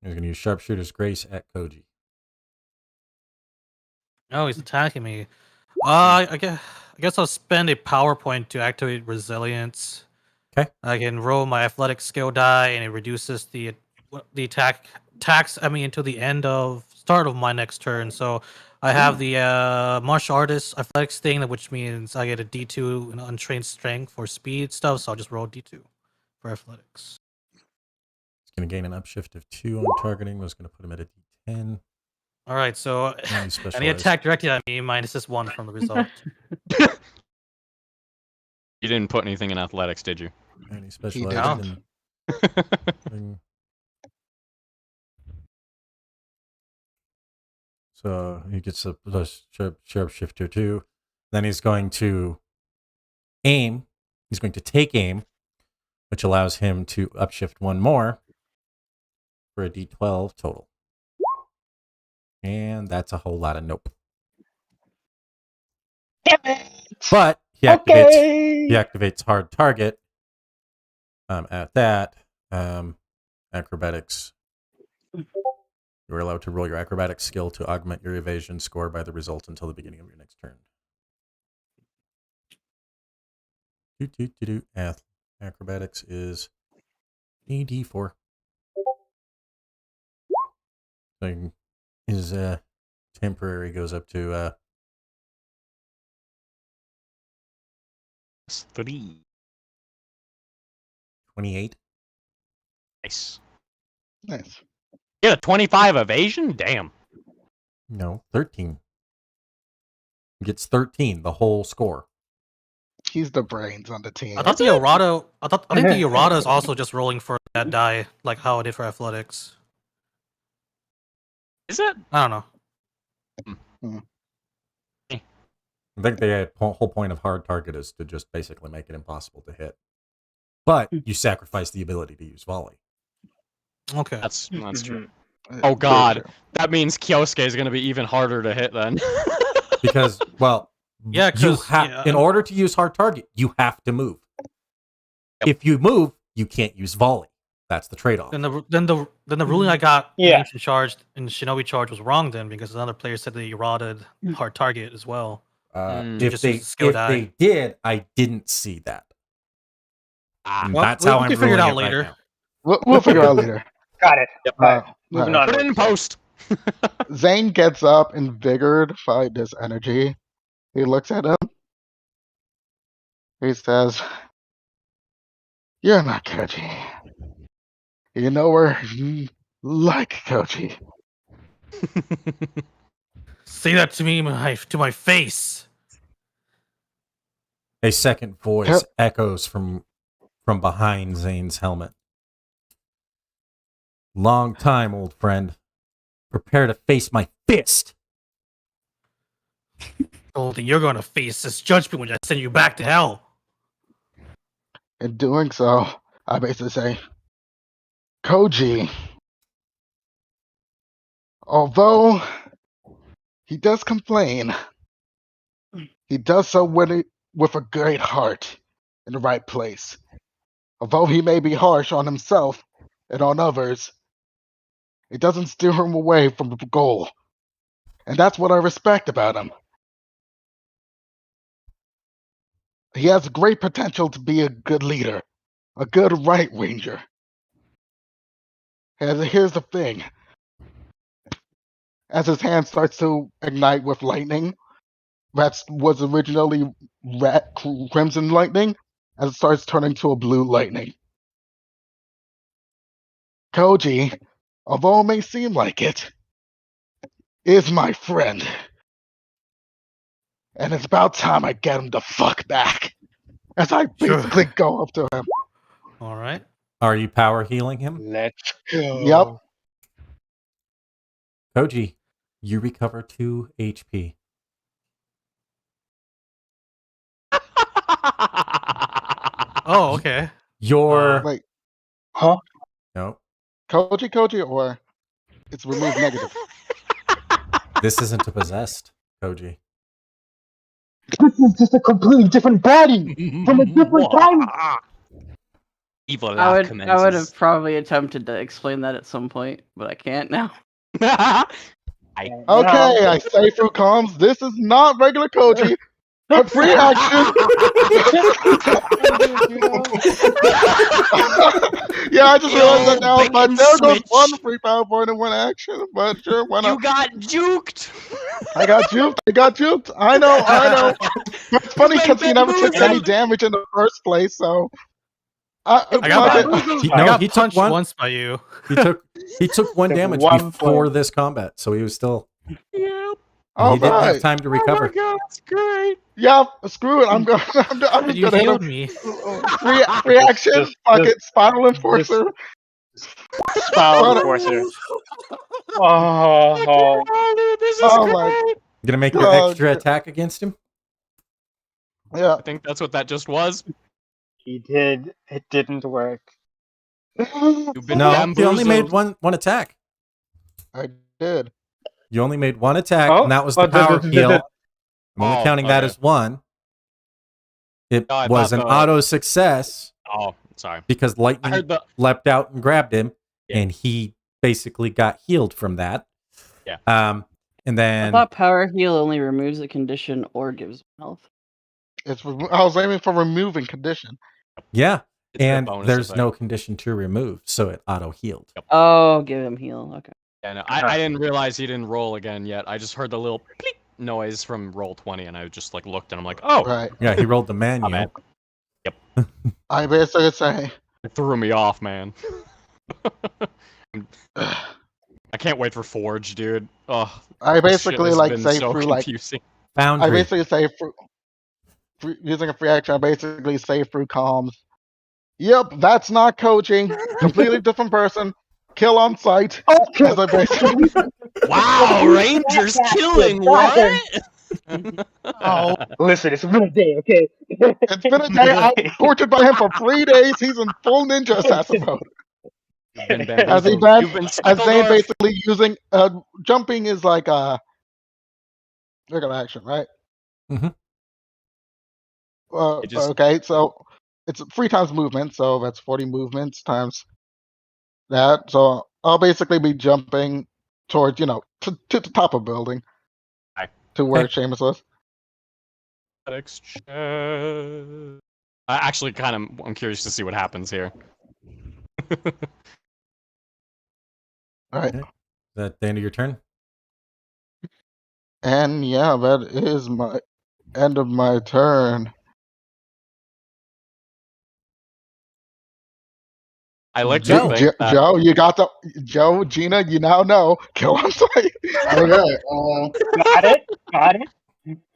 He's gonna use Sharpshooter's Grace at Koji.
Oh, he's attacking me. I guess I'll spend a power point to activate resilience.
Okay.
I can roll my athletic skill die, and it reduces the attacks. I mean, until the start of my next turn. So I have the martial artist athletics thing, which means I get a D2 in untrained strength for speed stuff. So I'll just roll D2 for athletics.
He's gonna gain an upshift of 2 on targeting. Was gonna put him at a D10.
All right, so any attack directed at me minus this 1 from the result.
You didn't put anything in athletics, did you?
And he
He
specialized
didn't.
in. So he gets a plus sharpshifter 2. Then he's going to aim. He's going to take aim, which allows him to upshift 1 more for a D12 total. And that's a whole lot of nope.
Damn it!
But he activates hard target. At that, acrobatics. You are allowed to roll your acrobatics skill to augment your evasion score by the result until the beginning of your next turn. Acrobatics is a D4. So his temporary goes up to
3.
28.
Nice.
Nice.
You got a 25 evasion? Damn.
No, 13. He gets 13, the whole score.
He's the brains on the team.
I think the errata is also just rolling for that die, like how I did for athletics.
Is it?
I don't know.
I think the whole point of hard target is to just basically make it impossible to hit. But you sacrifice the ability to use volley.
Okay.
That's true.
Very
Oh god.
true.
That means Kyosuke is going to be even harder to hit then.
Because, well,
Yeah, 'cause,
in order to use hard target, you have to move.
Yep.
If you move, you can't use volley. That's the trade-off.
Then the ruling I got
Yeah.
in charge in Shinobi charge was wrong then because another player said they errated hard target as well.
If
Just
they
use the skill die.
did, I didn't see that. And
Well,
that's
we
how
can
I'm
figure it
ruling
out
it right
later.
now.
We'll figure it out later.
Got it.
Yep.
Alright, moving on.
Put it in post.
Zane gets up, invigorated by this energy. He looks at him. He says, "You're not Koji. You know we're like Koji."
Say that to me, to my face.
A second voice
Yep.
echoes from behind Zane's helmet. Long time, old friend. Prepare to face my fist.
don't think you're gonna face this judgment when I send you back to hell.
In doing so, I basically say, Koji, although he does complain, he does so with a great heart in the right place. Although he may be harsh on himself and on others, it doesn't steer him away from the goal. And that's what I respect about him. He has great potential to be a good leader, a good right ranger. And here's the thing. As his hand starts to ignite with lightning, that was originally red crimson lightning, as it starts turning to a blue lightning. Koji, although it may seem like it, is my friend. And it's about time I get him the fuck back. As I basically go up to him.
All right.
Are you power healing him?
Let's go.
Yep.
Koji, you recover 2 HP.
Oh, okay.
Your
Wait,
no,
Koji, or it's remove negative.
this isn't a possessed Koji.
This is just a completely different body from a different time.
Evil
I
laugh
would
commences.
have probably attempted to explain that at some point, but I can't now.
Okay, I say through comms, this is not regular Koji. A free action. Yeah, I just realized that now.
bait
But
and
there goes
switch.
one free power point and one action. But sure, why not?
You got juked.
I got juked. I know. But it's funny because he never took any damage in the first place, so.
I got
He took
punched
one.
once by you.
He took 1
Took
damage
1
before
point.
this combat, so he was still.
Yep.
All
He didn't have
right.
time to recover.
Oh my god, that's great.
Yeah, screw it. I'm just
You
gonna hit
healed
him.
me.
Free action.
Just-
Fuck it. Spiral Enforcer.
Spiral Enforcer. Oh,
dude, this is
Oh
great.
my.
Gonna make your
Oh,
extra
shit.
attack against him?
Yeah.
I think that's what that just was.
he did. It didn't work.
You've been
No, he
bamboozled.
only made one attack.
I did.
You only made 1 attack,
Oh,
and that was
oh,
the power
did-
heal. I'm only
Oh,
counting that
okay.
as 1. It
Oh, I
was
thought
an
the-
auto success
Oh, sorry.
because
I
lightning
heard the.
leapt out and grabbed him,
Yeah.
and he basically got healed from that.
Yeah.
And
I
then
thought power heal only removes a condition or gives health.
I was aiming for removing condition.
yeah,
It's the
and
bonus
there's
effect.
no condition to remove, so it auto healed.
Oh, give him heal. Okay.
Yeah, no, I didn't realize he didn't roll again yet. I just heard the little bleep noise from roll 20, and I just like looked, and I'm like, oh,
Right.
Yeah, he rolled the
my
manual.
bad.
I basically say,
It threw me off, man. I can't wait for Forge, dude. Oh,
I
this shit
basically
has
like
been
say
so
through like
confusing.
I
Foundry.
basically say using a free action. I basically say through comms. Yep, that's not coaching. Completely different person. Kill on sight. As I basically.
Wow, Rangers killing what?
Oh,
Listen, it's been a day, okay?
it's been a day. I was tortured by him for 3 days. He's in full ninja assassin mode.
You've been
As he
bamboozled.
bad,
You've been
as they
Skeldorf.
basically using jumping is like a regular action, right?
Mhm.
It just-
Okay, so it's 3 times movement, so that's 40 movements times that. So I'll basically be jumping towards, to the top of building,
Okay.
to where
Okay.
Seamus was.
Athletics check. I actually I'm curious to see what happens here.
All right,
Is that the end of your turn?
and yeah, that is my end of my turn.
I like
Joe.
to think that
Joe, you got the Gina. You now know. Kill on sight.
Okay.
Got it.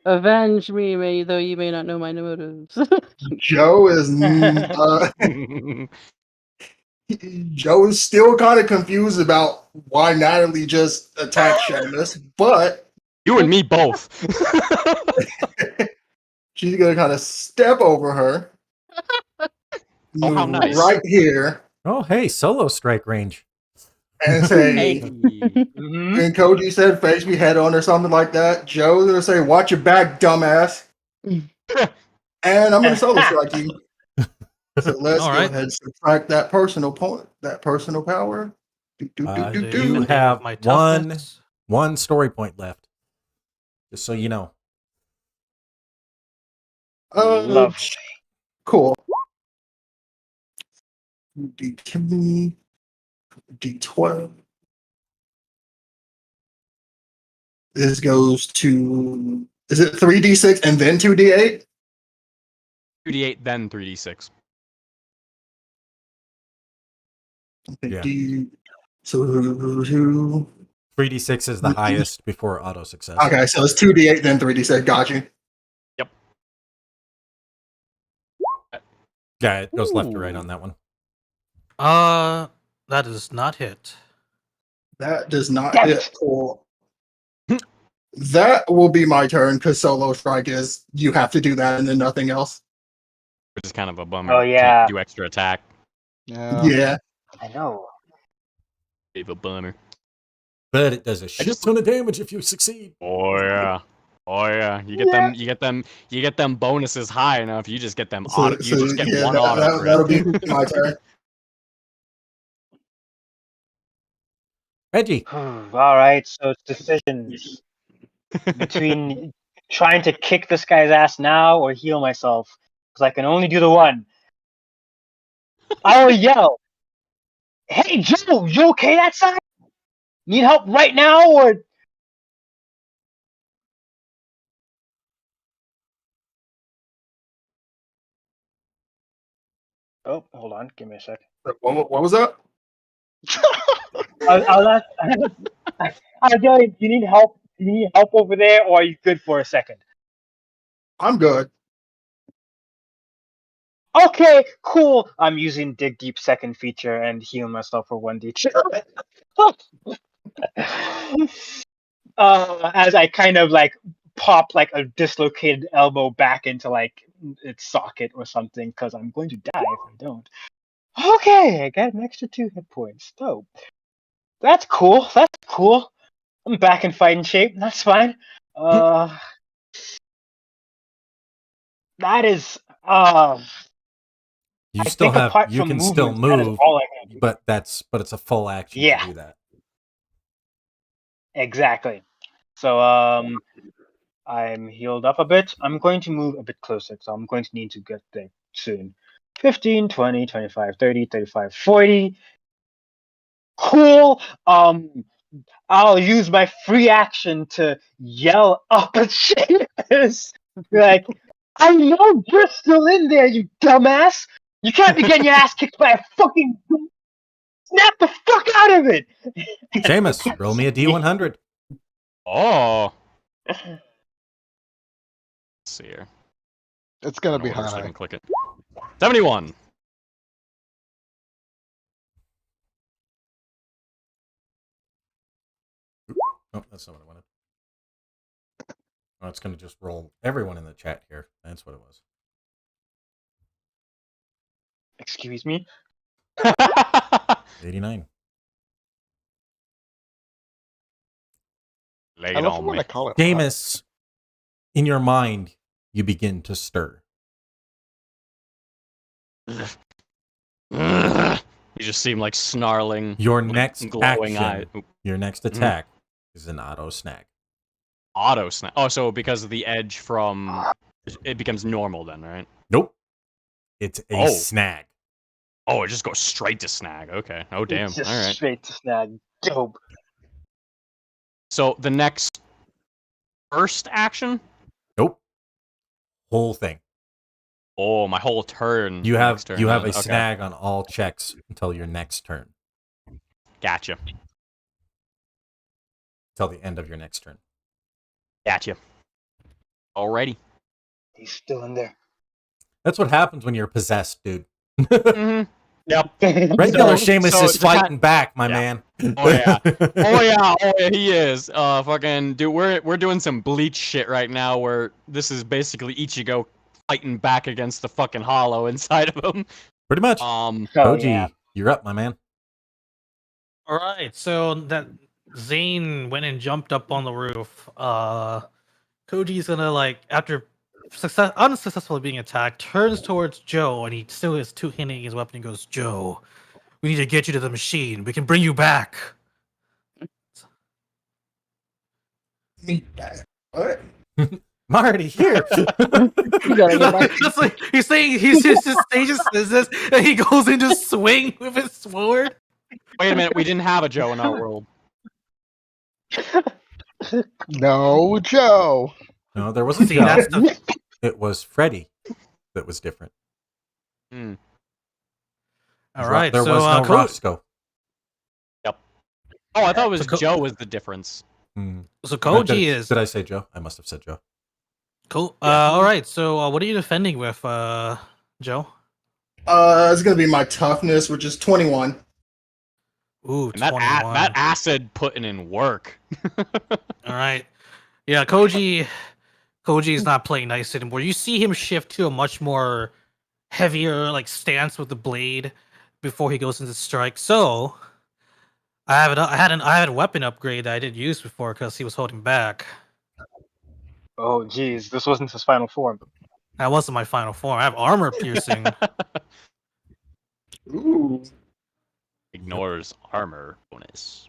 Avenge me, though you may not know my motives.
Joe is Joe is still kind of confused about why Natalie just attacked Seamus, but
You and me both.
She's gonna kind of step over her.
Oh, how
Move
nice.
right here
Oh, hey, solo strike range.
and say,
Hey.
Mhm.
and Koji said, face me head on or something like that. Joe's gonna say, watch your back, dumbass. And I'm gonna solo strike you. So let's
All
go
right.
ahead and subtract that personal point, that personal power. Do, do, do, do,
The
do.
You
ending
have
of my
one
toughness.
story point left. Just so you know.
Lovely.
Cool. D10, D12. This goes to, is it 3d6 and then 2d8?
2d8, then 3d6.
I think
Yeah.
so 2.
3d6 is the highest before auto success.
Okay, so it's 2d8 then 3d6. Got you.
Yeah, it goes left to right on that one.
That does not hit.
That does not
Damn
hit.
it.
Cool. That will be my turn because solo strike is you have to do that and then nothing else.
Which is kind of a bummer.
Oh,
You
yeah.
Can't do extra attack.
Yeah.
Yeah.
I know.
Bit of a bummer.
But it does a shit
just-
ton of damage if you succeed.
Oh yeah. Oh yeah. You get them bonuses high enough, you just get them auto you just get one auto crit.
that'll be my turn.
Reggie.
All right, so it's decisions between trying to kick this guy's ass now or heal myself, because I can only do the one. I will yell, "Hey Joe, you okay that side? Need help right now or?" Oh, hold on, give me a sec.
What was that?
I'll ask. I'll tell you, do you need help? Do you need help over there, or are you good for a second?
I'm good.
Okay, cool. I'm using Dig Deep second feature and heal myself for 1d2. As I kind of like pop like a dislocated elbow back into like its socket or something, because I'm going to die if I don't. Okay, I got an extra 2 hit points. Dope. That's cool. That's cool. I'm back in fighting shape. That's fine. That is
You
I
still
think
have
apart
you
from
can still
movement, that is
move,
all I can do.
but it's a full action
Yeah.
to do that.
Exactly. So I'm healed up a bit. I'm going to move a bit closer, so I'm going to need to get there soon. 15, 20, 25, 30, 35, 40. Cool. I'll use my free action to yell up at Seamus. Like, I know you're still in there, you dumbass. You can't be getting your ass kicked by a fucking. Snap the fuck out of it.
Seamus, roll me a D100.
Oh. Let's see here.
It's gonna
No
be
order, so I
high.
can click it. 71.
Oh, that's not what I wanted. Oh, it's going to just roll everyone in the chat here. That's what it was.
Excuse me.
89.
Lay
I
it
love
on
when
me.
I call it.
Seamus, in your mind, you begin to stir.
You just seem like snarling.
Your
like,
next
glowing
action,
eye.
your next attack is an auto snag.
Auto snap. Oh, so because of the edge from it becomes normal then, right?
Nope. It's a
Oh.
snag.
Oh, it just goes straight to snag. Okay. Oh damn.
Just
All right.
straight to snag. Dope.
So the next first action.
Nope. Whole thing.
Oh, my whole turn.
You have
next turn,
a
okay.
snag on all checks until your next turn.
Gotcha.
Till the end of your next turn.
Gotcha. Alrighty.
He's still in there.
That's what happens when you're possessed, dude.
Mm-hmm. Yep.
Regular
So-
Seamus
so
is
the
fighting back, my
yeah.
man.
Oh yeah. Oh yeah, he is. Fucking dude, we're doing some Bleach shit right now where this is basically Ichigo fighting back against the fucking hollow inside of him.
Pretty much.
Oh
Koji,
yeah.
you're up, my man.
All right, so that Zane went and jumped up on the roof. Koji's gonna like after unsuccessfully being attacked, turns towards Joe, and he still is two-handing his weapon. And goes, "Joe, we need to get you to the machine. We can bring you back."
What?
Marty, here.
You gotta get back.
That's like he's saying he just says this, and he goes into swing with his sword.
Wait a minute, we didn't have a Joe in our world.
No, Joe.
No, there wasn't
See,
Joe.
that's the
It was Freddy that was different.
Hmm.
all right.
There
so
was no Roscoe.
Oh, I thought it was
So
Joe was the difference.
Hmm.
So Koji
Did-
is
Did I say Joe? I must have said Joe.
cool. All right. So what are you defending with, Joe?
It's gonna be my toughness, which is 21.
Ooh,
And that
21.
that acid putting in work.
All right. Yeah, Koji is not playing nice anymore. You see him shift to a much more heavier like stance with the blade before he goes into strike. So I had a weapon upgrade that I didn't use before because he was holding back.
Oh geez, this wasn't his final form.
That wasn't my final form. I have armor piercing.
Ooh.
Ignores armor bonus.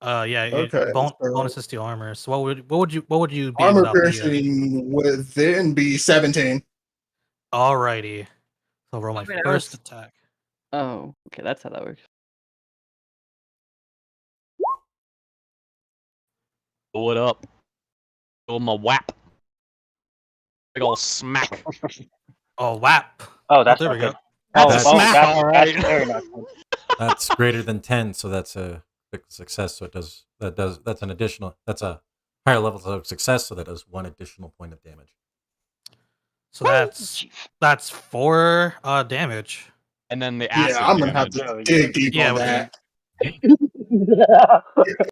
Yeah,
Okay, so-
bonuses to armor. So what would you be
Armor
without the,
piercing would then be 17.
Alrighty. So roll my
Wait, I
first
was-
attack.
Oh, okay, that's how that works.
Pull it up. Pull my whap. Big ol' smack.
Oh, whap.
Oh, that's
there
not
we go.
good. Oh,
That's
a
oh,
smack,
that's,
alright.
that's very not good.
That's greater than 10, so that's a success. So that's an additional. That's a higher level of success, so that does 1 additional point of damage.
So that's 4 damage.
And then the acid.
Yeah, I'm gonna have
damage.
to dig deep
Yeah,
on
with
that.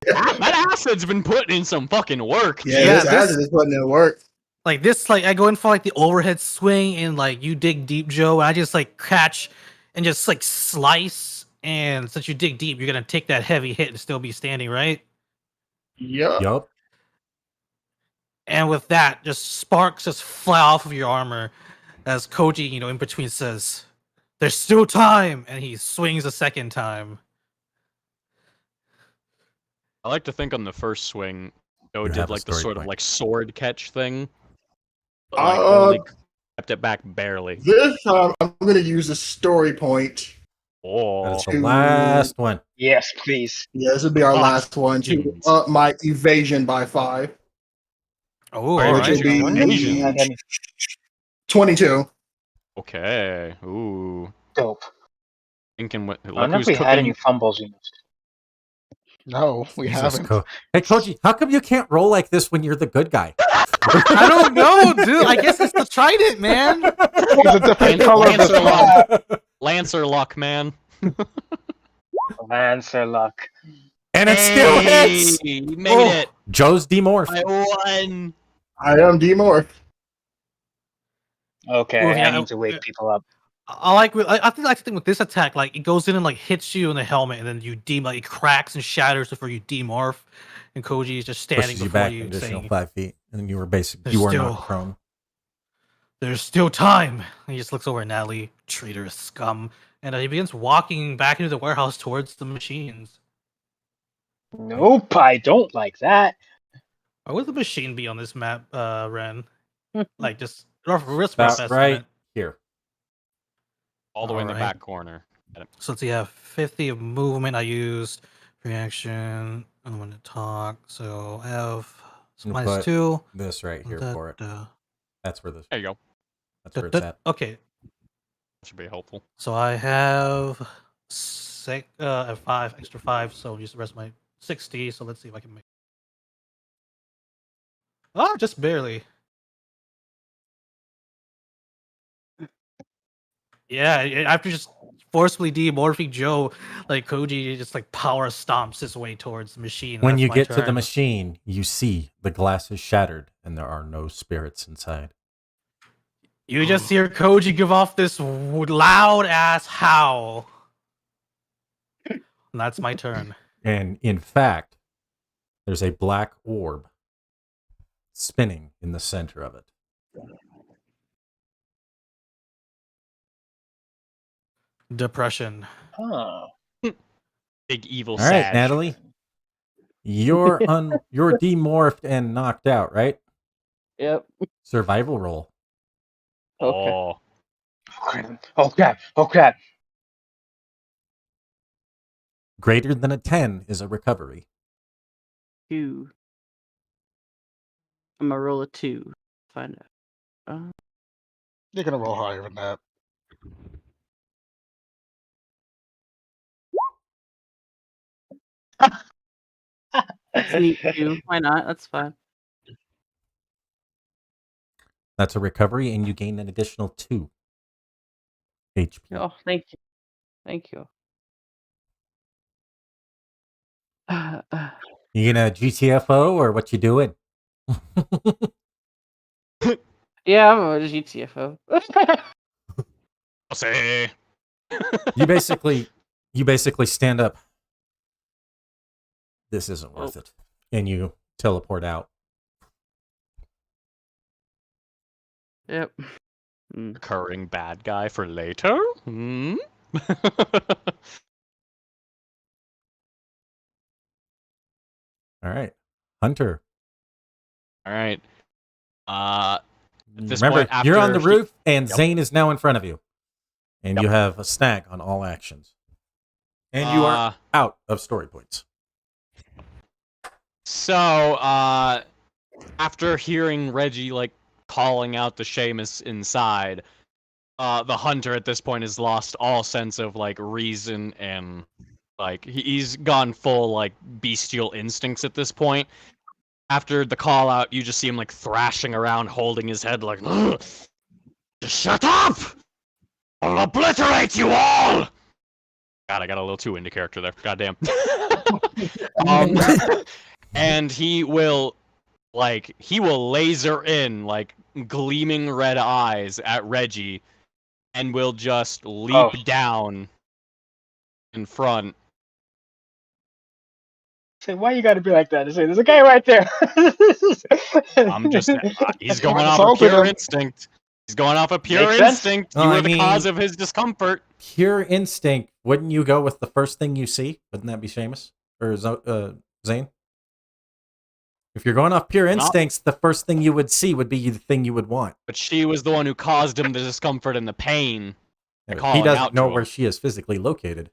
That acid's been putting in some fucking work.
Yeah,
Yeah,
this
this-
acid is putting in work.
Like this, like I go in for like the overhead swing and like you dig deep, Joe, and I just like catch and just like slice. And since you dig deep, you're gonna take that heavy hit and still be standing, right?
Yep.
Yup.
And with that, just sparks just fly off of your armor as Koji, in between says, "There's still time," and he swings a second time.
I like to think on the first swing, Joe
You
did
have a
like the
story
sort of
point.
like sword catch thing. But like only kept it back barely.
This time I'm gonna use a story point.
That
Oh,
is the last one.
Yes, please.
Yeah, this would be our
Ah,
last one to
jeez.
up my evasion by 5.
Oh,
Right,
all
Which
right.
will be
Evasion. Have any
22.
okay. Ooh.
dope.
Thinking what?
I
Look
wonder if
who's
we had any
cooking.
fumbles in this.
No, we
Jesus,
haven't.
Hey, Koji, how come you can't roll like this when you're the good guy?
I don't know, dude. I guess it's the trident, man.
He's a different
Lancer-
color this
Lancer
time.
Lancer luck, man.
Lancer luck.
And it still hits.
Hey, you made it.
Joe's demorph.
I won.
I am demorph.
Okay,
Well, yeah,
I need to wake people up.
I think with this attack, like it goes in and like hits you in the helmet, and then you like it cracks and shatters before you demorph, and Koji is just standing
Pushes you
before
back
you,
an additional
saying,
5 feet, and then you were
There's
you are
still-
not prone.
"There's still time." And he just looks over at Natalie, traitorous scum, and he begins walking back into the warehouse towards the machines.
Nope, I don't like that.
Where would the machine be on this map, Ren? Like just rough
About
estimate.
right here.
All the way in the
Alright.
back corner.
So let's see, I have 50 of movement. I used reaction. I'm going to talk. So I have
I'm gonna
minus
put
2.
This right here for it. That's where this.
There you go.
That's where it's at.
Okay,
Should be helpful.
so I have 5 extra 5. So use the rest of my 60. So let's see if I can make. Oh, just barely. Yeah, after just forcefully demorphing Joe, like Koji just like power stomps his way towards the machine.
When
That's
you
my
get to the
turn.
machine, you see the glass is shattered and there are no spirits inside.
You just hear Koji give off this loud ass howl. And that's my turn.
And in fact, there's a black orb spinning in the center of it.
Depression.
Oh.
Big evil
All right,
Sag.
Natalie. You're demorphed and knocked out, right?
Yep.
Survival roll.
Okay.
Oh.
Okay.
Greater than a 10 is a recovery.
2. I'm gonna roll a 2. Find out.
You're gonna roll higher than that.
That's neat too. Why not? That's fine.
That's a recovery, and you gain an additional 2 HP.
Oh, thank you. Thank you.
You gonna GTFO or what you doing?
Yeah, I'm a GTFO.
I'll say.
You basically stand up. This isn't worth it. And you teleport out.
Yep.
Recurring bad guy for later? Hmm?
All right. Hunter.
All right. At this
Remember,
point,
you're on
after
the roof, and
Yep.
Zane is now in front of you. And
Yep.
you have a snag on all actions. And you are out of story points.
So, after hearing Reggie, like, calling out the Seamus inside, the hunter at this point has lost all sense of, like, reason and, like, he's gone full, like, bestial instincts at this point. After the call out, you just see him, like, thrashing around, holding his head, like, just shut up! I'll obliterate you all! God, I got a little too into character there. Goddamn. And he will laser in, like, gleaming red eyes at Reggie, and will just leap down in front.
Say, why you gotta be like that? Say, there's a guy right there.
I'm just, he's going
Fucking
off of
assaulted
pure
him.
instinct. He's going off of pure
Makes sense.
instinct.
Well,
You
I
were the cause
mean-
of his discomfort.
Pure instinct. Wouldn't you go with the first thing you see? Wouldn't that be Seamus? Or Zane? If you're going off pure instincts, the first thing you would see would be the thing you would want.
But she was the one who caused him the discomfort and the pain.
Yeah,
calling
he doesn't
out
know
to
where
him.
she is physically located.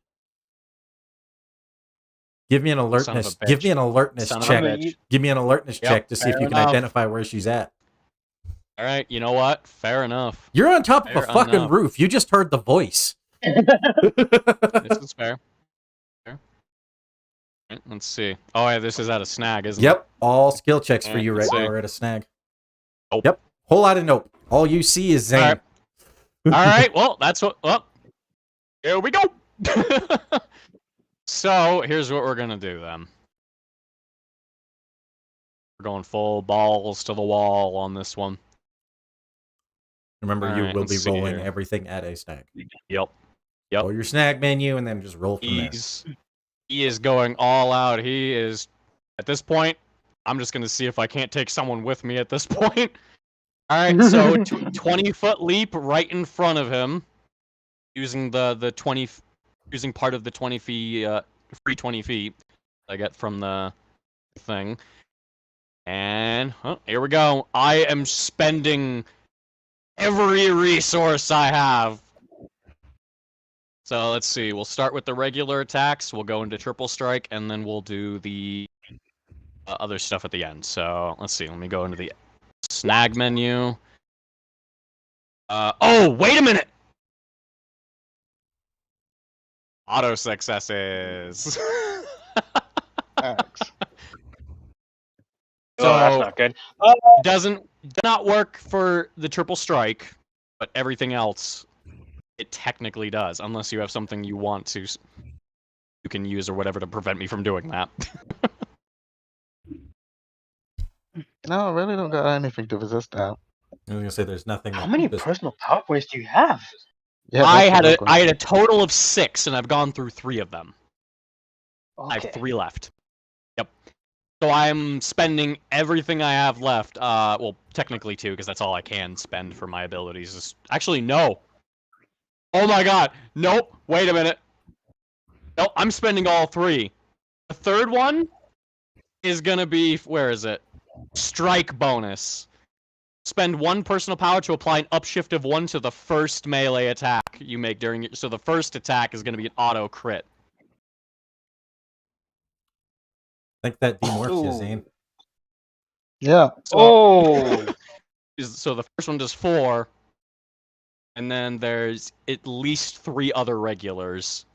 Give me an
Son of a
alertness. Give me an alertness
Son of a
check.
bitch.
Give me an alertness
Yep,
check to see if
fair
you can
enough.
identify where she's at.
All right, you know what? Fair enough.
You're on top of a
Fair
fucking
enough.
roof. You just heard the voice.
This is fair. Fair. Right, let's see. Oh, yeah, this is at a snag, isn't it?
Yep. All skill checks for
Alright,
you right
let's
now
see.
are at a snag.
Nope.
Yep. Whole lot of nope. All you see is Zane.
Alright. All right, well, that's what. Well, here we go. So here's what we're gonna do then. We're going full balls to the wall on this one.
Remember, you
Alright,
will be
let's see
rolling
here.
everything at a snag.
Yep. Yep.
Go your snag menu and then just roll from there.
He is going all out. He is at this point. I'm just gonna see if I can't take someone with me at this point. All right, so 20-foot leap right in front of him, using the 20, using part of the 20 feet, free 20 feet I get from the thing. And here we go. I am spending every resource I have. So let's see. We'll start with the regular attacks. We'll go into triple strike, and then we'll do the other stuff at the end. So let's see. Let me go into the snag menu. Oh, wait a minute! Auto successes.
X.
Oh, that's
So
not good.
does not work for the triple strike, but everything else it technically does, unless you have something you want to, you can use or whatever to prevent me from doing that.
No, I really don't got anything to resist that.
I was gonna say there's nothing.
How
that
many
just-
personal power points do you have?
Yeah,
I
that's
had
the real
a
question.
total of 6, and I've gone through 3 of them. I
Okay.
have 3 left. Yep. So I'm spending everything I have left. Well, technically 2, because that's all I can spend for my abilities. Actually, no. Oh my god. Nope. Wait a minute. Nope. I'm spending all 3. The third one is gonna be, where is it? Strike bonus. Spend 1 personal power to apply an upshift of 1 to the first melee attack you make during your. So the first attack is gonna be an auto crit.
I think that demorphs you, Zane.
Yeah.
So,
Oh.
so the first one does 4, and then there's at least 3 other regulars.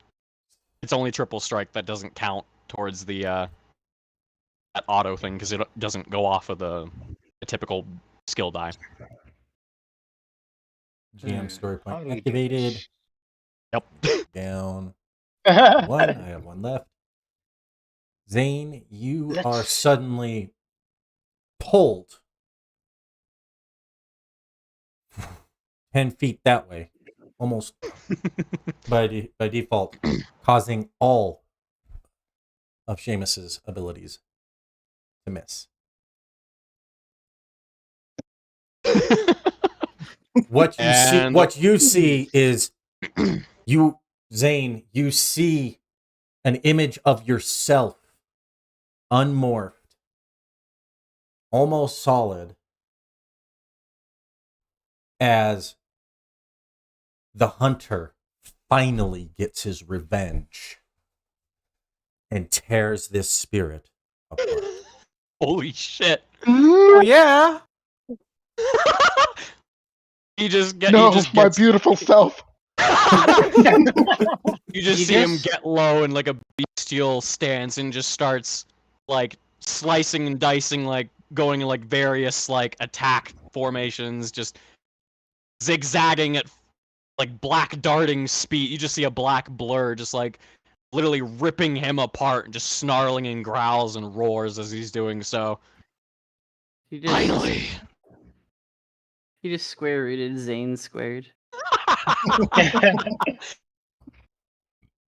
It's only triple strike that doesn't count towards the that auto thing because it doesn't go off of the typical skill die.
GM story
How
point
do we do
activated.
this?
Yep.
Down 1. I have 1 left. Zane, you are suddenly pulled 10 feet that way, almost by default, causing all of Seamus's abilities to miss. What you see is you, Zane, you see an image of yourself, unmorphed, almost solid, as the hunter finally gets his revenge and tears this spirit apart.
Holy shit!
Oh yeah.
You just get.
No,
You just
my
gets,
beautiful self.
You just
You
see him
just-
get low in like a bestial stance and just starts like slicing and dicing, like going in like various like attack formations, just zigzagging at like black darting speed. You just see a black blur just like literally ripping him apart and just snarling and growls and roars as he's doing so.
You just,
Finally!
You just square rooted Zane squared.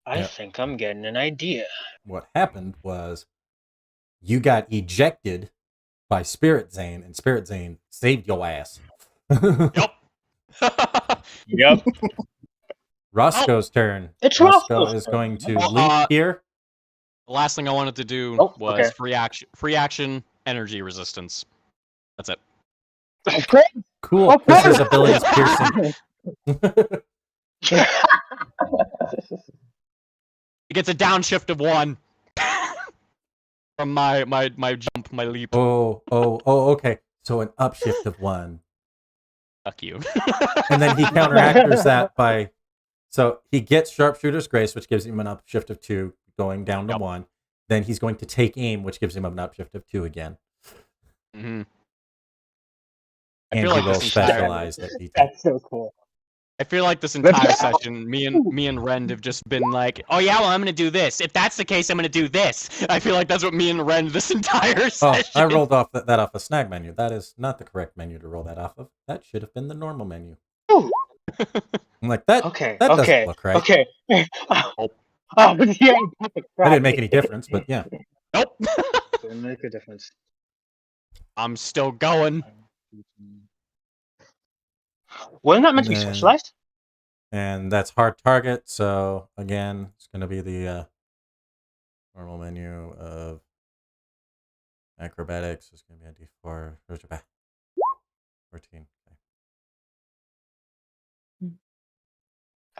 I
Yeah.
think I'm getting an idea.
What happened was you got ejected by Spirit Zane, and Spirit Zane saved your ass.
Yup!
Yep.
Roscoe's turn.
It's
Roscoe
Roscoe's
is
turn.
going to
Well,
leap here.
The last thing I wanted to do
Oh,
was
okay.
free action, energy resistance. That's it.
Okay.
Cool.
Okay.
This is abilities piercing.
He gets a downshift of 1 from my jump, my leap.
Oh, okay. So an upshift of 1.
Fuck you.
And then he counteracts that by, so he gets Sharpshooter's Grace, which gives him an upshift of 2, going down to
Yep.
1. Then he's going to take aim, which gives him an upshift of 2 again.
hmm I
And
feel
he
like
will
this entire
specialize at D10.
That's so cool.
I feel like this entire session, me and Rend have just been like, oh yeah, well I'm gonna do this. If that's the case, I'm gonna do this. I feel like that's what me and Rend this entire
Oh,
session.
I rolled off that off a snag menu. That is not the correct menu to roll that off of. That should have been the normal menu.
Ooh.
I'm like, that
Okay.
that
okay.
doesn't look right.
Okay.
Oh.
Oh, yeah.
That didn't make any difference, but yeah.
Nope.
Didn't make a difference.
I'm still going.
Wasn't that meant to be
And then-
specialized?
And that's hard target, so again, it's going to be the normal menu of acrobatics. It's going to be a D4. 14.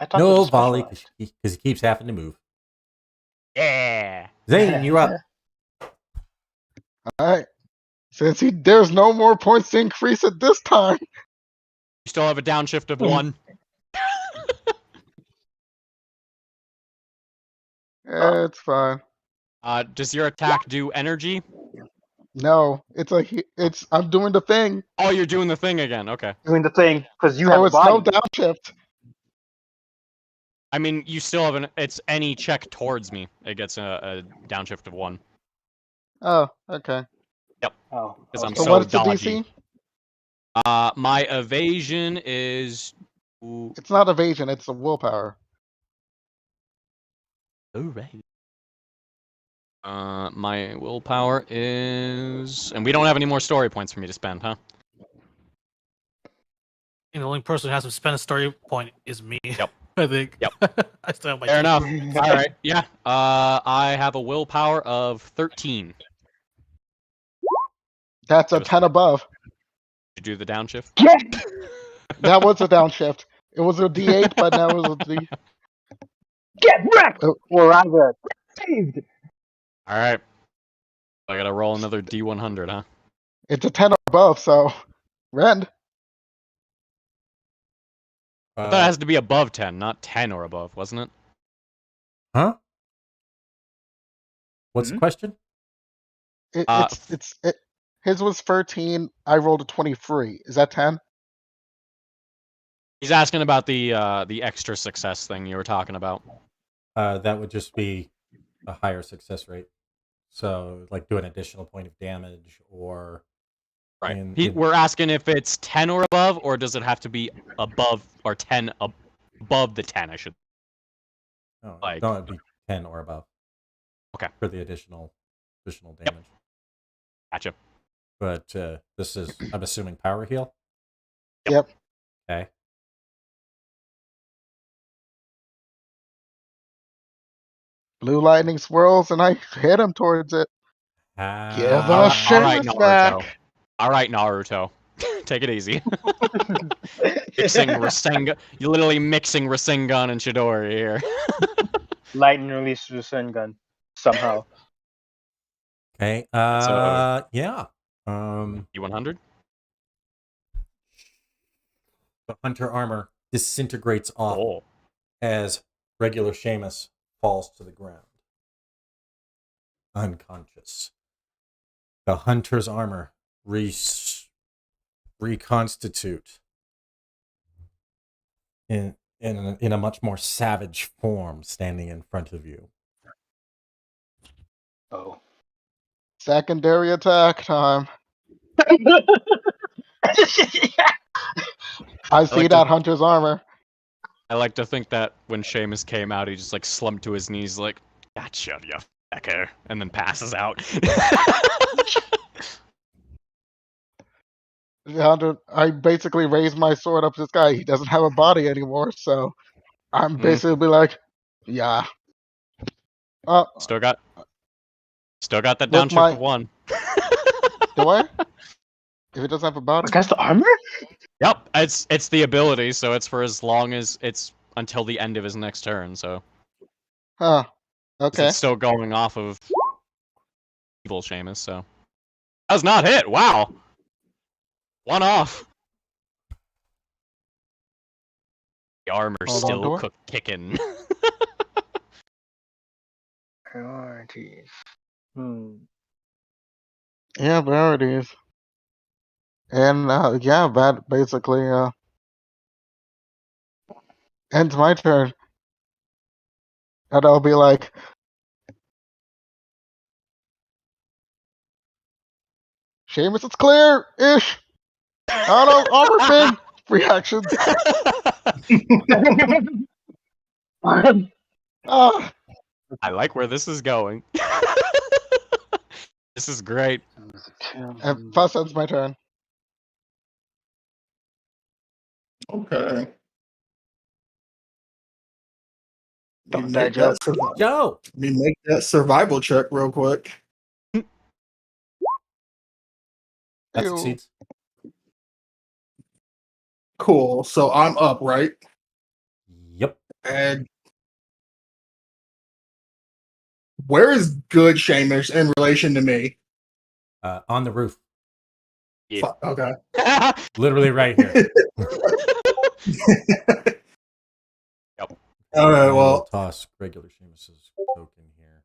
I thought
No
this was
volley,
specialized.
because he keeps having to move.
Yeah.
Zane, you up.
All right. Since there's no more points to increase at this time.
You still have a downshift of 1.
It's fine.
Does your attack do energy?
No, I'm doing the thing.
Oh, you're doing the thing again. Okay.
Doing the thing because you have
So
a
it's no
body.
downshift.
I mean, you still have it's any check towards me. It gets a downshift of 1.
Oh, okay.
Oh,
Because I'm
So
so
what is the
dodgy.
DC?
My evasion is...
It's not evasion, it's a willpower.
Alright. My willpower is... And we don't have any more story points for me to spend, huh?
And the only person who has to spend a story point is me.
Yep.
I think.
Yep.
I still have my
Fair
team.
enough. Alright, yeah. I have a willpower of 13.
That's a
Give us
10 above.
Did you do the downshift?
That was a downshift. It was a D8, but now it was a D.
Get wrecked,
Oh.
or rather, saved.
Alright. I gotta roll another D100, huh?
It's a 10 or above, so Rend.
But that has to be above 10, not 10 or above, wasn't it?
Huh? What's the question?
His was 13. I rolled a 23. Is that 10?
He's asking about the extra success thing you were talking about.
That would just be a higher success rate. So, like, do an additional point of damage, or
Right. We're asking if it's 10 or above, or does it have to be above or 10 above the 10? I should.
No,
Like-
no, it'd be 10 or above.
Okay.
For the additional damage.
Gotcha.
But this is, I'm assuming, power heal.
Yep.
Okay.
Blue lightning swirls, and I hit him towards it. Give us Seamus back.
All right, Naruto. Take it easy. Mixing Rasengan. You're literally mixing Rasengan and Chidori here.
Lightning release Rasengan somehow.
Okay.
So-
Yeah.
D100?
The hunter armor disintegrates off
Oh.
as regular Seamus falls to the ground, unconscious. The hunter's armor reconstitute in a much more savage form, standing in front of you.
Oh.
Secondary attack time. I see
like
that
to-
hunter's armor.
I like to think that when Seamus came out, he just like slumped to his knees, like, "Gotcha, you fucker," and then passes out.
The hunter, I basically raised my sword up to this guy. He doesn't have a body anymore, so I'm basically like, yeah.
Still got that
Look,
downshift of 1.
Do I? If it doesn't have a body?
That's the armor?
Yep, it's the ability, so it's for as long as it's until the end of his next turn. So
Huh.
'cause
Okay.
it's still going off of evil Seamus. So does not hit. Wow, 1 off. The armor's
Hold on,
still
door.
kicking.
Priorities.
Yeah, priorities. And yeah, that basically ends my turn. And I'll be like, Seamus, it's clear-ish. Auto armor fin reactions.
I like where this is going. This is great.
And plus ends my turn.
Okay.
Don't
Me
die,
make
Joe.
that survival.
Joe!
Me make that survival check real quick.
That
Ew.
succeeds.
Cool. So I'm up, right?
Yep.
And where is good Seamus in relation to me?
On the roof.
Yeah.
Fuck, okay.
Literally right here.
All right.
I will
Well,
toss regular Seamus's token here.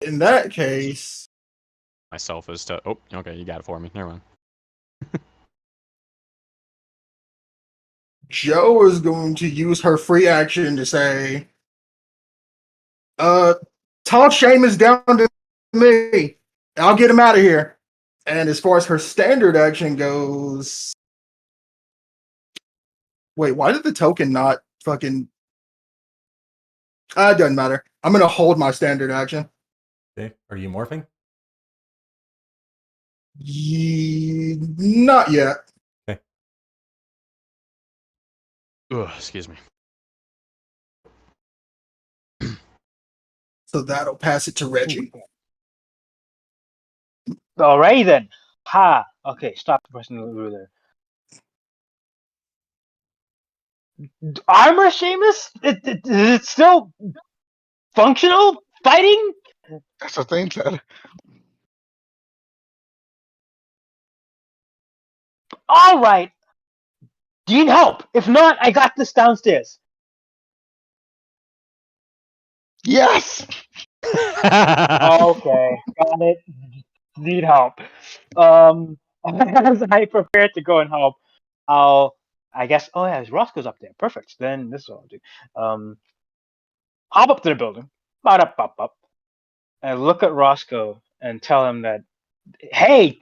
in that case,
Myself is to. Oh, okay, you got it for me. Never mind.
Joe is going to use her free action to say, toss Seamus down to me. I'll get him out of here. And as far as her standard action goes, wait, why did the token not fucking? It doesn't matter. I'm gonna hold my standard action.
Okay. Are you morphing?
Not yet.
Okay.
Ugh, excuse me.
So that'll pass it to Reggie.
Alrighty then. Ha. Okay, stop pressing the ruler. Armor, Seamus? Is it still functional? Fighting?
That's what they said.
All right. Do you need help? If not, I got this downstairs.
Yes.
Okay, got it. Need help. As I prepare to go and help, I guess. Oh yeah, Roscoe's up there. Perfect. Then this is what I'll do. Hop up to the building, up, and look at Roscoe and tell him that, hey,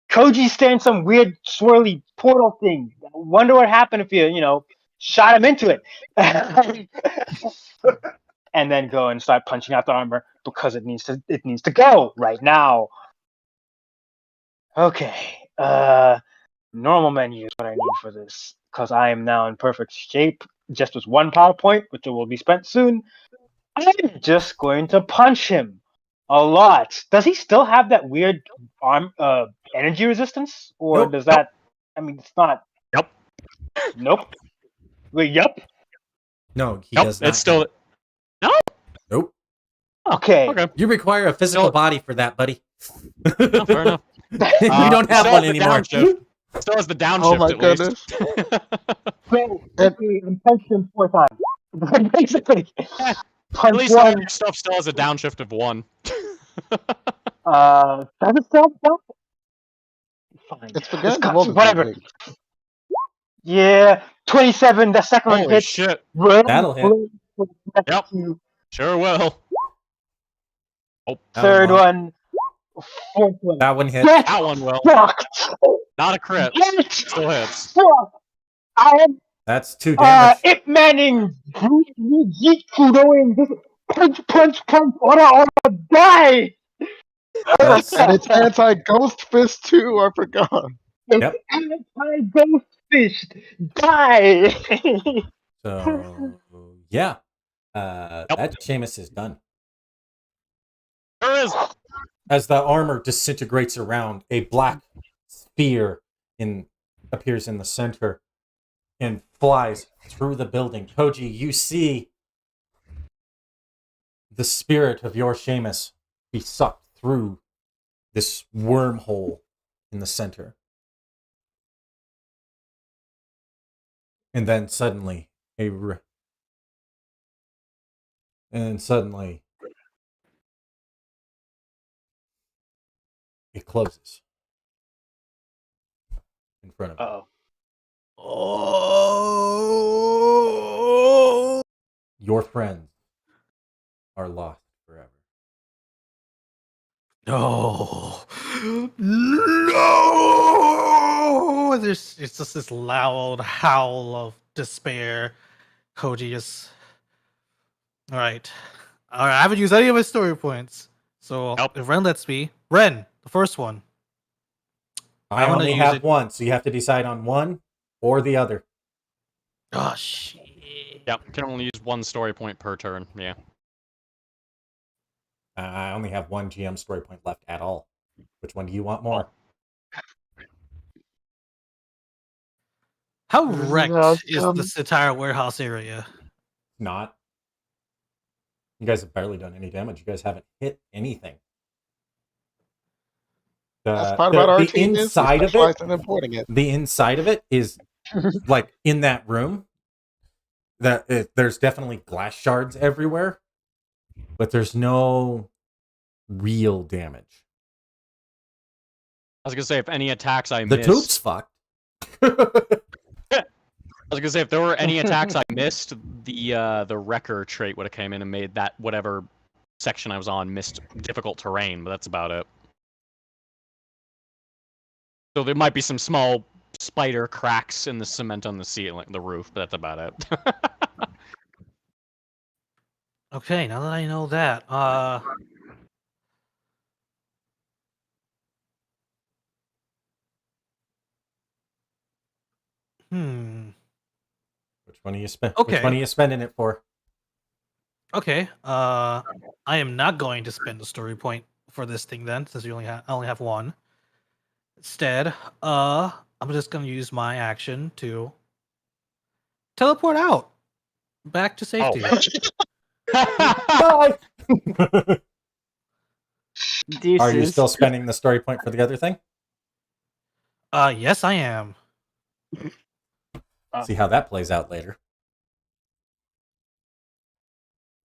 Koji's staring some weird swirly portal thing. Wonder what happened if you shot him into it. And then go and start punching out the armor because it needs to go right now. Okay. Normal menu is what I need for this because I am now in perfect shape. Just with one PowerPoint, which will be spent soon. I'm just going to punch him a lot. Does he still have that weird energy resistance, or
Nope.
does that? I mean, it's not.
Yep.
Nope. Wait. Yep.
No, he
Nope,
does not.
it's still.
Nope.
Okay.
Okay.
You require a physical
Still-
body for that, buddy.
No, fair enough.
You don't have
Still
one
has the
anymore.
downshift. Still has the downshift.
Oh my
at least.
So
And-
I'm punched him 4 times. Basically.
At
Punch
least all
one.
your stuff still has a downshift of 1.
Does it still? Fine.
It's forgetting
cut-
to roll the
whatever.
D8.
Yeah, 27. The second one
Holy
hits.
shit!
That'll hit.
Yep. Sure will.
Third one. Fourth one.
That one hit.
Get
That one will.
fucked.
Not a crit.
Get
Still hits.
fucked. I am
That's 2 damage.
Ip Manning. Jeet Kudoing. Punch. Ora, die.
That's,
And it's anti-ghost fist too. I forgot.
Yep.
Anti-ghost fist. Die.
so, yeah. That Seamus is done.
There is.
As the armor disintegrates around, a black spear appears in the center and flies through the building. Koji, you see the spirit of your Seamus be sucked through this wormhole in the center. And then suddenly, it closes in front of you.
Oh.
Your friends are lost forever.
No. No. It's just this loud howl of despair. Koji just. All right. I haven't used any of my story points. So if Ren lets me, Ren, the first one.
I
wanna
only
use
have
it-
one, so you have to decide on one or the other.
Oh shit.
Yep. Can only use 1 story point per turn. Yeah.
I only have one GM story point left at all. Which one do you want more?
How wrecked is
Welcome.
this entire warehouse area?
Not. You guys have barely done any damage. You guys haven't hit anything.
That's part about our
the
team.
inside of
specialize
it.
in importing it.
The inside of it is like in that room. There's definitely glass shards everywhere, but there's no real damage.
I was gonna say if any attacks I
The
miss.
tube's fucked.
was gonna say if there were any attacks I missed, the wrecker trait would have came in and made that whatever section I was on missed difficult terrain, but that's about it. So there might be some small spider cracks in the cement on the ceiling, the roof, but that's about it.
Okay, now that I know that,
Which one are you Which
Okay.
one are you spending it for?
Okay. I am not going to spend a story point for this thing then, since I only have one. Instead, I'm just gonna use my action to teleport out back to safety.
Bye.
Deuces.
Are you still spending the story point for the other thing?
Yes, I am.
See how that plays out later.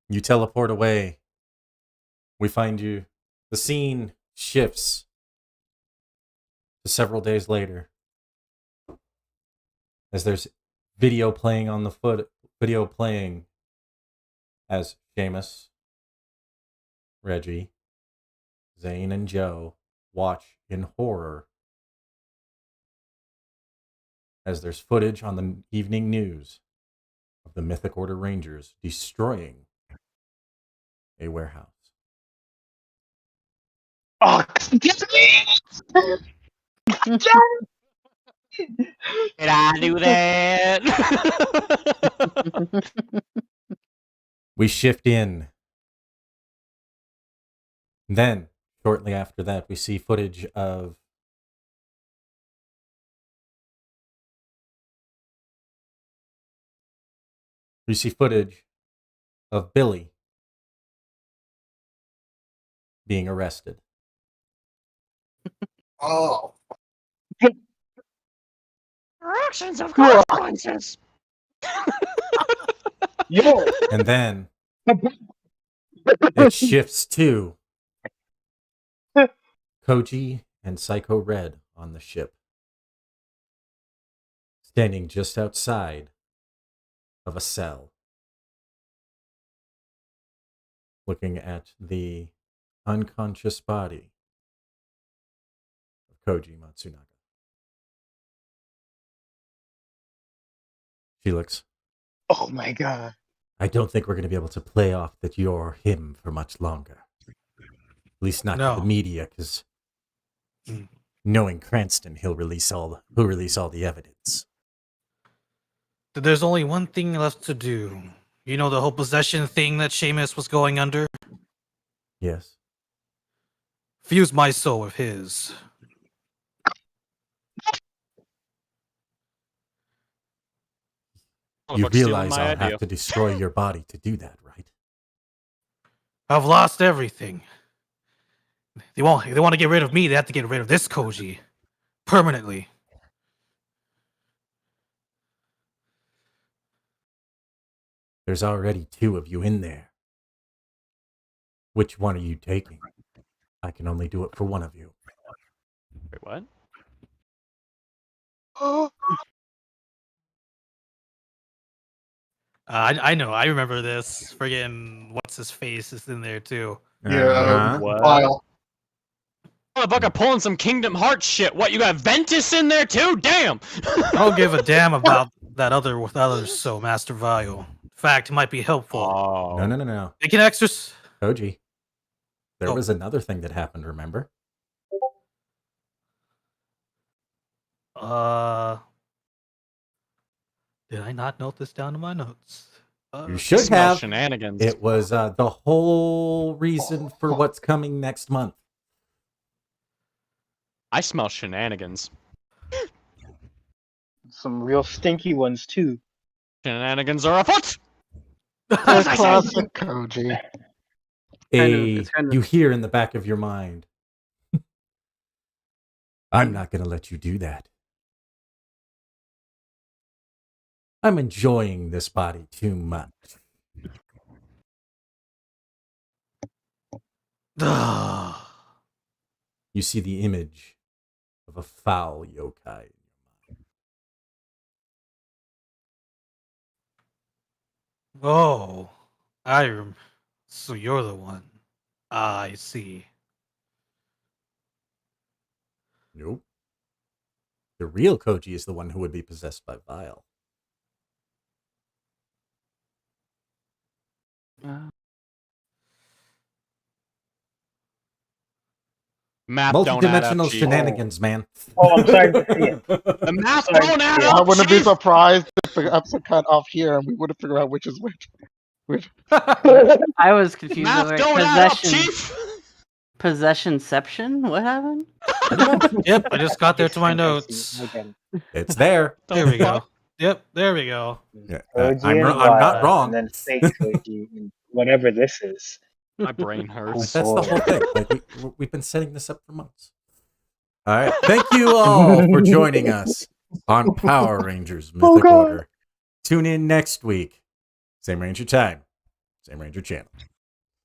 You teleport away. We find you. The scene shifts to several days later. As there's video playing on the video playing as Seamus, Reggie, Zane, and Joe watch in horror as there's footage on the evening news of the Mythic Order Rangers destroying a warehouse.
Oh, get me!
Did I do that?
We shift in. Then, shortly after that, we see footage of Billy being arrested.
Oh,
Directions of consequences.
Yo!
And then it shifts to Koji and Psycho Red on the ship, standing just outside of a cell, looking at the unconscious body of Koji Matsunaga. Felix,
Oh my god.
I don't think we're going to be able to play off that you're him for much longer. At least not to
No.
the media, because knowing Cranston, he'll release all the evidence.
There's only one thing left to do. You know the whole possession thing that Seamus was going under?
Yes.
Fuse my soul with his.
You
Motherfucker's stealing
realize
my
I'll
idea.
have to destroy your body to do that, right?
I've lost everything. They want to get rid of me, they have to get rid of this Koji. Permanently.
There's already 2 of you in there. Which one are you taking? I can only do it for one of you.
Wait, what?
I know, I remember this. Friggin' what's his face is in there too.
yeah.
Uh-huh.
What?
File.
Motherfucker pulling some Kingdom Hearts shit. What, you got Ventus in there too? Damn!
I don't give a damn about that other with others, so Master Vile. In fact, it might be helpful.
Oh.
No.
They can exercise.
Koji, there
Oh.
was another thing that happened, remember?
Did I not note this down in my notes?
You should
Smell
have.
shenanigans.
It was the whole reason for what's coming next month.
I smell shenanigans.
Some real stinky ones too.
Shenanigans are afoot!
Classic Koji.
it's kind of-
You hear in the back of your mind, I'm not going to let you do that. I'm enjoying this body too much. You see the image of a foul yokai.
Oh, so you're the one. I see.
Nope. The real Koji is the one who would be possessed by Vile.
Math don't add up,
Multidimensional
Chief.
shenanigans, man.
Oh, I'm starting to see it.
The math
Sorry.
don't add
I
up,
wouldn't be
Chief!
surprised if the episode cut off here and we would have figured out which is which.
I was confused.
Math
Like,
don't add up, Chief!
Possessionception? What happened?
Yep, I just got there to my
I see.
notes.
I get it.
It's there.
There we go. Yep, there we go.
Yeah,
Koji
I'm
and
not
Vile,
wrong.
And then fake Koji, and whatever this is.
My brain hurts.
That's the whole thing. Like we've been setting this up for months. All right. Thank you all for joining us on Power Rangers Mythic Order. Tune in next week. Same Ranger time, same Ranger channel.